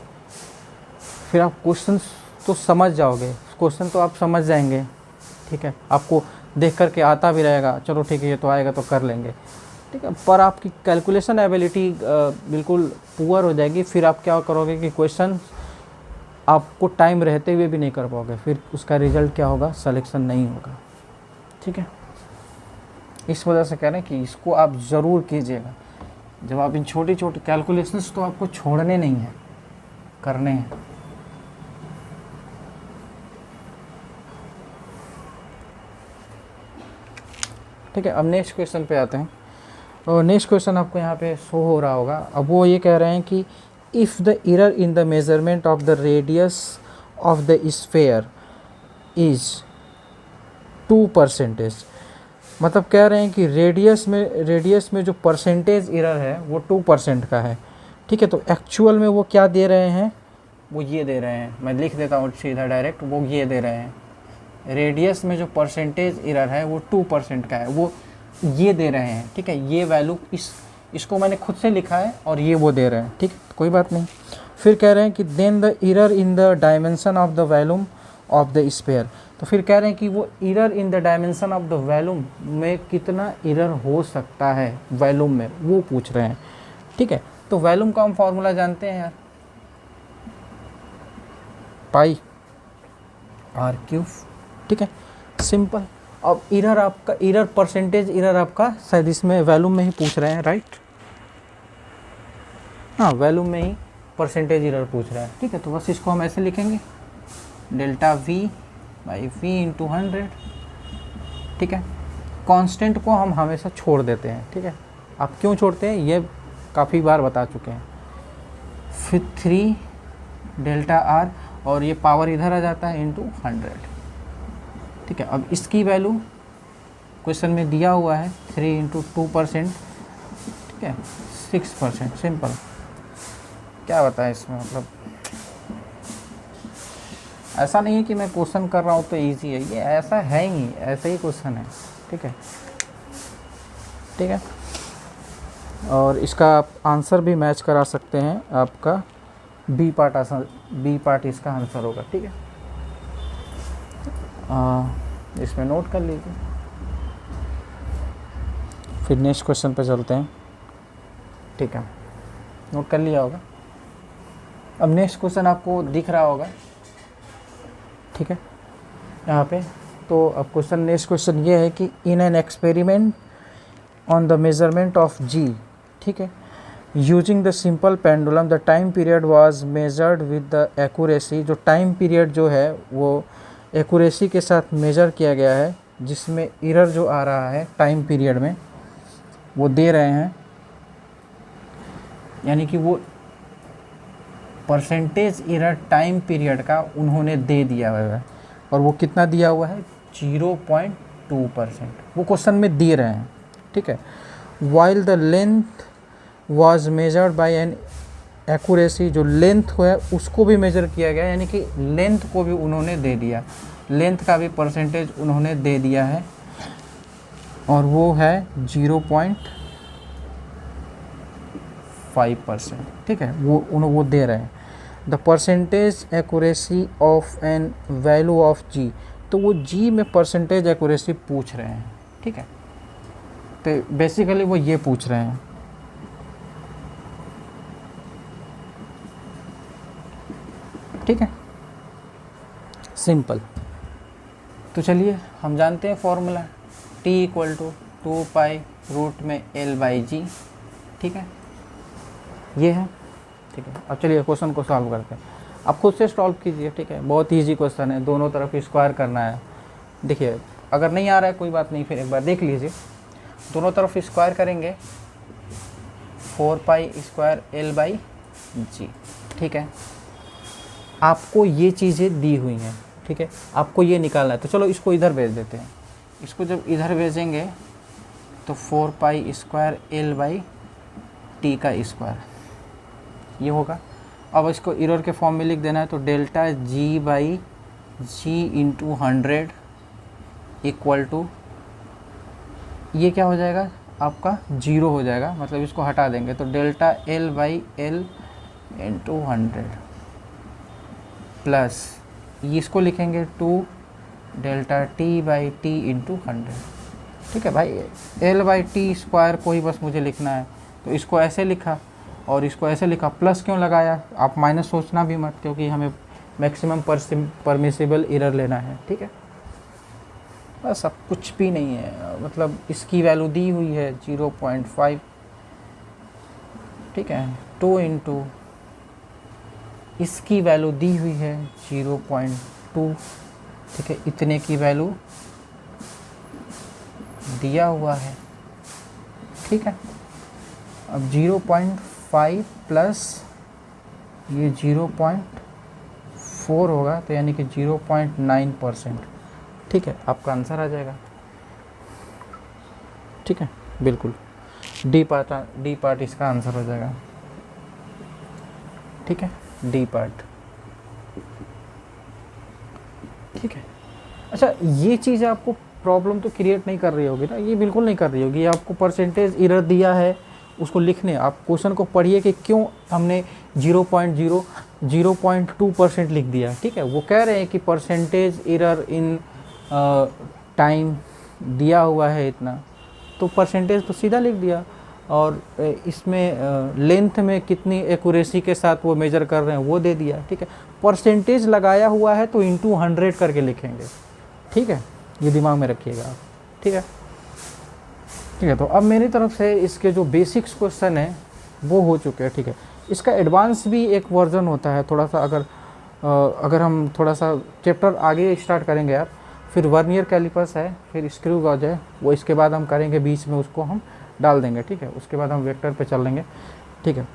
फिर आप क्वेश्चन तो समझ जाओगे, क्वेश्चन तो आप समझ जाएंगे, ठीक है, आपको देख करके आता भी रहेगा, चलो ठीक है ये तो आएगा तो कर लेंगे, ठीक है, पर आपकी कैलकुलेशन एबिलिटी बिल्कुल पुअर हो जाएगी। फिर आप क्या करोगे कि क्वेश्चन आपको टाइम रहते हुए भी नहीं कर पाओगे, फिर उसका रिजल्ट क्या होगा, सिलेक्शन नहीं होगा, ठीक है। इस वजह से कह रहे हैं कि इसको आप ज़रूर कीजिएगा। जब आप इन छोटी छोटी कैलकुलेशंस तो आपको छोड़ने नहीं हैं, करने हैं। ठीक है, अब नेक्स्ट क्वेश्चन पे आते हैं। और नेक्स्ट क्वेश्चन आपको यहाँ पे शो हो रहा होगा। अब वो ये कह रहे हैं कि if the error in the measurement of the radius of the sphere is 2%, मतलब कह रहे हैं कि रेडियस में जो परसेंटेज एरर है वो 2% का है, ठीक है। तो एक्चुअल में वो क्या दे रहे हैं, वो ये दे रहे हैं, मैं लिख देता हूँ सीधा डायरेक्ट, वो ये दे रहे हैं, रेडियस में जो परसेंटेज एरर है वो 2% का है, वो ये दे रहे हैं, ठीक है। ये वैल्यू इसको मैंने खुद से लिखा है और ये वो दे रहे हैं, ठीक, कोई बात नहीं। फिर कह रहे हैं कि then the error in the dimension of the volume of the sphere, तो फिर कह रहे हैं कि वो error in the dimension of the volume में कितना एरर हो सकता है वॉल्यूम में, वो पूछ रहे हैं, ठीक है। तो वॉल्यूम का हम फॉर्मूला जानते हैं यार, पाई आर क्यूब, ठीक है, सिंपल। अब एरर आपका, एरर परसेंटेज एरर आपका शायद इसमें वॉल्यूम में ही पूछ रहे हैं, राइट, हाँ वॉल्यूम में ही परसेंटेज एरर पूछ रहा है, ठीक है। तो बस इसको हम ऐसे लिखेंगे, delta V by V into 100, ठीक है। कांस्टेंट को हम हमेशा छोड़ देते हैं, ठीक है। आप क्यों छोड़ते हैं ये काफ़ी बार बता चुके हैं। फिर 3 डेल्टा आर, और ये पावर इधर आ जाता है इंटू 100, ठीक है। अब इसकी वैल्यू क्वेश्चन में दिया हुआ है 3 इंटू 2%, ठीक है, 6%, सिंपल। क्या बताएं इसमें, मतलब ऐसा नहीं है कि मैं क्वेश्चन कर रहा हूँ तो इजी है, ये ऐसा है ही, ऐसा ही क्वेश्चन है, ठीक है। ठीक है। और इसका आप आंसर भी मैच करा सकते हैं, आपका बी पार्ट इसका आंसर होगा, ठीक है। इसमें नोट कर लीजिए। फिर नेक्स्ट क्वेश्चन पे चलते हैं, ठीक है। नोट कर लिया होगा। अब नेक्स्ट क्वेश्चन आपको दिख रहा होगा, ठीक है, यहाँ पे। तो अब क्वेश्चन, नेक्स्ट क्वेश्चन ये है कि in an experiment on the measurement of g, ठीक है, using the simple pendulum the time period was measured with the accuracy. जो टाइम पीरियड जो है वो एक्यूरेसी के साथ मेजर किया गया है, जिसमें एरर जो आ रहा है टाइम पीरियड में वो दे रहे हैं, यानी कि वो परसेंटेज एरर टाइम पीरियड का उन्होंने दे दिया हुआ है। और वो कितना दिया हुआ है? 0.2%। वो क्वेश्चन में दे रहे हैं, ठीक है। While the length was measured by an accuracy, जो लेंथ है उसको भी मेजर किया गया, यानी कि लेंथ को भी उन्होंने दे दिया, लेंथ का भी परसेंटेज उन्होंने दे दिया है, और वो है 0.5%, ठीक है। वो दे रहे हैं the percentage accuracy of an value of g. तो वो जी में परसेंटेज एक्यूरेसी पूछ रहे हैं, ठीक है। तो बेसिकली वो ये पूछ रहे हैं, ठीक है, सिंपल। तो चलिए हम जानते हैं फॉर्मूला, t = 2π√L/g, ठीक है, ये है, ठीक है। अब चलिए क्वेश्चन को सॉल्व करते हैं। आप खुद से सॉल्व कीजिए, ठीक है, बहुत इजी क्वेश्चन है, दोनों तरफ स्क्वायर करना है। देखिए अगर नहीं आ रहा है कोई बात नहीं, फिर एक बार देख लीजिए। दोनों तरफ स्क्वायर करेंगे 4π²L/g, ठीक है। आपको ये चीज़ें दी हुई हैं, ठीक है, आपको ये निकालना है। तो चलो इसको इधर भेज देते हैं। इसको जब इधर भेजेंगे तो 4π²L/t का स्क्वायर ये होगा। अब इसको एरर के फॉर्म में लिख देना है, तो डेल्टा g/g × 100 इक्वल टू, ये क्या हो जाएगा आपका 0 हो जाएगा, मतलब इसको हटा देंगे तो डेल्टा L/L × 100 प्लस इसको लिखेंगे 2 डेल्टा t/t × 100, ठीक है भाई। L/t² को ही बस मुझे लिखना है, तो इसको ऐसे लिखा और इसको ऐसे लिखा। प्लस क्यों लगाया? आप माइनस सोचना भी मत, क्योंकि हमें मैक्सिमम परमिसिबल एरर लेना है, ठीक है। बस अब कुछ भी नहीं है, मतलब इसकी वैल्यू दी हुई है 0.5, ठीक है, 2 × इसकी वैल्यू दी हुई है 0.2, ठीक है, इतने की वैल्यू दिया हुआ है, ठीक है। अब 0.5 प्लस ये 0.4 होगा, तो यानी कि 0.9%, ठीक है, आपका आंसर आ जाएगा, ठीक है, बिल्कुल डी पार्ट इसका आंसर हो जाएगा, ठीक है, डी पार्ट, ठीक है। अच्छा, ये चीज़ आपको प्रॉब्लम तो क्रिएट नहीं कर रही होगी ना, ये बिल्कुल नहीं कर रही होगी। आपको परसेंटेज एरर दिया है, उसको लिखने, आप क्वेश्चन को पढ़िए कि क्यों हमने 0.2% लिख दिया, ठीक है। वो कह रहे हैं कि परसेंटेज एरर इन टाइम दिया हुआ है इतना, तो परसेंटेज तो सीधा लिख दिया, और इसमें लेंथ में कितनी एक्यूरेसी के साथ वो मेजर कर रहे हैं वो दे दिया, ठीक है। परसेंटेज लगाया हुआ है तो इंटू 100 करके लिखेंगे, ठीक है, ये दिमाग में रखिएगा आप, ठीक है, ठीक है। तो अब मेरी तरफ से इसके जो बेसिक्स क्वेश्चन है वो हो चुके हैं, ठीक है। इसका एडवांस भी एक वर्जन होता है थोड़ा सा, अगर हम थोड़ा सा चैप्टर आगे स्टार्ट करेंगे यार, फिर वर्नियर कैलिपर्स है, फिर स्क्रू गॉज है, वो इसके बाद हम करेंगे, बीच में उसको हम डाल देंगे, ठीक है। उसके बाद हम वेक्टर पे चल लेंगे, ठीक है।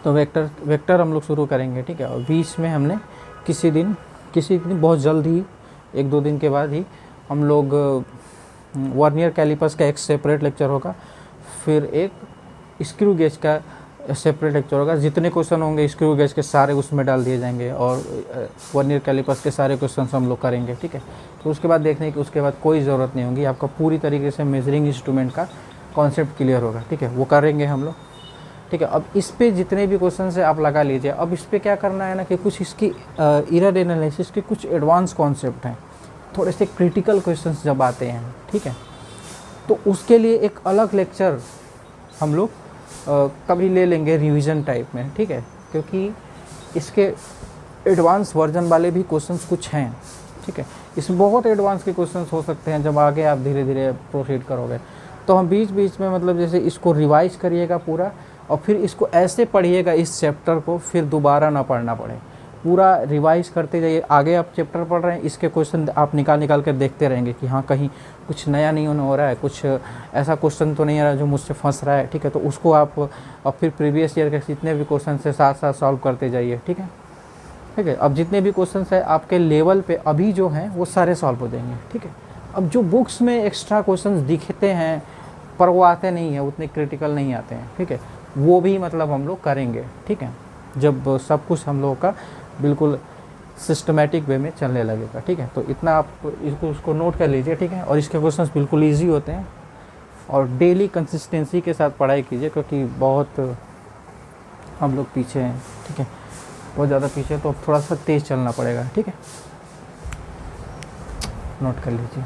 तो वेक्टर हम लोग शुरू करेंगे, ठीक है। और बीच में हमने किसी दिन बहुत जल्द ही 1-2 दिन के बाद ही हम लोग वर्नियर कैलिपर्स का एक सेपरेट लेक्चर होगा, फिर एक स्क्रू गेज का सेपरेट लेक्चर होगा। जितने क्वेश्चन होंगे स्क्रू गेज के सारे उसमें डाल दिए जाएंगे और वर्नियर कैलिपर्स के सारे क्वेश्चन हम लोग करेंगे, ठीक है। तो उसके बाद देखने की उसके बाद कोई ज़रूरत नहीं होगी, आपका पूरी तरीके से मेजरिंग इंस्ट्रूमेंट का कॉन्सेप्ट क्लियर होगा, ठीक है। वो करेंगे हम लोग, ठीक है। अब इस पे जितने भी क्वेश्चन है आप लगा लीजिए। अब इस पे क्या करना है ना कि कुछ इसकी एरर एनालिसिस के कुछ एडवांस कॉन्सेप्ट हैं, थोड़े से क्रिटिकल क्वेश्चंस जब आते हैं, ठीक है, तो उसके लिए एक अलग लेक्चर हम लोग कभी ले लेंगे रिवीजन टाइप में, ठीक है। क्योंकि इसके एडवांस वर्जन वाले भी क्वेश्चंस कुछ हैं, ठीक है। इसमें बहुत एडवांस के क्वेश्चंस हो सकते हैं जब आगे आप धीरे धीरे प्रोसीड करोगे। तो हम बीच बीच में मतलब जैसे इसको रिवाइज करिएगा पूरा, और फिर इसको ऐसे पढ़िएगा इस चैप्टर को, फिर दोबारा ना पढ़ना पड़े, पूरा रिवाइज करते जाइए। आगे आप चैप्टर पढ़ रहे हैं, इसके क्वेश्चन आप निकाल कर देखते रहेंगे कि हाँ कहीं कुछ नया नहीं होने हो रहा है, कुछ ऐसा क्वेश्चन तो नहीं आ रहा जो मुझसे फंस रहा है, ठीक है। तो उसको आप और फिर प्रीवियस ईयर के जितने भी क्वेश्चन से साथ साथ सॉल्व करते जाइए, ठीक है, ठीक है। अब जितने भी क्वेश्चन है आपके लेवल पे अभी जो हैं वो सारे सॉल्व हो जाएंगे, ठीक है। अब जो बुक्स में एक्स्ट्रा क्वेश्चन दिखते हैं पर वो आते नहीं हैं, उतने क्रिटिकल नहीं आते हैं, ठीक है, वो भी मतलब हम लोग करेंगे, ठीक है, जब सब कुछ हम लोगों का बिल्कुल सिस्टमेटिक वे में चलने लगेगा, ठीक है। तो इतना आप उसको नोट कर लीजिए, ठीक है। और इसके क्वेश्चंस बिल्कुल इजी होते हैं और डेली कंसिस्टेंसी के साथ पढ़ाई कीजिए, क्योंकि बहुत हम लोग पीछे हैं, ठीक है, बहुत ज़्यादा पीछे, तो अब थोड़ा सा तेज़ चलना पड़ेगा, ठीक है, नोट कर लीजिए।